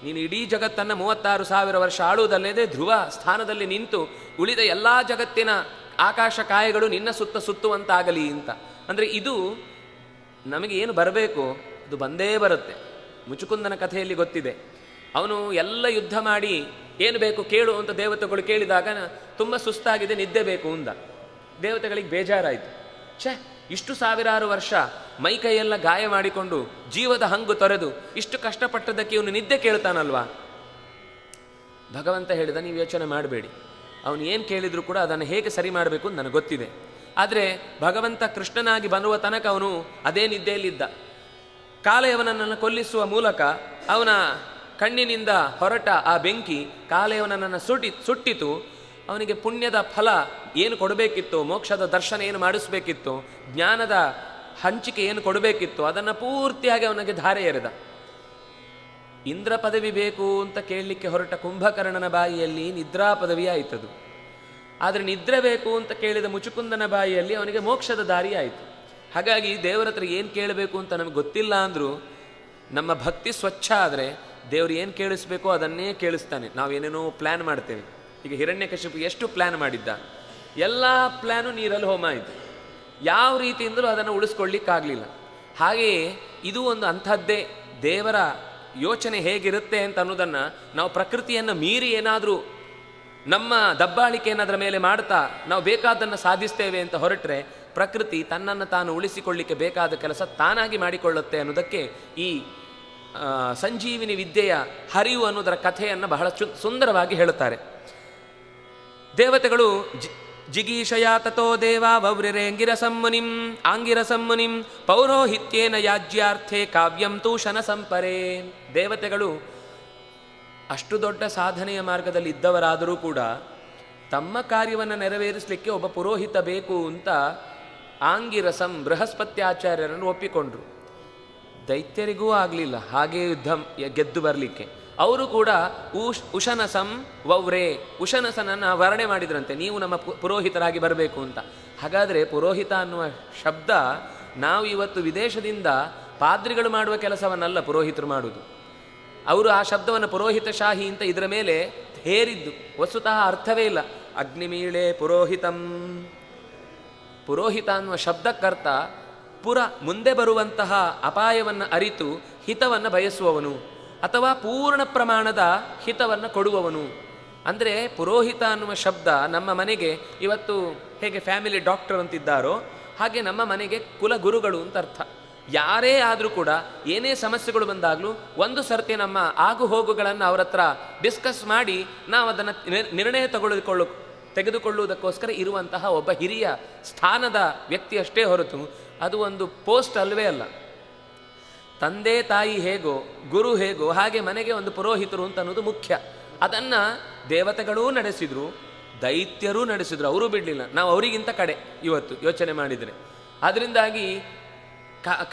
ನೀನು ಇಡೀ ಜಗತ್ತನ್ನು 36,000 ವರ್ಷ ಆಳುವುದಲ್ಲದೆ ಧ್ರುವ ಸ್ಥಾನದಲ್ಲಿ ನಿಂತು ಉಳಿದ ಎಲ್ಲ ಜಗತ್ತಿನ ಆಕಾಶ ಕಾಯಗಳು ನಿನ್ನ ಸುತ್ತ ಸುತ್ತುವಂತಾಗಲಿ ಅಂತ. ಅಂದರೆ ಇದು ನಮಗೆ ಏನು ಬರಬೇಕು ಅದು ಬಂದೇ ಬರುತ್ತೆ. ಮುಚುಕುಂದನ ಕಥೆಯಲ್ಲಿ ಗೊತ್ತಿದೆ, ಅವನು ಎಲ್ಲ ಯುದ್ಧ ಮಾಡಿ ಏನು ಬೇಕು ಕೇಳು ಅಂತ ದೇವತೆಗಳು ಕೇಳಿದಾಗ ತುಂಬ ಸುಸ್ತಾಗಿದೆ, ನಿದ್ದೆ ಬೇಕು ಅಂದ. ದೇವತೆಗಳಿಗೆ ಬೇಜಾರಾಯಿತು. ಇಷ್ಟು 1000 ವರ್ಷ ಮೈ ಕೈಯೆಲ್ಲ ಗಾಯ ಮಾಡಿಕೊಂಡು ಜೀವದ ಹಂಗು ತೊರೆದು ಇಷ್ಟು ಕಷ್ಟಪಟ್ಟದಕ್ಕೆ ಇವನು ನಿದ್ದೆ ಕೇಳ್ತಾನಲ್ವಾ. ಭಗವಂತ ಹೇಳಿದ, ನೀವು ಯೋಚನೆ ಮಾಡಬೇಡಿ, ಅವನು ಏನು ಕೇಳಿದರೂ ಕೂಡ ಅದನ್ನು ಹೇಗೆ ಸರಿ ಮಾಡಬೇಕು ಅಂತ ನನಗೆ ಗೊತ್ತಿದೆ. ಆದರೆ ಭಗವಂತ ಕೃಷ್ಣನಾಗಿ ಬರುವ ತನಕ ಅವನು ಅದೇ ನಿದ್ದೆಯಲ್ಲಿದ್ದ. ಕಾಲಯವನನ್ನು ಕೊಲ್ಲಿಸುವ ಮೂಲಕ ಅವನ ಕಣ್ಣಿನಿಂದ ಹೊರಟ ಆ ಬೆಂಕಿ ಕಾಲಯವನನ್ನು ಸುಟ್ಟಿತು. ಅವನಿಗೆ ಪುಣ್ಯದ ಫಲ ಏನು ಕೊಡಬೇಕಿತ್ತು, ಮೋಕ್ಷದ ದರ್ಶನ ಏನು ಮಾಡಿಸ್ಬೇಕಿತ್ತು, ಜ್ಞಾನದ ಹಂಚಿಕೆ ಏನು ಕೊಡಬೇಕಿತ್ತು, ಅದನ್ನು ಪೂರ್ತಿಯಾಗಿ ಅವನಿಗೆ ಧಾರೆ ಎರೆದ. ಇಂದ್ರ ಪದವಿ ಬೇಕು ಅಂತ ಕೇಳಲಿಕ್ಕೆ ಹೊರಟ ಕುಂಭಕರ್ಣನ ಬಾಯಿಯಲ್ಲಿ ನಿದ್ರಾ ಪದವಿ ಆಯಿತದು. ಆದರೆ ನಿದ್ರೆ ಬೇಕು ಅಂತ ಕೇಳಿದ ಮುಚುಕುಂದನ ಬಾಯಿಯಲ್ಲಿ ಅವನಿಗೆ ಮೋಕ್ಷದ ದಾರಿ ಆಯಿತು. ಹಾಗಾಗಿ ದೇವರ ಹತ್ರ ಏನು ಕೇಳಬೇಕು ಅಂತ ನಮಗೆ ಗೊತ್ತಿಲ್ಲ ಅಂದರೂ ನಮ್ಮ ಭಕ್ತಿ ಸ್ವಚ್ಛ ಆದರೆ ದೇವರು ಏನು ಕೇಳಿಸ್ಬೇಕೋ ಅದನ್ನೇ ಕೇಳಿಸ್ತಾನೆ. ನಾವೇನೇನೋ ಪ್ಲ್ಯಾನ್ ಮಾಡ್ತೇವೆ. ಈಗ ಹಿರಣ್ಯಕಶಿಪು ಎಷ್ಟು ಪ್ಲ್ಯಾನ್ ಮಾಡಿದ್ದ, ಎಲ್ಲ ಪ್ಲ್ಯಾನು ನೀರಲ್ಲಿ ಹೋಮ ಆಯಿತು. ಯಾವ ರೀತಿಯಿಂದಲೂ ಅದನ್ನು ಉಳಿಸ್ಕೊಳ್ಳಿಕ್ಕಾಗಲಿಲ್ಲ. ಹಾಗೆಯೇ ಇದು ಒಂದು ಅಂಥದ್ದೇ. ದೇವರ ಯೋಚನೆ ಹೇಗಿರುತ್ತೆ ಅಂತ ಅನ್ನೋದನ್ನು ನಾವು ಪ್ರಕೃತಿಯನ್ನು ಮೀರಿ ಏನಾದರೂ ನಮ್ಮ ದಬ್ಬಾಳಿಕೆ ಏನಾದರ ಮೇಲೆ ಮಾಡ್ತಾ ನಾವು ಬೇಕಾದನ್ನು ಸಾಧಿಸ್ತೇವೆ ಅಂತ ಹೊರಟ್ರೆ ಪ್ರಕೃತಿ ತನ್ನನ್ನು ತಾನು ಉಳಿಸಿಕೊಳ್ಳಿಕ್ಕೆ ಬೇಕಾದ ಕೆಲಸ ತಾನಾಗಿ ಮಾಡಿಕೊಳ್ಳುತ್ತೆ ಅನ್ನೋದಕ್ಕೆ ಈ ಸಂಜೀವಿನಿ ವಿದ್ಯೆಯ ಹರಿವು ಅನ್ನೋದರ ಕಥೆಯನ್ನು ಬಹಳ ಸುಂದರವಾಗಿ ಹೇಳುತ್ತಾರೆ. ದೇವತೆಗಳು ಜಿಗೀಷಯ ತಥೋ ದೇವ ವವ್ರಿರೇಂಗಿರಸಮ್ಮುನಿಂ ಆಂಗಿರಸಮ್ಮುನಿಂ ಪೌರೋಹಿತ್ಯೇನ ಯಾಜ್ಯಾರ್ಥೆ ಕಾವ್ಯಂ ತೂಷಣ ಸಂಪರೇ. ದೇವತೆಗಳು ಅಷ್ಟು ದೊಡ್ಡ ಸಾಧನೆಯ ಮಾರ್ಗದಲ್ಲಿ ಇದ್ದವರಾದರೂ ಕೂಡ ತಮ್ಮ ಕಾರ್ಯವನ್ನು ನೆರವೇರಿಸಲಿಕ್ಕೆ ಒಬ್ಬ ಪುರೋಹಿತ ಬೇಕು ಅಂತ ಆಂಗಿರಸಂ ಬೃಹಸ್ಪತ್ಯಾಚಾರ್ಯರನ್ನು ಒಪ್ಪಿಕೊಂಡ್ರು. ದೈತ್ಯರಿಗೂ ಆಗಲಿಲ್ಲ ಹಾಗೇ ಯುದ್ಧ ಗೆದ್ದು ಬರಲಿಕ್ಕೆ. ಅವರು ಕೂಡ ಉಶನಸಂ ವವ್ರೇ, ಉಶನಸನನ್ನು ವರ್ಣೆ ಮಾಡಿದ್ರಂತೆ, ನೀವು ನಮ್ಮ ಪುರೋಹಿತರಾಗಿ ಬರಬೇಕು ಅಂತ. ಹಾಗಾದರೆ ಪುರೋಹಿತ ಅನ್ನುವ ಶಬ್ದ ನಾವು ಇವತ್ತು ವಿದೇಶದಿಂದ ಪಾದ್ರಿಗಳು ಮಾಡುವ ಕೆಲಸವನ್ನಲ್ಲ ಪುರೋಹಿತರು ಮಾಡುವುದು. ಅವರು ಆ ಶಬ್ದವನ್ನು ಪುರೋಹಿತಶಾಹಿ ಅಂತ ಇದರ ಮೇಲೆ ಹೇರಿದ್ದು. ವಸ್ತುತಃ ಅರ್ಥವೇ ಇಲ್ಲ. ಅಗ್ನಿಮೀಳೆ ಪುರೋಹಿತಂ, ಪುರೋಹಿತ ಅನ್ನುವ ಶಬ್ದಕ್ಕರ್ಥ ಪುರ, ಮುಂದೆ ಬರುವಂತಹ ಅಪಾಯವನ್ನು ಅರಿತು ಹಿತವನ್ನು ಬಯಸುವವನು ಅಥವಾ ಪೂರ್ಣ ಪ್ರಮಾಣದ ಹಿತವನ್ನು ಕೊಡುವವನು. ಅಂದರೆ ಪುರೋಹಿತ ಅನ್ನುವ ಶಬ್ದ ನಮ್ಮ ಮನೆಗೆ ಇವತ್ತು ಹೇಗೆ ಫ್ಯಾಮಿಲಿ ಡಾಕ್ಟರ್ ಅಂತಿದ್ದಾರೋ ಹಾಗೆ ನಮ್ಮ ಮನೆಗೆ ಕುಲಗುರುಗಳು ಅಂತ ಅರ್ಥ. ಯಾರೇ ಆದರೂ ಕೂಡ ಏನೇ ಸಮಸ್ಯೆಗಳು ಬಂದಾಗಲೂ ಒಂದು ಸರ್ತಿ ನಮ್ಮ ಆಗು ಹೋಗುಗಳನ್ನು ಅವರ ಹತ್ರ ಡಿಸ್ಕಸ್ ಮಾಡಿ ನಾವು ಅದನ್ನು ನಿರ್ಣಯ ತೆಗೆದುಕೊಳ್ಳುವುದಕ್ಕೋಸ್ಕರ ಇರುವಂತಹ ಒಬ್ಬ ಹಿರಿಯ ಸ್ಥಾನದ ವ್ಯಕ್ತಿಯಷ್ಟೇ ಹೊರತು ಅದು ಒಂದು ಪೋಸ್ಟ್ ಅಲ್ವೇ ಅಲ್ಲ. ತಂದೆ ತಾಯಿ ಹೇಗೋ ಗುರು ಹೇಗೋ ಹಾಗೆ ಮನೆಗೆ ಒಂದು ಪುರೋಹಿತರು ಅಂತ ಅನ್ನೋದು ಮುಖ್ಯ. ಅದನ್ನು ದೇವತೆಗಳೂ ನಡೆಸಿದರು, ದೈತ್ಯರೂ ನಡೆಸಿದರು, ಅವರೂ ಬಿಡಲಿಲ್ಲ. ನಾವು ಅವರಿಗಿಂತ ಕಡೆ ಇವತ್ತು ಯೋಚನೆ ಮಾಡಿದರೆ. ಅದರಿಂದಾಗಿ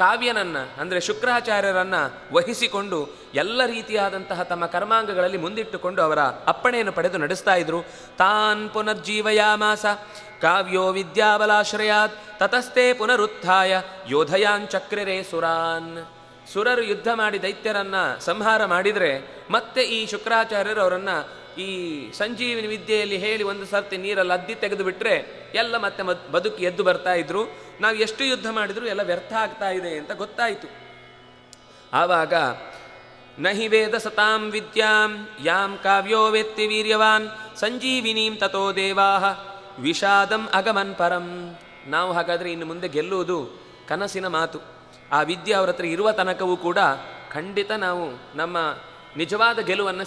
ಕಾವ್ಯನನ್ನು ಅಂದರೆ ಶುಕ್ರಾಚಾರ್ಯರನ್ನು ವಹಿಸಿಕೊಂಡು ಎಲ್ಲ ರೀತಿಯಾದಂತಹ ತಮ್ಮ ಕರ್ಮಾಂಗಗಳಲ್ಲಿ ಮುಂದಿಟ್ಟುಕೊಂಡು ಅವರ ಅಪ್ಪಣೆಯನ್ನು ಪಡೆದು ನಡೆಸ್ತಾ ಇದ್ರು. ತಾನ್ ಪುನರ್ಜೀವಯಾಮಾಸ ಕಾವ್ಯೋ ವಿದ್ಯಾಬಲಾಶ್ರಯಾತ್ ತತಸ್ಥೆ ಪುನರುತ್ಥಾಯ ಯೋಧಯಾಂಚಕ್ರರೇ ಸುರಾನ್. ಸುರರು ಯುದ್ಧ ಮಾಡಿ ದೈತ್ಯರನ್ನು ಸಂಹಾರ ಮಾಡಿದರೆ ಮತ್ತೆ ಈ ಶುಕ್ರಾಚಾರ್ಯರು ಅವರನ್ನು ಈ ಸಂಜೀವಿನಿ ವಿದ್ಯೆಯಲ್ಲಿ ಹೇಳಿ ಒಂದು ಸರ್ತಿ ನೀರಲ್ಲಿ ಅದ್ದಿ ತೆಗೆದು ಬಿಟ್ಟರೆ ಎಲ್ಲ ಮತ್ತೆ ಬದುಕಿ ಎದ್ದು ಬರ್ತಾ ಇದ್ರು. ನಾವು ಎಷ್ಟು ಯುದ್ಧ ಮಾಡಿದರೂ ಎಲ್ಲ ವ್ಯರ್ಥ ಆಗ್ತಾ ಇದೆ ಅಂತ ಗೊತ್ತಾಯಿತು. ಆವಾಗ ನಹಿ ವೇದ ಸತಾಂ ವಿದ್ಯಾಂ ಯಾಂ ಕಾವ್ಯೋ ವೇತ್ತಿ ವೀರ್ಯವಾನ್ ಸಂಜೀವಿನೀಂ ತಥೋ ದೇವಾಹ ವಿಷಾದಂ ಅಗಮನ್ ಪರಂ. ನಾವು ಹಾಗಾದರೆ ಇನ್ನು ಮುಂದೆ ಗೆಲ್ಲುವುದು ಕನಸಿನ ಮಾತು. ಆ ವಿದ್ಯೆ ಅವರ ಹತ್ರ ಇರುವ ತನಕವೂ ಕೂಡ ಖಂಡಿತ ನಾವು ನಮ್ಮ ನಿಜವಾದ ಗೆಲುವನ್ನು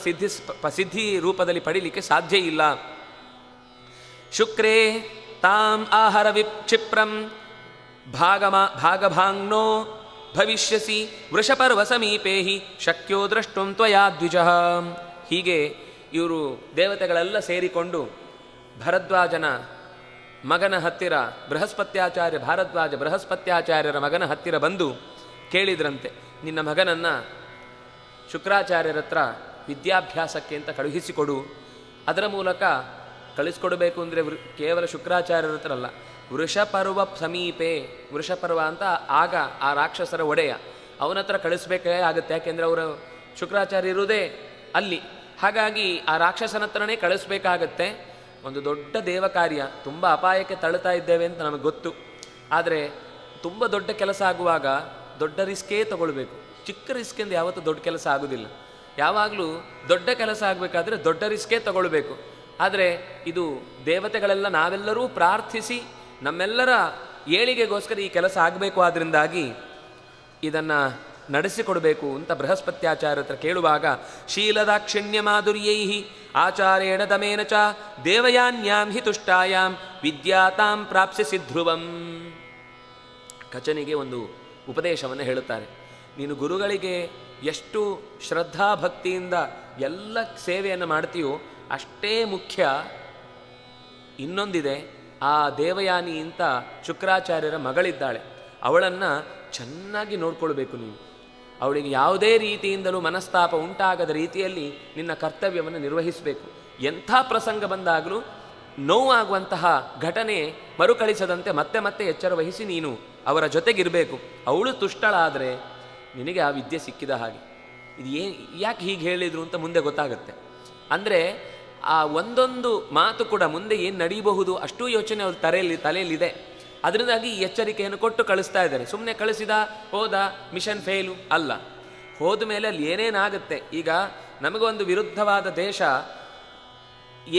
ಸಿದ್ಧಿ ರೂಪದಲ್ಲಿ ಪಡೀಲಿಕ್ಕೆ ಸಾಧ್ಯ ಇಲ್ಲ. ಶುಕ್ರೇ ತಾಂ ಆಹಾರ ವಿಕ್ಷಿಪ್ರಂ ಭಾಗಭಾಂಗ್ನೋ ಭವಿಷ್ಯಸಿ ವೃಷಪರ್ವ ಸಮೀಪೇ ಹಿ ಶಕ್ಯೋ ದ್ರಷ್ಟುಂ ತ್ವಯಾ ದ್ವಿಜಃ. ಹೀಗೆ ಇವರು ದೇವತೆಗಳೆಲ್ಲ ಸೇರಿಕೊಂಡು ಭರದ್ವಾಜನ ಮಗನ ಹತ್ತಿರ ಬೃಹಸ್ಪತ್ಯಾಚಾರ್ಯರ ಮಗನ ಹತ್ತಿರ ಬಂದು ಕೇಳಿದ್ರಂತೆ, ನಿನ್ನ ಮಗನನ್ನು ಶುಕ್ರಾಚಾರ್ಯರ ಹತ್ರ ವಿದ್ಯಾಭ್ಯಾಸಕ್ಕೆ ಅಂತ ಕಳುಹಿಸಿಕೊಡು. ಅದರ ಮೂಲಕ ಕಳಿಸ್ಕೊಡ್ಬೇಕು ಅಂದರೆ ಕೇವಲ ಶುಕ್ರಾಚಾರ್ಯರ ಹತ್ರ ಅಲ್ಲ, ವೃಷಪರ್ವ ಸಮೀಪೆ, ವೃಷಪರ್ವ ಅಂತ ಆಗ ಆ ರಾಕ್ಷಸರ ಒಡೆಯ, ಅವನ ಹತ್ರ ಕಳಿಸ್ಬೇಕೇ ಆಗುತ್ತೆ. ಯಾಕೆಂದರೆ ಅವರು ಶುಕ್ರಾಚಾರ್ಯ ಇರುವುದೇ ಅಲ್ಲಿ. ಹಾಗಾಗಿ ಆ ರಾಕ್ಷಸನ ಹತ್ರನೇ ಕಳಿಸ್ಬೇಕಾಗತ್ತೆ. ಒಂದು ದೊಡ್ಡ ದೇವ ಕಾರ್ಯ, ತುಂಬ ಅಪಾಯಕ್ಕೆ ತಳ್ಳುತ್ತಾ ಇದ್ದೇವೆ ಅಂತ ನಮಗೆ ಗೊತ್ತು. ಆದರೆ ತುಂಬ ದೊಡ್ಡ ಕೆಲಸ ಆಗುವಾಗ ದೊಡ್ಡ ರಿಸ್ಕೇ ತಗೊಳ್ಬೇಕು. ಚಿಕ್ಕ ರಿಸ್ಕಿಂದ ಯಾವತ್ತೂ ದೊಡ್ಡ ಕೆಲಸ ಆಗೋದಿಲ್ಲ. ಯಾವಾಗಲೂ ದೊಡ್ಡ ಕೆಲಸ ಆಗಬೇಕಾದ್ರೆ ದೊಡ್ಡ ರಿಸ್ಕೇ ತಗೊಳ್ಬೇಕು. ಆದರೆ ಇದು ದೇವತೆಗಳೆಲ್ಲ ನಾವೆಲ್ಲರೂ ಪ್ರಾರ್ಥಿಸಿ ನಮ್ಮೆಲ್ಲರ ಏಳಿಗೆಗೋಸ್ಕರ ಈ ಕೆಲಸ ಆಗಬೇಕು. ಆದ್ದರಿಂದಾಗಿ ಇದನ್ನು ನಡೆಸಿಕೊಡಬೇಕು ಅಂತ ಬೃಹಸ್ಪತ್ಯಾಚಾರ್ಯ ಹತ್ರ ಕೇಳುವಾಗ ಶೀಲದಾಕ್ಷಿಣ್ಯ ಮಾಧುರ್ಯೈ ಆಚಾರೇಣ ದಮೇನ ಚ ದೇವಯಾನ್ಯಾಂ ಹಿ ತುಷ್ಟಾಯಾಂ ವಿದ್ಯಾತಾಂ ಪ್ರಾಪ್ಸ್ಯಸಿ ಧ್ರುವಂ. ಕಚನಿಗೆ ಒಂದು ಉಪದೇಶವನ್ನು ಹೇಳುತ್ತಾರೆ. ನೀನು ಗುರುಗಳಿಗೆ ಎಷ್ಟು ಶ್ರದ್ಧಾಭಕ್ತಿಯಿಂದ ಎಲ್ಲ ಸೇವೆಯನ್ನು ಮಾಡ್ತೀಯೋ ಅಷ್ಟೇ ಮುಖ್ಯ ಇನ್ನೊಂದಿದೆ. ಆ ದೇವಯಾನಿ ಅಂತ ಶುಕ್ರಾಚಾರ್ಯರ ಮಗಳಿದ್ದಾಳೆ, ಅವಳನ್ನು ಚೆನ್ನಾಗಿ ನೋಡ್ಕೊಳ್ಬೇಕು ನೀನು. ಅವಳಿಗೆ ಯಾವುದೇ ರೀತಿಯಿಂದಲೂ ಮನಸ್ತಾಪ ಉಂಟಾಗದ ರೀತಿಯಲ್ಲಿ ನಿನ್ನ ಕರ್ತವ್ಯವನ್ನು ನಿರ್ವಹಿಸಬೇಕು. ಎಂಥ ಪ್ರಸಂಗ ಬಂದಾಗಲೂ ನೋವಾಗುವಂತಹ ಘಟನೆ ಮರುಕಳಿಸದಂತೆ ಮತ್ತೆ ಮತ್ತೆ ಎಚ್ಚರ ವಹಿಸಿ ನೀನು ಅವರ ಜೊತೆಗಿರಬೇಕು. ಅವಳು ತುಷ್ಟಳಾದರೆ ನಿನಗೆ ಆ ವಿದ್ಯೆ ಸಿಕ್ಕಿದ ಹಾಗೆ. ಇದು ಯಾಕೆ ಹೀಗೆ ಹೇಳಿದರು ಅಂತ ಮುಂದೆ ಗೊತ್ತಾಗುತ್ತೆ. ಅಂದರೆ ಆ ಒಂದೊಂದು ಮಾತು ಕೂಡ ಮುಂದೆ ಏನು ನಡೀಬಹುದು ಅಷ್ಟೂ ಯೋಚನೆ ಅವ್ರ ತಲೆಯಲ್ಲಿದೆ. ಅದರಿಂದಾಗಿ ಈ ಎಚ್ಚರಿಕೆಯನ್ನು ಕೊಟ್ಟು ಕಳಿಸ್ತಾ ಇದ್ದಾರೆ. ಸುಮ್ಮನೆ ಕಳಿಸಿದ ಹೋದ ಮಿಷನ್ ಫೇಲು ಅಲ್ಲ. ಹೋದ ಮೇಲೆ ಅಲ್ಲಿ ಏನೇನಾಗುತ್ತೆ. ಈಗ ನಮಗೊಂದು ವಿರುದ್ಧವಾದ ದೇಶ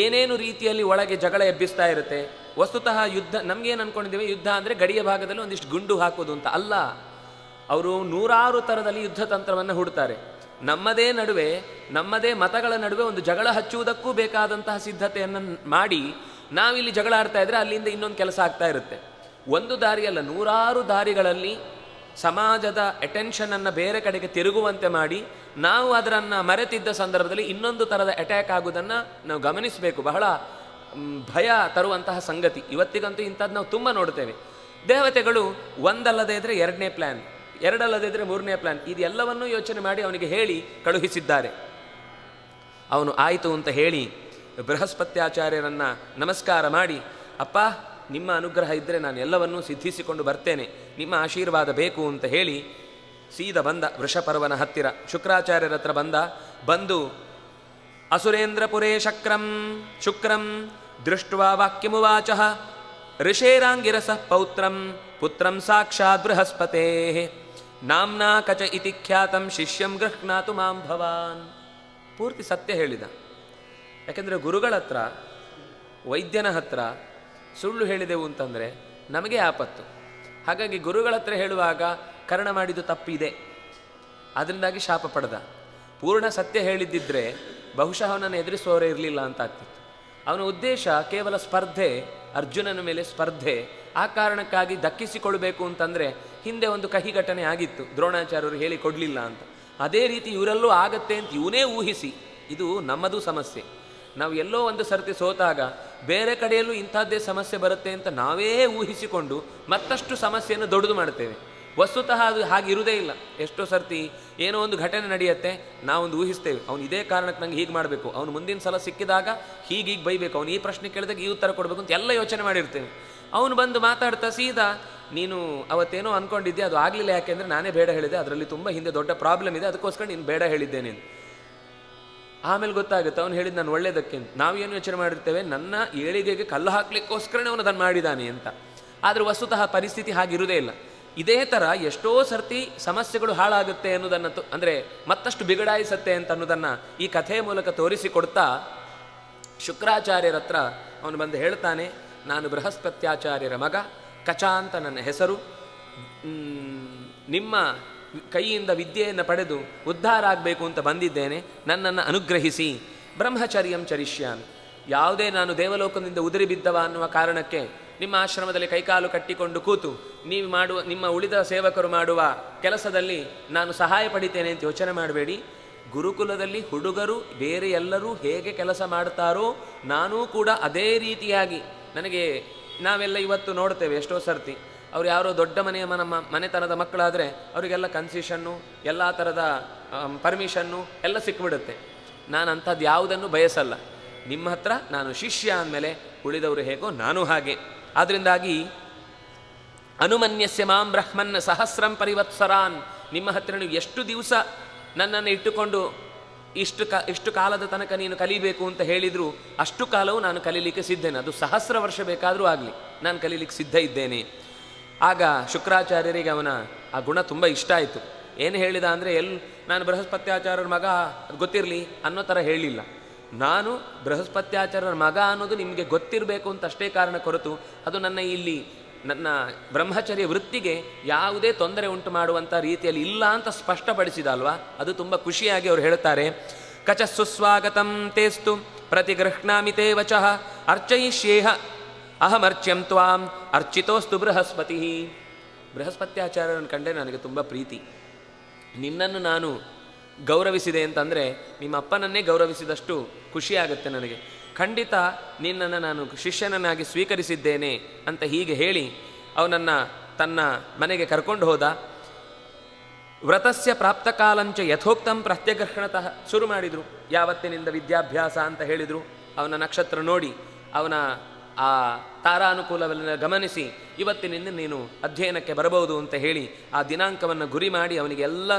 ಏನೇನು ರೀತಿಯಲ್ಲಿ ಒಳಗೆ ಜಗಳ ಎಬ್ಬಿಸ್ತಾ ಇರುತ್ತೆ. ವಸ್ತುತಃ ಯುದ್ಧ ನಮಗೇನು ಅಂದ್ಕೊಂಡಿದ್ದೇವೆ, ಯುದ್ಧ ಅಂದರೆ ಗಡಿಯ ಭಾಗದಲ್ಲಿ ಒಂದಿಷ್ಟು ಗುಂಡು ಹಾಕೋದು ಅಂತ ಅಲ್ಲ. ಅವರು ನೂರಾರು ಥರದಲ್ಲಿ ಯುದ್ಧ ತಂತ್ರವನ್ನು ಹುಡ್ತಾರೆ. ನಮ್ಮದೇ ಮತಗಳ ನಡುವೆ ಒಂದು ಜಗಳ ಹಚ್ಚುವುದಕ್ಕೂ ಬೇಕಾದಂತಹ ಸಿದ್ಧತೆಯನ್ನು ಮಾಡಿ ನಾವಿಲ್ಲಿ ಜಗಳ ಆಡ್ತಾ ಇದ್ರೆ ಅಲ್ಲಿಂದ ಇನ್ನೊಂದು ಕೆಲಸ ಆಗ್ತಾ ಇರುತ್ತೆ. ಒಂದು ದಾರಿಯಲ್ಲ, ನೂರಾರು ದಾರಿಗಳಲ್ಲಿ ಸಮಾಜದ ಅಟೆನ್ಷನನ್ನು ಬೇರೆ ಕಡೆಗೆ ತಿರುಗುವಂತೆ ಮಾಡಿ ನಾವು ಅದನ್ನು ಮರೆತಿದ್ದ ಸಂದರ್ಭದಲ್ಲಿ ಇನ್ನೊಂದು ಥರದ ಅಟ್ಯಾಕ್ ಆಗುವುದನ್ನು ನಾವು ಗಮನಿಸಬೇಕು. ಬಹಳ ಭಯ ತರುವಂತಹ ಸಂಗತಿ. ಇವತ್ತಿಗಂತೂ ಇಂಥದ್ದು ನಾವು ತುಂಬ ನೋಡ್ತೇವೆ. ದೇವತೆಗಳು ಒಂದಲ್ಲದೇ ಇದ್ದರೆ ಎರಡನೇ ಪ್ಲ್ಯಾನ್, ಎರಡಲ್ಲದೇ ಇದ್ದರೆ ಮೂರನೇ ಪ್ಲ್ಯಾನ್, ಇದೆಲ್ಲವನ್ನೂ ಯೋಚನೆ ಮಾಡಿ ಅವನಿಗೆ ಹೇಳಿ ಕಳುಹಿಸಿದ್ದಾರೆ. ಅವನು ಆಯಿತು ಅಂತ ಹೇಳಿ ಬೃಹಸ್ಪತ್ಯಾಚಾರ್ಯರನ್ನು ನಮಸ್ಕಾರ ಮಾಡಿ, ಅಪ್ಪ ನಿಮ್ಮ ಅನುಗ್ರಹ ಇದ್ದರೆ ನಾನು ಎಲ್ಲವನ್ನೂ ಸಿದ್ಧಿಸಿಕೊಂಡು ಬರ್ತೇನೆ, ನಿಮ್ಮ ಆಶೀರ್ವಾದ ಬೇಕು ಅಂತ ಹೇಳಿ ಸೀದ ಬಂದ. ವೃಷಪರ್ವನ ಹತ್ತಿರ ಶುಕ್ರಾಚಾರ್ಯರ ಹತ್ರ ಬಂದು ಅಸುರೇಂದ್ರಪುರೇ ಶುಕ್ರಂ ದೃಷ್ಟ್ವಾ ವಾಕ್ಯಮುವಾಚ ಋಷೇರಾಂಗಿರಸ ಪೌತ್ರಂ ಪುತ್ರಂ ಸಾಕ್ಷಾತ್ ಬೃಹಸ್ಪತೇ ನಾಮ್ನಾ ಕಚ ಇತಿ ಖ್ಯಾತಂ ಶಿಷ್ಯಂ ಗೃಹ್ಣಾತು ಮಾಂ ಭವಾನ್. ಪೂರ್ತಿ ಸತ್ಯ ಹೇಳಿದ. ಯಾಕೆಂದರೆ ಗುರುಗಳ ಹತ್ರ, ವೈದ್ಯನ ಹತ್ರ ಸುಳ್ಳು ಹೇಳಿದೆವು ಅಂತಂದರೆ ನಮಗೆ ಆಪತ್ತು. ಹಾಗಾಗಿ ಗುರುಗಳ ಹತ್ರ ಹೇಳುವಾಗ ಕರ್ಣ ಮಾಡಿದ್ದು ತಪ್ಪಿದೆ, ಅದರಿಂದಾಗಿ ಶಾಪ ಪಡೆದ. ಪೂರ್ಣ ಸತ್ಯ ಹೇಳಿದ್ದಿದ್ರೆ ಬಹುಶಃ ಅವನನ್ನು ಎದುರಿಸುವವರೇ ಇರಲಿಲ್ಲ ಅಂತ ಆಗ್ತಿತ್ತು. ಅವನ ಉದ್ದೇಶ ಕೇವಲ ಸ್ಪರ್ಧೆ, ಅರ್ಜುನನ ಮೇಲೆ ಸ್ಪರ್ಧೆ. ಆ ಕಾರಣಕ್ಕಾಗಿ ದಕ್ಕಿಸಿಕೊಳ್ಬೇಕು ಅಂತಂದರೆ ಹಿಂದೆ ಒಂದು ಕಹಿ ಘಟನೆ ಆಗಿತ್ತು, ದ್ರೋಣಾಚಾರ್ಯರು ಹೇಳಿ ಕೊಡಲಿಲ್ಲ ಅಂತ. ಅದೇ ರೀತಿ ಇವರೆಲ್ಲೂ ಆಗತ್ತೆ ಅಂತ ಇವನೇ ಊಹಿಸಿ, ಇದು ನಮ್ಮದು ಸಮಸ್ಯೆ. ನಾವು ಎಲ್ಲೋ ಒಂದು ಸರ್ತಿ ಸೋತಾಗ ಬೇರೆ ಕಡೆಯಲ್ಲೂ ಇಂಥದ್ದೇ ಸಮಸ್ಯೆ ಬರುತ್ತೆ ಅಂತ ನಾವೇ ಊಹಿಸಿಕೊಂಡು ಮತ್ತಷ್ಟು ಸಮಸ್ಯೆಯನ್ನು ದೊಡ್ಡದು ಮಾಡ್ತೇವೆ. ವಸ್ತುತಃ ಅದು ಹಾಗಿರುವುದೇ ಇಲ್ಲ. ಎಷ್ಟೋ ಸರ್ತಿ ಏನೋ ಒಂದು ಘಟನೆ ನಡೆಯುತ್ತೆ, ನಾವೊಂದು ಊಹಿಸ್ತೇವೆ, ಅವನು ಇದೇ ಕಾರಣಕ್ಕೆ ನಂಗೆ ಹೀಗೆ ಮಾಡಬೇಕು, ಅವನು ಮುಂದಿನ ಸಲ ಸಿಕ್ಕಿದಾಗ ಹೀಗೆ ಬೈಬೇಕು, ಅವನು ಈ ಪ್ರಶ್ನೆ ಕೇಳಿದಾಗ ಈ ಉತ್ತರ ಕೊಡಬೇಕು ಅಂತ ಎಲ್ಲ ಯೋಚನೆ ಮಾಡಿರ್ತೇವೆ. ಅವನು ಬಂದು ಮಾತಾಡ್ತಾ ಸೀದಾ ನೀನು ಅವತ್ತೇನೋ ಅಂದ್ಕೊಂಡಿದ್ದೆ, ಅದು ಆಗಲಿಲ್ಲ, ಯಾಕೆಂದರೆ ನಾನೇ ಬೇಡ ಹೇಳಿದೆ, ಅದರಲ್ಲಿ ತುಂಬ ಹಿಂದೆ ದೊಡ್ಡ ಪ್ರಾಬ್ಲಮ್ ಇದೆ, ಅದಕ್ಕೋಸ್ಕರ ನೀನು ಬೇಡ ಹೇಳಿದ್ದೇನೆ. ಆಮೇಲೆ ಗೊತ್ತಾಗುತ್ತೆ ಅವನು ಹೇಳಿದ್ದು ನಾನು ಒಳ್ಳೇದಕ್ಕೆ ಅಂತ. ನಾವೇನು ಯೋಚನೆ ಮಾಡಿರ್ತೇವೆ, ನನ್ನ ಏಳಿಗೆಗೆ ಕಲ್ಲು ಹಾಕ್ಲಿಕ್ಕೋಸ್ಕರನೇ ಅವನು ಅದನ್ನು ಮಾಡಿದ್ದಾನೆ ಅಂತ. ಆದರೆ ವಸ್ತುತಃ ಪರಿಸ್ಥಿತಿ ಹಾಗಿರುವುದೇ ಇಲ್ಲ. ಇದೇ ಥರ ಎಷ್ಟೋ ಸರ್ತಿ ಸಮಸ್ಯೆಗಳು ಹಾಳಾಗುತ್ತೆ ಅನ್ನೋದನ್ನು ಅಂದರೆ ಮತ್ತಷ್ಟು ಬಿಗಡಾಯಿಸತ್ತೆ ಅಂತ ಅನ್ನೋದನ್ನು ಈ ಕಥೆಯ ಮೂಲಕ ತೋರಿಸಿಕೊಡ್ತಾ ಶುಕ್ರಾಚಾರ್ಯರ ಹತ್ರ ಅವನು ಬಂದು ಹೇಳ್ತಾನೆ, ನಾನು ಬೃಹಸ್ಪತ್ಯಾಚಾರ್ಯರ ಮಗ, ಕಚ ಅಂತ ನನ್ನ ಹೆಸರು, ನಿಮ್ಮ ಕೈಯಿಂದ ವಿದ್ಯೆಯನ್ನು ಪಡೆದು ಉದ್ಧಾರ ಆಗಬೇಕು ಅಂತ ಬಂದಿದ್ದೇನೆ, ನನ್ನನ್ನು ಅನುಗ್ರಹಿಸಿ. ಬ್ರಹ್ಮಚರ್ಯಂ ಚರಿಷ್ಯಾಮಿ. ಯಾವುದೇ ನಾನು ದೇವಲೋಕದಿಂದ ಉದುರಿ ಬಿದ್ದವ ಅನ್ನುವ ಕಾರಣಕ್ಕೆ ನಿಮ್ಮ ಆಶ್ರಮದಲ್ಲಿ ಕೈಕಾಲು ಕಟ್ಟಿಕೊಂಡು ಕೂತು ನೀವು ಮಾಡುವ ನಿಮ್ಮ ಉಳಿದ ಸೇವಕರು ಮಾಡುವ ಕೆಲಸದಲ್ಲಿ ನಾನು ಸಹಾಯ ಪಡಿತೇನೆ ಅಂತ ಯೋಚನೆ ಮಾಡಬೇಡಿ. ಗುರುಕುಲದಲ್ಲಿ ಹುಡುಗರು ಬೇರೆ ಎಲ್ಲರೂ ಹೇಗೆ ಕೆಲಸ ಮಾಡ್ತಾರೋ ನಾನೂ ಕೂಡ ಅದೇ ರೀತಿಯಾಗಿ, ನನಗೆ ನಾವೆಲ್ಲ ಇವತ್ತು ನೋಡ್ತೇವೆ ಎಷ್ಟೋ ಸರ್ತಿ ಅವ್ರು ಯಾರೋ ದೊಡ್ಡ ಮನೆತನದ ಮಕ್ಕಳಾದರೆ ಅವರಿಗೆಲ್ಲ ಕನ್ಸೆಷನ್ನು, ಎಲ್ಲ ಥರದ ಪರ್ಮಿಷನ್ನು ಎಲ್ಲ ಸಿಕ್ಬಿಡುತ್ತೆ. ನಾನು ಅಂಥದ್ದು ಯಾವುದನ್ನು ಬಯಸಲ್ಲ. ನಿಮ್ಮ ಹತ್ರ ನಾನು ಶಿಷ್ಯ ಅಂದಮೇಲೆ ಉಳಿದವರು ಹೇಗೋ ನಾನು ಹಾಗೆ. ಆದ್ದರಿಂದಾಗಿ ಅನುಮನ್ಯಸ್ಯ ಮಾಂ ಬ್ರಹ್ಮನ್ ಸಹಸ್ರಂ ನಿಮ್ಮ ಹತ್ತಿರ ನೀವು ಎಷ್ಟು ದಿವಸ ನನ್ನನ್ನು ಇಟ್ಟುಕೊಂಡು ಇಷ್ಟು ಕಾಲದ ತನಕ ನೀನು ಕಲಿಬೇಕು ಅಂತ ಹೇಳಿದರೂ ಅಷ್ಟು ಕಾಲವೂ ನಾನು ಕಲೀಲಿಕ್ಕೆ ಸಿದ್ಧೇನೆ. ಅದು 1000 ವರ್ಷ ಬೇಕಾದರೂ ಆಗಲಿ, ನಾನು ಕಲೀಲಿಕ್ಕೆ ಸಿದ್ಧ ಇದ್ದೇನೆ. ಆಗ ಶುಕ್ರಾಚಾರ್ಯರಿಗೆ ಅವನ ಆ ಗುಣ ತುಂಬ ಇಷ್ಟ ಆಯಿತು. ಏನು ಹೇಳಿದ ಅಂದರೆ, ನಾನು ಬೃಹಸ್ಪತ್ಯಾಚಾರ್ಯರ ಮಗ ಅದು ಗೊತ್ತಿರಲಿ ಅನ್ನೋ ಥರ ಹೇಳಿಲ್ಲ. ನಾನು ಬೃಹಸ್ಪತ್ಯಾಚಾರ್ಯರ ಮಗ ಅನ್ನೋದು ನಿಮಗೆ ಗೊತ್ತಿರಬೇಕು ಅಂತ ಅಷ್ಟೇ ಕಾರಣ ಹೊರತು ಅದು ನನ್ನ ಬ್ರಹ್ಮಚರ್ಯ ವೃತ್ತಿಗೆ ಯಾವುದೇ ತೊಂದರೆ ಉಂಟು ಮಾಡುವಂಥ ರೀತಿಯಲ್ಲಿ ಇಲ್ಲ ಅಂತ ಸ್ಪಷ್ಟಪಡಿಸಿದ ಅಲ್ವಾ. ಅದು ತುಂಬ ಖುಷಿಯಾಗಿ ಅವರು ಹೇಳ್ತಾರೆ, ಕಚ ಸುಸ್ವಾಗತಂ ತೇಸ್ತು ಪ್ರತಿಗೃಹ್ಣಾಮಿ ತೇ ವಚಃ ಅರ್ಚಯಿಷ್ಯೇಹ ಅಹಮರ್ಚ್ಯಂ ತ್ವಾಂ ಅರ್ಚಿತೋಸ್ತು ಬೃಹಸ್ಪತಿ. ಬೃಹಸ್ಪತ್ಯಾಚಾರ್ಯರನ್ನು ಕಂಡರೆ ನನಗೆ ತುಂಬ ಪ್ರೀತಿ. ನಿನ್ನನ್ನು ನಾನು ಗೌರವಿಸಿದೆ ಅಂತಂದರೆ ನಿಮ್ಮ ಅಪ್ಪನನ್ನೇ ಗೌರವಿಸಿದಷ್ಟು ಖುಷಿಯಾಗುತ್ತೆ ನನಗೆ. ಖಂಡಿತ ನಿನ್ನನ್ನು ನಾನು ಶಿಷ್ಯನನ್ನಾಗಿ ಸ್ವೀಕರಿಸಿದ್ದೇನೆ ಅಂತ ಹೀಗೆ ಹೇಳಿ ಅವನನ್ನು ತನ್ನ ಮನೆಗೆ ಕರ್ಕೊಂಡು ಹೋದ. ವ್ರತಸ್ಯ ಪ್ರಾಪ್ತಕಾಲಂಚ ಯಥೋಕ್ತಂ ಪ್ರತ್ಯಗ್ರಹಣತಃ ಶುರು ಮಾಡಿದರು. ಯಾವತ್ತಿನಿಂದ ವಿದ್ಯಾಭ್ಯಾಸ ಅಂತ ಹೇಳಿದರು. ಅವನ ನಕ್ಷತ್ರ ನೋಡಿ ಅವನ ಆ ತಾರಾನುಕೂಲವೆಲ್ಲ ಗಮನಿಸಿ ಇವತ್ತಿನಿಂದ ನೀನು ಅಧ್ಯಯನಕ್ಕೆ ಬರಬಹುದು ಅಂತ ಹೇಳಿ ಆ ದಿನಾಂಕವನ್ನು ಗುರಿ ಮಾಡಿ ಅವನಿಗೆ ಎಲ್ಲ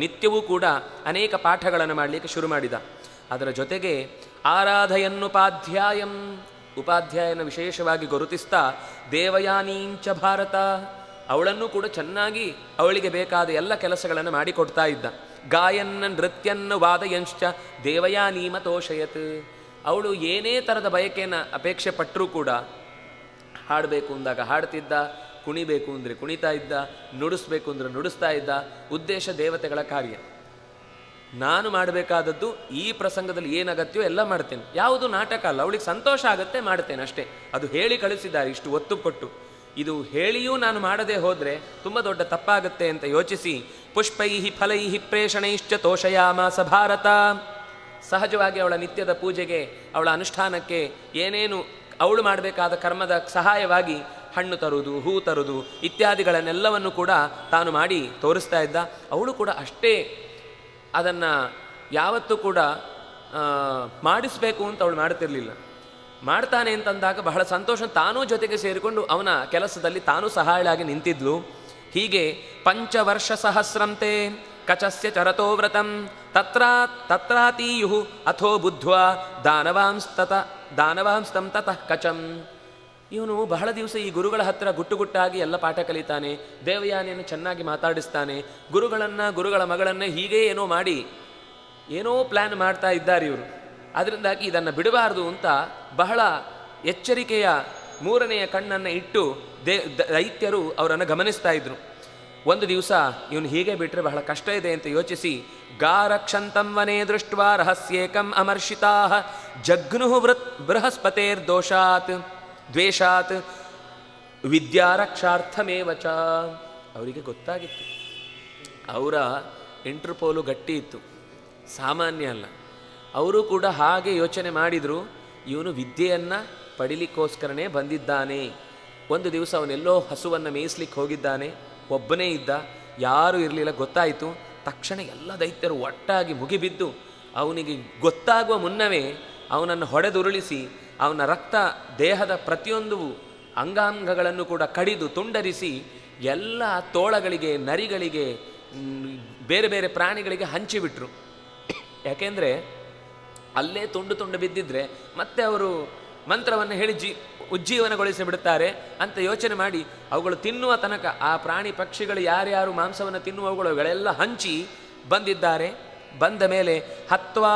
ನಿತ್ಯವೂ ಕೂಡ ಅನೇಕ ಪಾಠಗಳನ್ನು ಮಾಡಲಿಕ್ಕೆ ಶುರು ಮಾಡಿದ. ಅದರ ಜೊತೆಗೆ ಆರಾಧಯನ್ನುಪಾಧ್ಯಾಯಂ, ಉಪಾಧ್ಯಾಯನ ವಿಶೇಷವಾಗಿ ಗುರುತಿಸ್ತಾ ದೇವಯಾನೀಂಚ ಭಾರತ, ಅವಳನ್ನು ಕೂಡ ಚೆನ್ನಾಗಿ ಅವಳಿಗೆ ಬೇಕಾದ ಎಲ್ಲ ಕೆಲಸಗಳನ್ನು ಮಾಡಿಕೊಡ್ತಾ ಇದ್ದ. ಗಾಯನ್ನ ನೃತ್ಯನ್ನ ವಾದಯಂಶ್ಚ ದೇವಯಾನೀಮ ತೋಷಯತ್, ಅವಳು ಏನೇ ಥರದ ಬಯಕೆಯನ್ನು ಅಪೇಕ್ಷೆ ಪಟ್ಟರೂ ಕೂಡ ಹಾಡಬೇಕು ಅಂದಾಗ ಹಾಡ್ತಿದ್ದ, ಕುಣಿಬೇಕು ಅಂದರೆ ಕುಣಿತಾ ಇದ್ದ, ನುಡಿಸ್ಬೇಕು ಅಂದರೆ ನುಡಿಸ್ತಾ ಇದ್ದ. ಉದ್ದೇಶ ದೇವತೆಗಳ ಕಾರ್ಯ. ನಾನು ಮಾಡಬೇಕಾದದ್ದು ಈ ಪ್ರಸಂಗದಲ್ಲಿ ಏನಗತ್ಯೋ ಎಲ್ಲ ಮಾಡ್ತೇನೆ, ಯಾವುದು ನಾಟಕ ಅಲ್ಲ, ಅವಳಿಗೆ ಸಂತೋಷ ಆಗುತ್ತೆ ಮಾಡ್ತೇನೆ ಅಷ್ಟೇ. ಅದು ಹೇಳಿ ಕಳಿಸಿದ್ದಾರೆ ಇಷ್ಟು ಒತ್ತು ಕೊಟ್ಟು. ಇದು ಹೇಳಿಯೂ ನಾನು ಮಾಡದೆ ಹೋದರೆ ತುಂಬ ದೊಡ್ಡ ತಪ್ಪಾಗುತ್ತೆ ಅಂತ ಯೋಚಿಸಿ ಪುಷ್ಪೈಹಿ ಫಲೈಹಿ ಪ್ರೇಷಣೈಶ್ಚ ತೋಷಯಾಮಾಸ ಭಾರತ. ಸಹಜವಾಗಿ ಅವಳ ನಿತ್ಯದ ಪೂಜೆಗೆ ಅವಳ ಅನುಷ್ಠಾನಕ್ಕೆ ಏನೇನು ಅವಳು ಮಾಡಬೇಕಾದ ಕರ್ಮದ ಸಹಾಯವಾಗಿ ಹಣ್ಣು ತರುವುದು, ಹೂ ತರುವುದು ಇತ್ಯಾದಿಗಳನ್ನೆಲ್ಲವನ್ನು ಕೂಡ ತಾನು ಮಾಡಿ ತೋರಿಸ್ತಾ ಇದ್ದ. ಅವಳು ಕೂಡ ಅಷ್ಟೇ ಅದನ್ನು ಯಾವತ್ತೂ ಕೂಡ ಮಾಡಿಸಬೇಕು ಅಂತ ಅವಳು ಮಾಡ್ತಿರಲಿಲ್ಲ. ಮಾಡ್ತಾನೆ ಅಂತಂದಾಗ ಬಹಳ ಸಂತೋಷ, ತಾನೂ ಜೊತೆಗೆ ಸೇರಿಕೊಂಡು ಅವನ ಕೆಲಸದಲ್ಲಿ ತಾನೂ ಸಹಾಯಳಾಗಿ ನಿಂತಿದ್ಲು. ಹೀಗೆ ಪಂಚವರ್ಷ ಸಹಸ್ರಂತೆ ಕಚಸ್ಯ ಚರತೋ ವ್ರತಂ ತತ್ರಾತೀಯು ಅಥೋ ಬುದ್ಧ್ವಾ ದಾನವಾಂಸ್ತಂ ತತಃ ಕಚಂ. ಇವನು ಬಹಳ ದಿವಸ ಈ ಗುರುಗಳ ಹತ್ತಿರ ಗುಟ್ಟುಗುಟ್ಟಾಗಿ ಎಲ್ಲ ಪಾಠ ಕಲಿತಾನೆ, ದೇವಯಾನಿಯನ್ನು ಚೆನ್ನಾಗಿ ಮಾತಾಡಿಸ್ತಾನೆ. ಗುರುಗಳ ಮಗಳನ್ನೇ ಹೀಗೇ ಏನೋ ಮಾಡಿ ಏನೋ ಪ್ಲ್ಯಾನ್ ಮಾಡ್ತಾ ಇದ್ದಾರೆ ಇವರು. ಅದರಿಂದಾಗಿ ಇದನ್ನು ಬಿಡಬಾರ್ದು ಅಂತ ಬಹಳ ಎಚ್ಚರಿಕೆಯ ಮೂರನೆಯ ಕಣ್ಣನ್ನು ಇಟ್ಟು ದೈತ್ಯರು ಅವರನ್ನು ಗಮನಿಸ್ತಾ ಇದ್ರು. ಒಂದು ದಿವಸ ಇವನು ಹೀಗೆ ಬಿಟ್ಟರೆ ಬಹಳ ಕಷ್ಟ ಇದೆ ಅಂತ ಯೋಚಿಸಿ ಗಾರಕ್ಷಂತಂ ವನೇ ದೃಷ್ಟ್ವಾ ರಹಸ್ಯೇಕಂ ಅಮರ್ಷಿತಾ ಜಘ್ನು ದ್ವೇಷಾತ್ ವಿದ್ಯಾರಕ್ಷಾರ್ಥಮೇವ ಚ. ಅವರಿಗೆ ಗೊತ್ತಾಗಿತ್ತು, ಅವರ ಇಂಟರ್ಪೋಲು ಗಟ್ಟಿ ಇತ್ತು, ಸಾಮಾನ್ಯ ಅಲ್ಲ. ಅವರು ಕೂಡ ಹಾಗೆ ಯೋಚನೆ ಮಾಡಿದರು, ಇವನು ವಿದ್ಯೆಯನ್ನು ಪಡಿಲಿಕ್ಕೋಸ್ಕರನೇ ಬಂದಿದ್ದಾನೆ. ಒಂದು ದಿವಸ ಅವನೆಲ್ಲೋ ಹಸುವನ್ನು ಮೇಯಿಸ್ಲಿಕ್ಕೆ ಹೋಗಿದ್ದಾನೆ, ಒಬ್ಬನೇ ಇದ್ದ, ಯಾರೂ ಇರಲಿಲ್ಲ. ಗೊತ್ತಾಯಿತು ತಕ್ಷಣ ಎಲ್ಲ ದೈತ್ಯರು ಒಟ್ಟಾಗಿ ಮುಗಿಬಿದ್ದು ಅವನಿಗೆ ಗೊತ್ತಾಗುವ ಮುನ್ನವೇ ಅವನನ್ನು ಹೊಡೆದುರುಳಿಸಿ ಅವನ ರಕ್ತ ದೇಹದ ಪ್ರತಿಯೊಂದು ಅಂಗಾಂಗಗಳನ್ನು ಕೂಡ ಕಡಿದು ತುಂಡರಿಸಿ ಎಲ್ಲ ತೋಳಗಳಿಗೆ, ನರಿಗಳಿಗೆ, ಬೇರೆ ಬೇರೆ ಪ್ರಾಣಿಗಳಿಗೆ ಹಂಚಿಬಿಟ್ರು. ಯಾಕೆಂದರೆ ಅಲ್ಲೇ ತುಂಡು ಬಿದ್ದಿದ್ರೆ ಮತ್ತೆ ಅವರು ಮಂತ್ರವನ್ನು ಹೇಳಿ ಉಜ್ಜೀವನಗೊಳಿಸಿ ಬಿಡುತ್ತಾರೆ ಅಂತ ಯೋಚನೆ ಮಾಡಿ ಅವುಗಳು ತಿನ್ನುವ ತನಕ ಆ ಪ್ರಾಣಿ ಪಕ್ಷಿಗಳು ಯಾರ್ಯಾರು ಮಾಂಸವನ್ನು ತಿನ್ನುವವುಗಳೆಲ್ಲ ಹಂಚಿ ಬಂದಿದ್ದಾರೆ. ಬಂದ ಮೇಲೆ ಹತ್ವಾ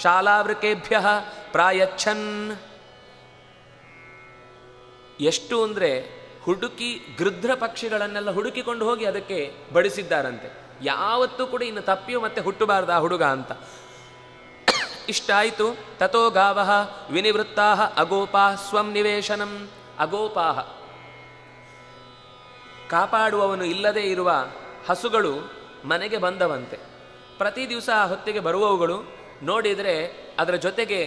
ಶಾಲಾವೃಕೇಭ್ಯ ಪ್ರಾಯಚ್ಛನ್, ಎಷ್ಟು ಅಂದರೆ ಹುಡುಕಿ ಗೃಧ್ರ ಪಕ್ಷಿಗಳನ್ನೆಲ್ಲ ಹುಡುಕಿಕೊಂಡು ಹೋಗಿ ಅದಕ್ಕೆ ಬಡಿಸಿದ್ದಾರಂತೆ. ಯಾವತ್ತೂ ಕೂಡ ಇನ್ನು ತಪ್ಪಿಯೂ ಮತ್ತೆ ಹುಟ್ಟಬಾರ್ದು ಆ ಹುಡುಗ ಅಂತ. ಇಷ್ಟ ಆಯಿತು. ತಥೋ ಗಾವಃ ವಿನಿವೃತ್ತಾಃ ಅಗೋಪಾಃ ಸ್ವಂ ನಿವೇಶನಂ. ಅಗೋಪಾಃ ಕಾಪಾಡುವವನು ಇಲ್ಲದೇ ಇರುವ ಹಸುಗಳು ಮನೆಗೆ ಬಂದವಂತೆ. ಪ್ರತಿ ದಿವಸ ಆ ಹೊತ್ತಿಗೆ ಬರುವವುಗಳು ನೋಡಿದರೆ ಅದರ ಜೊತೆಗೆ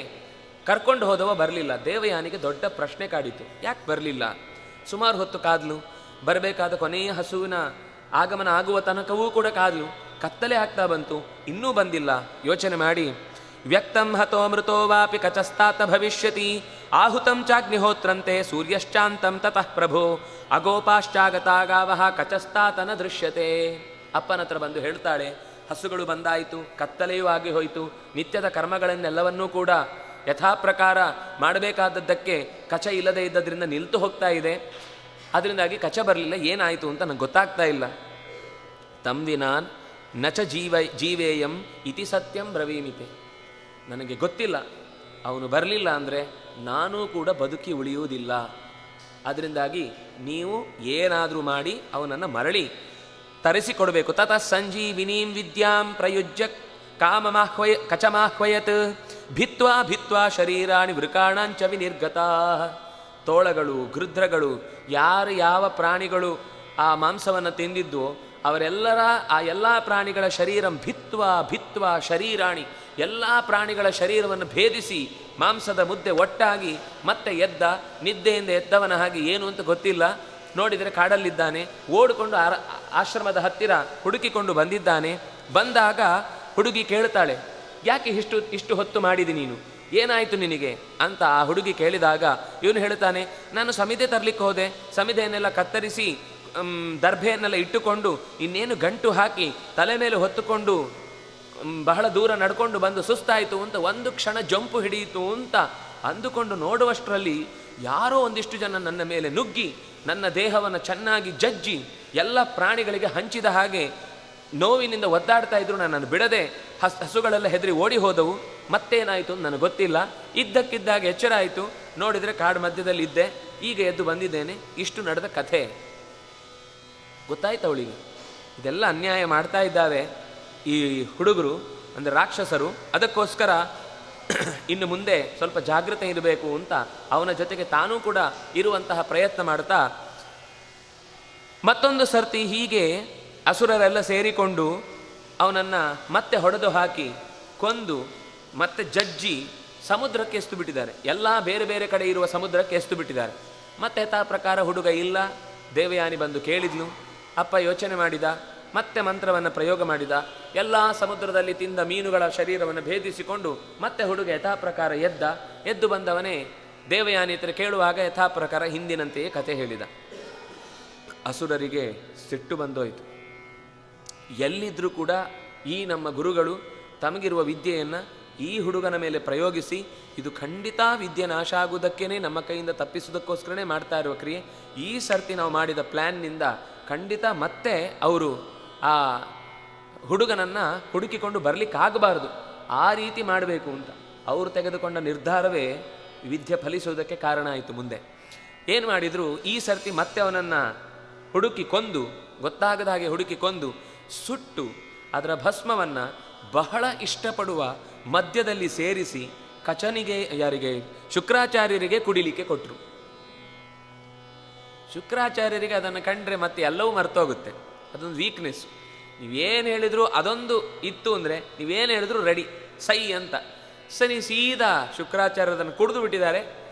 ಕರ್ಕೊಂಡು ಹೋದವ ಬರಲಿಲ್ಲ. ದೇವಯಾನಿಗೆ ದೊಡ್ಡ ಪ್ರಶ್ನೆ ಕಾಡಿತು, ಯಾಕೆ ಬರಲಿಲ್ಲ? ಸುಮಾರು ಹೊತ್ತು ಕಾದ್ಲು, ಬರಬೇಕಾದ ಕೊನೆಯ ಹಸುವಿನ ಆಗಮನ ಆಗುವ ತನಕವೂ ಕೂಡ ಕಾದ್ಲು. ಕತ್ತಲೆ ಆಗ್ತಾ ಬಂತು, ಇನ್ನೂ ಬಂದಿಲ್ಲ. ಯೋಚನೆ ಮಾಡಿ ವ್ಯಕ್ತಂ ಹತೋ ಮೃತೋ ವಾಪಿ ಕಚಸ್ತಾತ ಭವಿಷ್ಯತಿ ಆಹುತಂ ಚಾಗ್ನಿಹೋತ್ರಂತೆ ಸೂರ್ಯಶ್ಚಾಂತಂ ತತಃ ಪ್ರಭೋ ಅಗೋಪಾಶ್ಚಾಗತಾ ಗಾವಃ ಕಚಸ್ತಾತನ ದೃಶ್ಯತೆ. ಅಪ್ಪನ ಹತ್ರ ಬಂದು ಹೇಳ್ತಾಳೆ, ಹಸುಗಳು ಬಂದಾಯಿತು, ಕತ್ತಲೆಯೂ ಆಗಿ ಹೋಯಿತು, ನಿತ್ಯದ ಕರ್ಮಗಳನ್ನೆಲ್ಲವನ್ನೂ ಕೂಡ ಯಥಾಪ್ರಕಾರ ಮಾಡಬೇಕಾದದ್ದಕ್ಕೆ ಕಚ ಇಲ್ಲದೇ ಇದ್ದದ್ರಿಂದ ನಿಲ್ತು ಹೋಗ್ತಾ ಇದೆ. ಅದರಿಂದಾಗಿ ಕಚ ಬರಲಿಲ್ಲ, ಏನಾಯಿತು ಅಂತ ನನಗೆ ಗೊತ್ತಾಗ್ತಾ ಇಲ್ಲ. ತಂವಿನಾನ್ ನಚ ಜೀವೇಯಂ ಇತಿ ಸತ್ಯಂ ಬ್ರವೀಮಿತೆ. ನನಗೆ ಗೊತ್ತಿಲ್ಲ, ಅವನು ಬರಲಿಲ್ಲ ಅಂದರೆ ನಾನೂ ಕೂಡ ಬದುಕಿ ಉಳಿಯುವುದಿಲ್ಲ. ಅದರಿಂದಾಗಿ ನೀವು ಏನಾದರೂ ಮಾಡಿ ಅವನನ್ನು ಮರಳಿ ತರಿಸಿಕೊಡಬೇಕು. ತತಃ ಸಂಜೀವಿನೀಂ ವಿದ್ಯಾಂ ಪ್ರಯುಜ್ಯ ಕಚಮಾಹ್ವಯತ್ ಭಿತ್ವಾ ಶರೀರಾಣಿ ವೃಕಾಣಾಂಚ ವಿನಿರ್ಗತಾ. ತೋಳಗಳು, ಗೃಧ್ರಗಳು, ಯಾರು ಯಾವ ಪ್ರಾಣಿಗಳು ಆ ಮಾಂಸವನ್ನು ತಿಂದಿದ್ದೋ ಅವರೆಲ್ಲರ ಆ ಎಲ್ಲ ಪ್ರಾಣಿಗಳ ಶರೀರಂ ಭಿತ್ವ ಶರೀರಾಣಿ, ಎಲ್ಲ ಪ್ರಾಣಿಗಳ ಶರೀರವನ್ನು ಭೇದಿಸಿ ಮಾಂಸದ ಮುದ್ದೆ ಒಟ್ಟಾಗಿ ಮತ್ತೆ ಎದ್ದ. ನಿದ್ದೆಯಿಂದ ಎದ್ದವನ ಹಾಗೆ ಏನು ಅಂತ ಗೊತ್ತಿಲ್ಲ. ನೋಡಿದರೆ ಕಾಡಲ್ಲಿದ್ದಾನೆ. ಓಡಿಕೊಂಡು ಆಶ್ರಮದ ಹತ್ತಿರ ಹುಡುಕಿಕೊಂಡು ಬಂದಿದ್ದಾನೆ. ಬಂದಾಗ ಹುಡುಗಿ ಕೇಳ್ತಾಳೆ, ಯಾಕೆ ಇಷ್ಟು ಹೊತ್ತು ಮಾಡಿದಿ ನೀನು, ಏನಾಯಿತು ನಿನಗೆ ಅಂತ ಆ ಹುಡುಗಿ ಕೇಳಿದಾಗ ಇವನು ಹೇಳ್ತಾನೆ, ನಾನು ಸಮಿದೆ ತರಲಿಕ್ಕೆ ಹೋದೆ, ಸಮಿದೆಯನ್ನೆಲ್ಲ ಕತ್ತರಿಸಿ ದರ್ಭೆಯನ್ನೆಲ್ಲ ಇಟ್ಟುಕೊಂಡು ಇನ್ನೇನು ಗಂಟು ಹಾಕಿ ತಲೆ ಮೇಲೆ ಹೊತ್ತುಕೊಂಡು ಬಹಳ ದೂರ ನಡ್ಕೊಂಡು ಬಂದು ಸುಸ್ತಾಯಿತು ಅಂತ ಒಂದು ಕ್ಷಣ ಜಂಪು ಹಿಡಿಯಿತು ಅಂತ ಅಂದುಕೊಂಡು ನೋಡುವಷ್ಟರಲ್ಲಿ ಯಾರೋ ಒಂದಿಷ್ಟು ಜನ ನನ್ನ ಮೇಲೆ ನುಗ್ಗಿ ನನ್ನ ದೇಹವನ್ನು ಚೆನ್ನಾಗಿ ಜಜ್ಜಿ ಎಲ್ಲ ಪ್ರಾಣಿಗಳಿಗೆ ಹಂಚಿದ ಹಾಗೆ ನೋವಿನಿಂದ ಒದ್ದಾಡ್ತಾ ಇದ್ರು. ನನ್ನನ್ನು ಬಿಡದೆ ಹಸುಗಳೆಲ್ಲ ಹೆದರಿ ಓಡಿ ಹೋದವು. ಮತ್ತೇನಾಯಿತು ಅಂತ ನನಗೆ ಗೊತ್ತಿಲ್ಲ. ಇದ್ದಕ್ಕಿದ್ದಾಗ ಎಚ್ಚರ ಆಯಿತು, ನೋಡಿದರೆ ಕಾಡು ಮಧ್ಯದಲ್ಲಿ ಇದ್ದೆ, ಈಗ ಎದ್ದು ಬಂದಿದ್ದೇನೆ. ಇಷ್ಟು ನಡೆದ ಕಥೆ ಗೊತ್ತಾಯ್ತು ಅವಳಿಗೆ. ಇದೆಲ್ಲ ಅನ್ಯಾಯ ಮಾಡ್ತಾ ಇದ್ದಾವೆ ಈ ಹುಡುಗರು, ಅಂದರೆ ರಾಕ್ಷಸರು. ಅದಕ್ಕೋಸ್ಕರ ಇನ್ನು ಮುಂದೆ ಸ್ವಲ್ಪ ಜಾಗೃತೆ ಇರಬೇಕು ಅಂತ ಅವನ ಜೊತೆಗೆ ತಾನೂ ಕೂಡ ಇರುವಂತಹ ಪ್ರಯತ್ನ ಮಾಡ್ತಾ ಮತ್ತೊಂದು ಸರ್ತಿ ಹೀಗೆ ಅಸುರರೆಲ್ಲ ಸೇರಿಕೊಂಡು ಅವನನ್ನು ಮತ್ತೆ ಹೊಡೆದು ಹಾಕಿ ಕೊಂದು ಮತ್ತೆ ಜಜ್ಜಿ ಸಮುದ್ರಕ್ಕೆ ಎಸ್ತು ಬಿಟ್ಟಿದ್ದಾರೆ. ಎಲ್ಲ ಬೇರೆ ಬೇರೆ ಕಡೆ ಇರುವ ಸಮುದ್ರಕ್ಕೆ ಎಸ್ತು ಬಿಟ್ಟಿದ್ದಾರೆ. ಮತ್ತೆ ಯಥಾ ಪ್ರಕಾರ ಹುಡುಗ ಇಲ್ಲ. ದೇವಯಾನಿ ಬಂದು ಕೇಳಿದ್ಲು. ಅಪ್ಪ ಯೋಚನೆ ಮಾಡಿದ, ಮತ್ತೆ ಮಂತ್ರವನ್ನು ಪ್ರಯೋಗ ಮಾಡಿದ. ಎಲ್ಲ ಸಮುದ್ರದಲ್ಲಿ ತಿಂದ ಮೀನುಗಳ ಶರೀರವನ್ನು ಭೇದಿಸಿಕೊಂಡು ಮತ್ತೆ ಹುಡುಗ ಯಥಾ ಪ್ರಕಾರ ಎದ್ದು ಬಂದವನೇ ದೇವಯಾನಿ ಹತ್ರ ಕೇಳುವಾಗ ಯಥಾ ಪ್ರಕಾರ ಹಿಂದಿನಂತೆಯೇ ಕಥೆ ಹೇಳಿದ. ಅಸುರರಿಗೆ ಸಿಟ್ಟು ಬಂದೋಯ್ತು. ಎಲ್ಲಿದ್ರೂ ಕೂಡ ಈ ನಮ್ಮ ಗುರುಗಳು ತಮಗಿರುವ ವಿದ್ಯೆಯನ್ನು ಈ ಹುಡುಗನ ಮೇಲೆ ಪ್ರಯೋಗಿಸಿ ಇದು ಖಂಡಿತ ವಿದ್ಯೆ ನಾಶ ಆಗುವುದಕ್ಕೇ ನಮ್ಮ ಕೈಯಿಂದ ತಪ್ಪಿಸುವುದಕ್ಕೋಸ್ಕರನೇ ಮಾಡ್ತಾ ಇರುವ ಕ್ರಿಯೆ. ಈ ಸರ್ತಿ ನಾವು ಮಾಡಿದ ಪ್ಲ್ಯಾನ್ನಿಂದ ಖಂಡಿತ ಮತ್ತೆ ಅವರು ಆ ಹುಡುಗನನ್ನು ಹುಡುಕಿಕೊಂಡು ಬರಲಿಕ್ಕಾಗಬಾರ್ದು, ಆ ರೀತಿ ಮಾಡಬೇಕು ಅಂತ ಅವರು ತೆಗೆದುಕೊಂಡ ನಿರ್ಧಾರವೇ ವಿದ್ಯೆ ಫಲಿಸುವುದಕ್ಕೆ ಕಾರಣ ಆಯಿತು. ಮುಂದೆ ಏನು ಮಾಡಿದರು, ಈ ಸರ್ತಿ ಮತ್ತೆ ಅವನನ್ನು ಹುಡುಕಿ ಕೊಂದು, ಗೊತ್ತಾಗದ ಹಾಗೆ ಹುಡುಕಿ ಕೊಂದು ಸುಟ್ಟು ಅದರ ಭಸ್ಮವನ್ನು ಬಹಳ ಇಷ್ಟಪಡುವ ಮಧ್ಯದಲ್ಲಿ ಸೇರಿಸಿ ಕಚನಿಗೆ, ಯಾರಿಗೆ, ಶುಕ್ರಾಚಾರ್ಯರಿಗೆ ಕುಡಿಲಿಕ್ಕೆ ಕೊಟ್ಟರು. ಶುಕ್ರಾಚಾರ್ಯರಿಗೆ ಅದನ್ನು ಕಂಡ್ರೆ ಮತ್ತೆ ಎಲ್ಲವೂ ಮರ್ತೋಗುತ್ತೆ. ಅದೊಂದು ವೀಕ್ನೆಸ್. ನೀವೇನು ಹೇಳಿದ್ರು ಅದೊಂದು ಇತ್ತು ಅಂದರೆ ನೀವೇನು ಹೇಳಿದ್ರು ರೆಡಿ ಸೈ ಅಂತ. ಸರಿ, ಸೀದಾ ಶುಕ್ರಾಚಾರ್ಯರದನ್ನು ಕುಡಿದು ಬಿಟ್ಟಿದ್ದಾರೆ.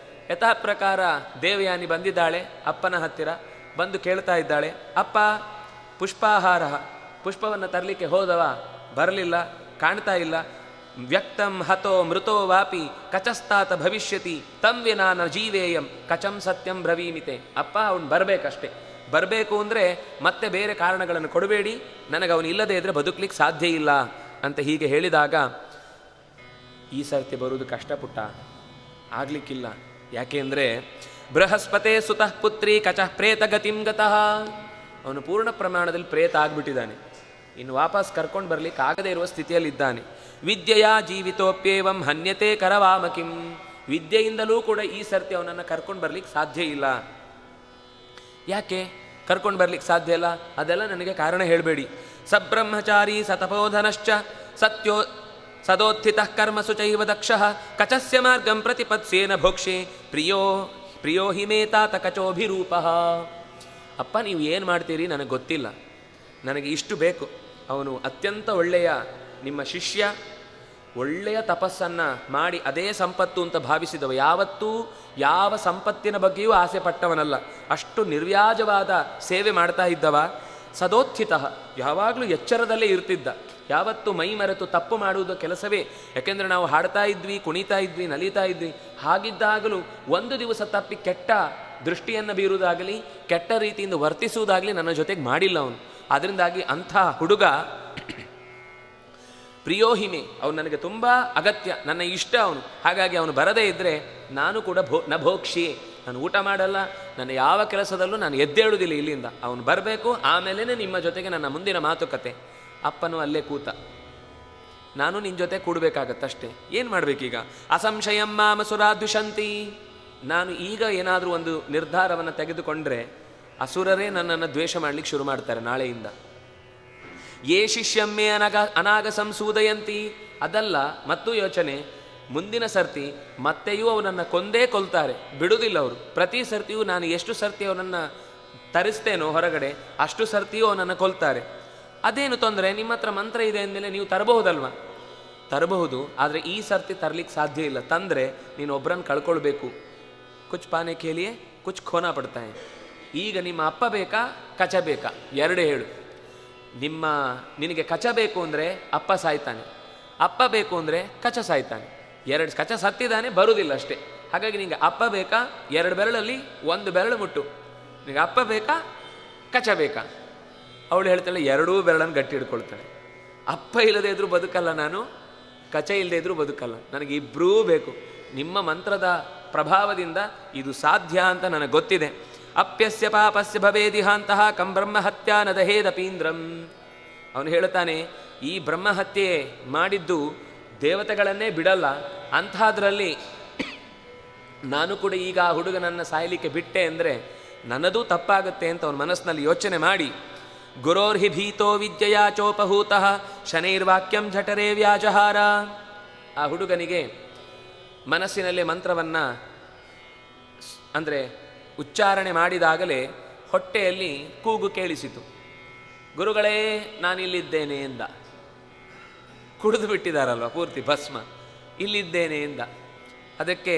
ಯಥಾ ಪ್ರಕಾರ ದೇವಯಾನಿ ಬಂದಿದ್ದಾಳೆ ಅಪ್ಪನ ಹತ್ತಿರ. ಬಂದು ಕೇಳ್ತಾ ಇದ್ದಾಳೆ, ಅಪ್ಪ ಪುಷ್ಪಾಹಾರ, ಪುಷ್ಪವನ್ನು ತರಲಿಕ್ಕೆ ಹೋದವ, ಬರಲಿಲ್ಲ, ಕಾಣ್ತಾ ಇಲ್ಲ. ವ್ಯಕ್ತಂ ಹತೋ ಮೃತೋ ವಾಪಿ ಕಚಸ್ತಾತ ಭವಿಷ್ಯತಿ ತಂ ವಿನಾ ನ ಜೀವೇಯಂ ಕಚಂ ಸತ್ಯಂ ಬ್ರವೀಮಿತೆ. ಅಪ್ಪ ಅವನು ಬರಬೇಕಷ್ಟೆ, ಬರಬೇಕು ಅಂದರೆ ಮತ್ತೆ ಬೇರೆ ಕಾರಣಗಳನ್ನು ಕೊಡಬೇಡಿ, ನನಗೆ ಅವನು ಇಲ್ಲದೇ ಇದ್ದರೆ ಬದುಕಲಿಕ್ಕೆ ಸಾಧ್ಯ ಇಲ್ಲ ಅಂತ ಹೀಗೆ ಹೇಳಿದಾಗ, ಈ ಸರ್ತಿ ಬರುವುದು ಕಷ್ಟಪುಟ್ಟ, ಆಗಲಿಕ್ಕಿಲ್ಲ. ಯಾಕೆಂದರೆ ಬೃಹಸ್ಪತೆ ಸುತಃ ಪುತ್ರಿ ಕಚಃ ಪ್ರೇತ ಗತಿಂ ಗತಃ. ಅವನು ಪೂರ್ಣ ಪ್ರಮಾಣದಲ್ಲಿ ಪ್ರೇತ ಆಗಿಬಿಟ್ಟಿದ್ದಾನೆ. ಇನ್ನು ವಾಪಸ್ ಕರ್ಕೊಂಡು ಬರಲಿಕ್ಕೆ ಆಗದೇ ಇರುವ ಸ್ಥಿತಿಯಲ್ಲಿದ್ದಾನೆ. ವಿದ್ಯೆಯ ಜೀವಿತೋಪ್ಯೇವಂ ಹನ್ಯತೆ ಕರವಾಮಕಿಂ. ವಿದ್ಯೆಯಿಂದಲೂ ಕೂಡ ಈ ಸರ್ತಿ ಅವನನ್ನು ಕರ್ಕೊಂಡು ಬರಲಿಕ್ಕೆ ಸಾಧ್ಯ ಇಲ್ಲ. ಯಾಕೆ ಕರ್ಕೊಂಡು ಬರಲಿಕ್ಕೆ ಸಾಧ್ಯ ಇಲ್ಲ? ಅದೆಲ್ಲ ನನಗೆ ಕಾರಣ ಹೇಳಬೇಡಿ. ಸಬ್ರಹ್ಮಚಾರಿ ಸತಪೋಧನಶ್ಚ ಸತ್ಯೋ ಸದೋತ್ಥಿತಃ ಕರ್ಮಸು ಚೈವ ದಕ್ಷಃ ಕಚಸ್ಯ ಮಾರ್ಗಂ ಪ್ರತಿಪತ್ಸ್ಯೇನ ಭೋಕ್ಷೆ ಪ್ರಿಯೋ ಹಿಮೇತಾತ ಕಚೋಭಿರೂಪಃ. ಅಪ್ಪ ನೀವು ಏನು ಮಾಡ್ತೀರಿ ನನಗೆ ಗೊತ್ತಿಲ್ಲ, ನನಗೆ ಇಷ್ಟು ಬೇಕು. ಅವನು ಅತ್ಯಂತ ಒಳ್ಳೆಯ ನಿಮ್ಮ ಶಿಷ್ಯ, ಒಳ್ಳೆಯ ತಪಸ್ಸನ್ನು ಮಾಡಿ ಅದೇ ಸಂಪತ್ತು ಅಂತ ಭಾವಿಸಿದವ, ಯಾವತ್ತೂ ಯಾವ ಸಂಪತ್ತಿನ ಬಗ್ಗೆಯೂ ಆಸೆ ಪಟ್ಟವನಲ್ಲ. ಅಷ್ಟು ನಿರ್ವ್ಯಾಜವಾದ ಸೇವೆ ಮಾಡ್ತಾ ಇದ್ದವ. ಸದೋತ್ಥಿತ, ಯಾವಾಗಲೂ ಎಚ್ಚರದಲ್ಲೇ ಇರ್ತಿದ್ದ, ಯಾವತ್ತೂ ಮೈ ಮರೆತು ತಪ್ಪು ಮಾಡುವುದು ಕೆಲಸವೇ. ಯಾಕೆಂದರೆ ನಾವು ಹಾಡ್ತಾ ಇದ್ವಿ, ಕುಣಿತಾ ಇದ್ವಿ, ನಲಿತಾ ಇದ್ವಿ. ಹಾಗಿದ್ದಾಗಲೂ ಒಂದು ದಿವಸ ತಪ್ಪಿ ಕೆಟ್ಟ ದೃಷ್ಟಿಯನ್ನು ಬೀರುವುದಾಗಲಿ ಕೆಟ್ಟ ರೀತಿಯಿಂದ ವರ್ತಿಸುವುದಾಗಲಿ ನನ್ನ ಜೊತೆಗೆ ಮಾಡಿಲ್ಲ ಅವನು. ಅದರಿಂದಾಗಿ ಅಂಥ ಹುಡುಗ ಪ್ರಿಯೋಹಿಮೆ, ಅವನು ನನಗೆ ತುಂಬ ಅಗತ್ಯ, ನನ್ನ ಇಷ್ಟ ಅವನು. ಹಾಗಾಗಿ ಅವನು ಬರದೇ ಇದ್ದರೆ ನಾನು ಕೂಡ ನಭೋಕ್ಷಿ, ನಾನು ಊಟ ಮಾಡಲ್ಲ, ನನ್ನ ಯಾವ ಕೆಲಸದಲ್ಲೂ ನಾನು ಎದ್ದೇಳುವುದಿಲ್ಲ ಇಲ್ಲಿಂದ. ಅವನು ಬರಬೇಕು, ಆಮೇಲೆ ನಿಮ್ಮ ಜೊತೆಗೆ ನನ್ನ ಮುಂದಿನ ಮಾತುಕತೆ. ಅಪ್ಪನು ಅಲ್ಲೇ ಕೂತ, ನಾನು ನಿನ್ನ ಜೊತೆ ಕೂಡಬೇಕಾಗತ್ತಷ್ಟೇ, ಏನು ಮಾಡಬೇಕೀಗ? ಅಸಂಶಯಂ ಮಾಮಸುರಾ ದ್ವಿಷಂತಿ. ನಾನು ಈಗ ಏನಾದರೂ ಒಂದು ನಿರ್ಧಾರವನ್ನು ತೆಗೆದುಕೊಂಡ್ರೆ ಅಸುರರೇ ನನ್ನನ್ನು ದ್ವೇಷ ಮಾಡಲಿಕ್ಕೆ ಶುರು ಮಾಡ್ತಾರೆ ನಾಳೆಯಿಂದ. ಯೇ ಶಿಷ್ಯಮ್ಮೆ ಅನಾಗ ಸಂಸೂದಯಂತಿ. ಅದಲ್ಲ, ಮತ್ತು ಯೋಚನೆ, ಮುಂದಿನ ಸರ್ತಿ ಮತ್ತೆಯೂ ಅವನನ್ನು ಕೊಂದೇ ಕೊಲ್ತಾರೆ, ಬಿಡುವುದಿಲ್ಲ ಅವರು. ಪ್ರತಿ ಸರ್ತಿಯೂ ನಾನು ಎಷ್ಟು ಸರ್ತಿ ಅವನನ್ನು ತರಿಸ್ತೇನೋ ಹೊರಗಡೆ, ಅಷ್ಟು ಸರ್ತಿಯೂ ಅವನನ್ನು ಕೊಲ್ತಾರೆ. ಅದೇನು ತೊಂದರೆ, ನಿಮ್ಮ ಹತ್ರ ಮಂತ್ರ ಇದೆ ಅಂದಮೇಲೆ ನೀವು ತರಬಹುದಲ್ವ? ತರಬಹುದು, ಆದರೆ ಈ ಸರ್ತಿ ತರಲಿಕ್ಕೆ ಸಾಧ್ಯ ಇಲ್ಲ. ತಂದರೆ ನೀನು ಒಬ್ಬರನ್ನು ಕಳ್ಕೊಳ್ಬೇಕು. ಕುಚ್ ಪಾನೆ ಕೇಳಿಯೇ ಕುಚ್ ಖೋನಾ ಪಡ್ತಾನೆ. ಈಗ ನಿಮ್ಮ ಅಪ್ಪ ಬೇಕಾ ಕಚ ಬೇಕಾ ಎರಡೇ ಹೇಳು. ನಿನಗೆ ಕಚ ಬೇಕು ಅಂದರೆ ಅಪ್ಪ ಸಾಯ್ತಾನೆ, ಅಪ್ಪ ಬೇಕು ಅಂದರೆ ಕಚ ಸಾಯ್ತಾನೆ. ಎರಡು ಕಚ ಸತ್ತಿದ್ದಾನೆ, ಬರುವುದಿಲ್ಲ ಅಷ್ಟೇ. ಹಾಗಾಗಿ ನಿನಗೆ ಅಪ್ಪ ಬೇಕಾ, ಎರಡು ಬೆರಳಲ್ಲಿ ಒಂದು ಬೆರಳು ಮುಟ್ಟು. ನಿನಗೆ ಅಪ್ಪ ಬೇಕಾ ಕಚ ಬೇಕಾ? ಅವಳು ಹೇಳ್ತಾಳೆ ಎರಡೂ ಬೆರಳನ್ನು ಗಟ್ಟಿ ಹಿಡ್ಕೊಳ್ತಾಳೆ. ಅಪ್ಪ ಇಲ್ಲದೆ ಇದ್ರೂ ಬದುಕಲ್ಲ ನಾನು, ಕಚ ಇಲ್ಲದೆ ಇದ್ರೂ ಬದುಕಲ್ಲ, ನನಗೆ ಇಬ್ಬರೂ ಬೇಕು. ನಿಮ್ಮ ಮಂತ್ರದ ಪ್ರಭಾವದಿಂದ ಇದು ಸಾಧ್ಯ ಅಂತ ನನಗೆ ಗೊತ್ತಿದೆ. ಅಪ್ಯಸ್ಯ ಪಾಪಸ್ಯ ಭವೇದಿಹಾಂತಹ ಕಂ ಬ್ರಹ್ಮಹತ್ಯಾ ನ ದಹೇದಪೀಂದ್ರಂ. ಅವನು ಹೇಳ್ತಾನೆ, ಈ ಬ್ರಹ್ಮಹತ್ಯೆ ಮಾಡಿದ್ದು ದೇವತೆಗಳನ್ನೇ ಬಿಡಲ್ಲ, ಅಂಥದ್ರಲ್ಲಿ ನಾನು ಕೂಡ ಈಗ ಆ ಹುಡುಗನನ್ನು ಸಾಯಲಿಕ್ಕೆ ಬಿಟ್ಟೆ ಅಂದರೆ ನನ್ನದೂ ತಪ್ಪಾಗುತ್ತೆ ಅಂತ ಅವನ ಮನಸ್ಸಿನಲ್ಲಿ ಯೋಚನೆ ಮಾಡಿ, ಗುರೋರ್ಹಿ ಭೀತೋ ವಿದ್ಯೆಯಾ ಚೋಪಹೂತಃ ಶನೈರ್ವಾಕ್ಯಂ ಝಠರೇ ವ್ಯಾಜಹಾರ. ಆ ಹುಡುಗನಿಗೆ ಮನಸ್ಸಿನಲ್ಲೇ ಮಂತ್ರವನ್ನು ಅಂದರೆ ಉಚ್ಚಾರಣೆ ಮಾಡಿದಾಗಲೇ ಹೊಟ್ಟೆಯಲ್ಲಿ ಕೂಗು ಕೇಳಿಸಿತು. ಗುರುಗಳೇ ನಾನಿಲ್ಲಿದ್ದೇನೆ ಎಂದ. ಕುಡಿದು ಬಿಟ್ಟಿದ್ದಾರಲ್ವ ಪೂರ್ತಿ ಭಸ್ಮ, ಇಲ್ಲಿದ್ದೇನೆ ಎಂದ. ಅದಕ್ಕೆ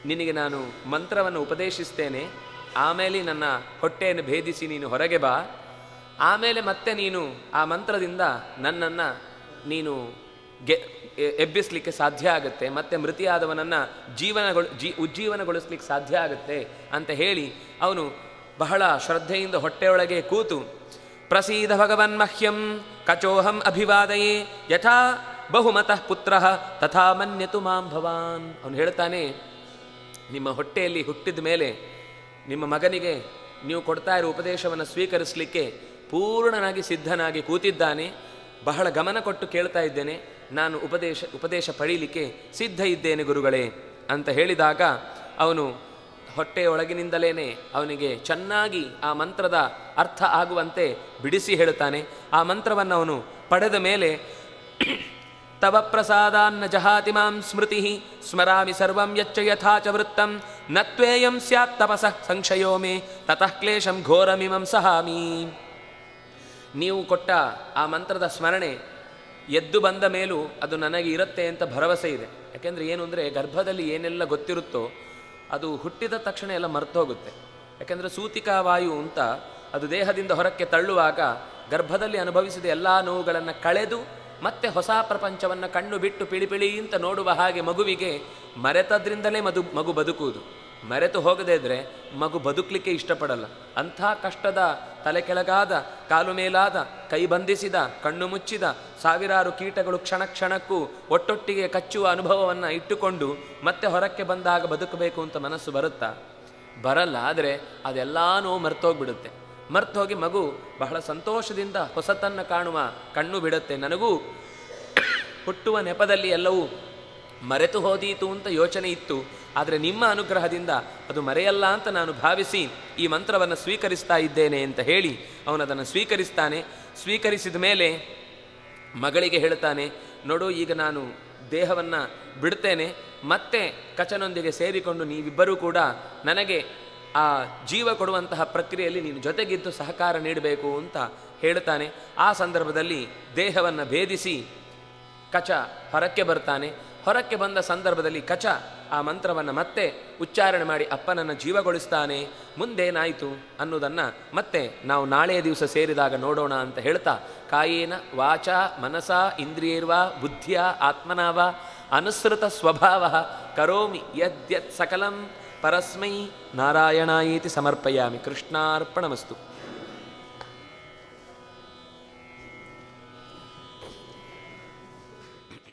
ನಿನಗೆ ನಾನು ಮಂತ್ರವನ್ನು ಉಪದೇಶಿಸ್ತೇನೆ, ಆಮೇಲೆ ನನ್ನ ಹೊಟ್ಟೆಯನ್ನು ಭೇದಿಸಿ ನೀನು ಹೊರಗೆ ಬಾ, ಆಮೇಲೆ ಮತ್ತೆ ನೀನು ಆ ಮಂತ್ರದಿಂದ ನನ್ನನ್ನು ನೀನು ಎಬ್ಬಿಸಲಿಕ್ಕೆ ಸಾಧ್ಯ ಆಗುತ್ತೆ, ಮತ್ತೆ ಮೃತಿಯಾದವನನ್ನು ಉಜ್ಜೀವನಗೊಳಿಸ್ಲಿಕ್ಕೆ ಸಾಧ್ಯ ಆಗುತ್ತೆ ಅಂತ ಹೇಳಿ ಅವನು ಬಹಳ ಶ್ರದ್ಧೆಯಿಂದ ಹೊಟ್ಟೆಯೊಳಗೆ ಕೂತು, ಪ್ರಸೀದ ಭಗವನ್ ಮಹ್ಯಂ ಕಚೋಹಂ ಅಭಿವಾದಯೇ ಯಥಾ ಬಹುಮತಃ ಪುತ್ರ ತಥಾ ಮನ್ಯತು ಮಾಂ ಭವಾನ್. ಅವನು ಹೇಳ್ತಾನೆ, ನಿಮ್ಮ ಹೊಟ್ಟೆಯಲ್ಲಿ ಹುಟ್ಟಿದ ಮೇಲೆ ನಿಮ್ಮ ಮಗನಿಗೆ ನೀವು ಕೊಡ್ತಾ ಇರೋ ಉಪದೇಶವನ್ನು ಸ್ವೀಕರಿಸಲಿಕ್ಕೆ ಪೂರ್ಣನಾಗಿ ಸಿದ್ಧನಾಗಿ ಕೂತಿದ್ದಾನೆ. ಬಹಳ ಗಮನ ಕೊಟ್ಟು ಕೇಳ್ತಾ ಇದ್ದೇನೆ, ನಾನು ಉಪದೇಶ ಪಡೀಲಿಕ್ಕೆ ಸಿದ್ಧ ಇದ್ದೇನೆ ಗುರುಗಳೇ ಅಂತ ಹೇಳಿದಾಗ ಅವನು ಹೊಟ್ಟೆಯೊಳಗಿನಿಂದಲೇ ಅವನಿಗೆ ಚೆನ್ನಾಗಿ ಆ ಮಂತ್ರದ ಅರ್ಥ ಆಗುವಂತೆ ಬಿಡಿಸಿ ಹೇಳುತ್ತಾನೆ. ಆ ಮಂತ್ರವನ್ನು ಅವನು ಪಡೆದ ಮೇಲೆ ತವ ಪ್ರಸಾದಾನ್ನ ಜಹಾತಿ ಮಾಂ ಸ್ಮೃತಿ ಸ್ಮರಾಮಿ ಸರ್ವಂ ಯಚ್ಚ ಯಥಾ ಚ ವೃತ್ತಂ ನತ್ವೇಯಂ ಸ್ಯಾತ್ ತಪಸಃ ಸಂಶಯೋ ಮೇ ತತಃ ಕ್ಲೇಶಂ ಘೋರಮಿಮಂ ಸಹಾಮಿ. ನೀವು ಕೊಟ್ಟ ಆ ಮಂತ್ರದ ಸ್ಮರಣೆ ಎದ್ದು ಬಂದ ಮೇಲೂ ಅದು ನನಗೆ ಇರುತ್ತೆ ಅಂತ ಭರವಸೆ ಇದೆ. ಯಾಕೆಂದರೆ ಏನು ಅಂದರೆ ಗರ್ಭದಲ್ಲಿ ಏನೆಲ್ಲ ಗೊತ್ತಿರುತ್ತೋ ಅದು ಹುಟ್ಟಿದ ತಕ್ಷಣ ಎಲ್ಲ ಮರ್ತೋಗುತ್ತೆ. ಯಾಕೆಂದರೆ ಸೂತಿಕಾ ವಾಯು ಅಂತ ಅದು ದೇಹದಿಂದ ಹೊರಕ್ಕೆ ತಳ್ಳುವಾಗ ಗರ್ಭದಲ್ಲಿ ಅನುಭವಿಸಿದ ಎಲ್ಲ ನೋವುಗಳನ್ನು ಕಳೆದು ಮತ್ತೆ ಹೊಸ ಪ್ರಪಂಚವನ್ನು ಕಣ್ಣು ಬಿಟ್ಟು ಪಿಳಿ ಅಂತ ನೋಡುವ ಹಾಗೆ ಮಗುವಿಗೆ ಮರೆತದ್ರಿಂದಲೇ ಮಗು ಬದುಕುವುದು. ಮರೆತು ಹೋಗದೇ ಇದ್ದರೆ ಮಗು ಬದುಕಲಿಕ್ಕೆ ಇಷ್ಟಪಡಲ್ಲ. ಅಂಥ ಕಷ್ಟದ ತಲೆ ಕೆಳಗಾದ, ಕಾಲು ಮೇಲಾದ, ಕೈ ಬಂಧಿಸಿದ, ಕಣ್ಣು ಮುಚ್ಚಿದ ಸಾವಿರಾರು ಕೀಟಗಳು ಕ್ಷಣ ಕ್ಷಣಕ್ಕೂ ಒಟ್ಟೊಟ್ಟಿಗೆ ಕಚ್ಚುವ ಅನುಭವವನ್ನು ಇಟ್ಟುಕೊಂಡು ಮತ್ತೆ ಹೊರಕ್ಕೆ ಬಂದಾಗ ಬದುಕಬೇಕು ಅಂತ ಮನಸ್ಸು ಬರಲ್ಲ. ಆದರೆ ಅದೆಲ್ಲಾ ನೋವು ಮರ್ತೋಗ್ಬಿಡುತ್ತೆ. ಮರ್ತೋಗಿ ಮಗು ಬಹಳ ಸಂತೋಷದಿಂದ ಹೊಸತನ್ನು ಕಾಣುವ ಕಣ್ಣು ಬಿಡುತ್ತೆ. ನನಗೂ ಹುಟ್ಟುವ ನೆಪದಲ್ಲಿ ಎಲ್ಲವೂ ಮರೆತು ಹೋದೀತು ಅಂತ ಯೋಚನೆ ಇತ್ತು, ಆದರೆ ನಿಮ್ಮ ಅನುಗ್ರಹದಿಂದ ಅದು ಮರೆಯಲ್ಲ ಅಂತ ನಾನು ಭಾವಿಸಿ ಈ ಮಂತ್ರವನ್ನು ಸ್ವೀಕರಿಸ್ತಾ ಇದ್ದೇನೆ ಅಂತ ಹೇಳಿ ಅವನದನ್ನು ಸ್ವೀಕರಿಸ್ತಾನೆ. ಸ್ವೀಕರಿಸಿದ ಮೇಲೆ ಮಗಳಿಗೆ ಹೇಳ್ತಾನೆ, ನೋಡು ಈಗ ನಾನು ದೇಹವನ್ನು ಬಿಡ್ತೇನೆ, ಮತ್ತೆ ಕಚನೊಂದಿಗೆ ಸೇರಿಕೊಂಡು ನೀವಿಬ್ಬರೂ ಕೂಡ ನನಗೆ ಆ ಜೀವ ಕೊಡುವಂತಹ ಪ್ರಕ್ರಿಯೆಯಲ್ಲಿ ನೀನು ಜೊತೆಗಿದ್ದು ಸಹಕಾರ ನೀಡಬೇಕು ಅಂತ ಹೇಳ್ತಾನೆ. ಆ ಸಂದರ್ಭದಲ್ಲಿ ದೇಹವನ್ನು ಭೇದಿಸಿ ಕಚ ಹೊರಕ್ಕೆ ಬರ್ತಾನೆ. ಹೊರಕ್ಕೆ ಬಂದ ಸಂದರ್ಭದಲ್ಲಿ ಕಚ ಆ ಮಂತ್ರವನ್ನು ಮತ್ತೆ ಉಚ್ಚಾರಣೆ ಮಾಡಿ ಅಪ್ಪನನ್ನು ಜೀವಗೊಳಿಸ್ತಾನೆ. ಮುಂದೇನಾಯಿತು ಅನ್ನೋದನ್ನು ಮತ್ತೆ ನಾವು ನಾಳೆಯ ದಿವಸ ಸೇರಿದಾಗ ನೋಡೋಣ ಅಂತ ಹೇಳ್ತಾ, ಕಾಯೇನ ವಾಚ ಮನಸ ಇಂದ್ರಿಯರ್ವಾ ಬುದ್ಧಿಯ ಆತ್ಮನಾವ ಅನುಸೃತ ಸ್ವಭಾವ ಕರೋಮಿ ಯದ್ಯತ್ ಸಕಲಂ ಪರಸ್ಮೈ ನಾರಾಯಣಾಯೇತಿ ಸಮರ್ಪಯಾಮಿ. ಕೃಷ್ಣಾರ್ಪಣಮಸ್ತು.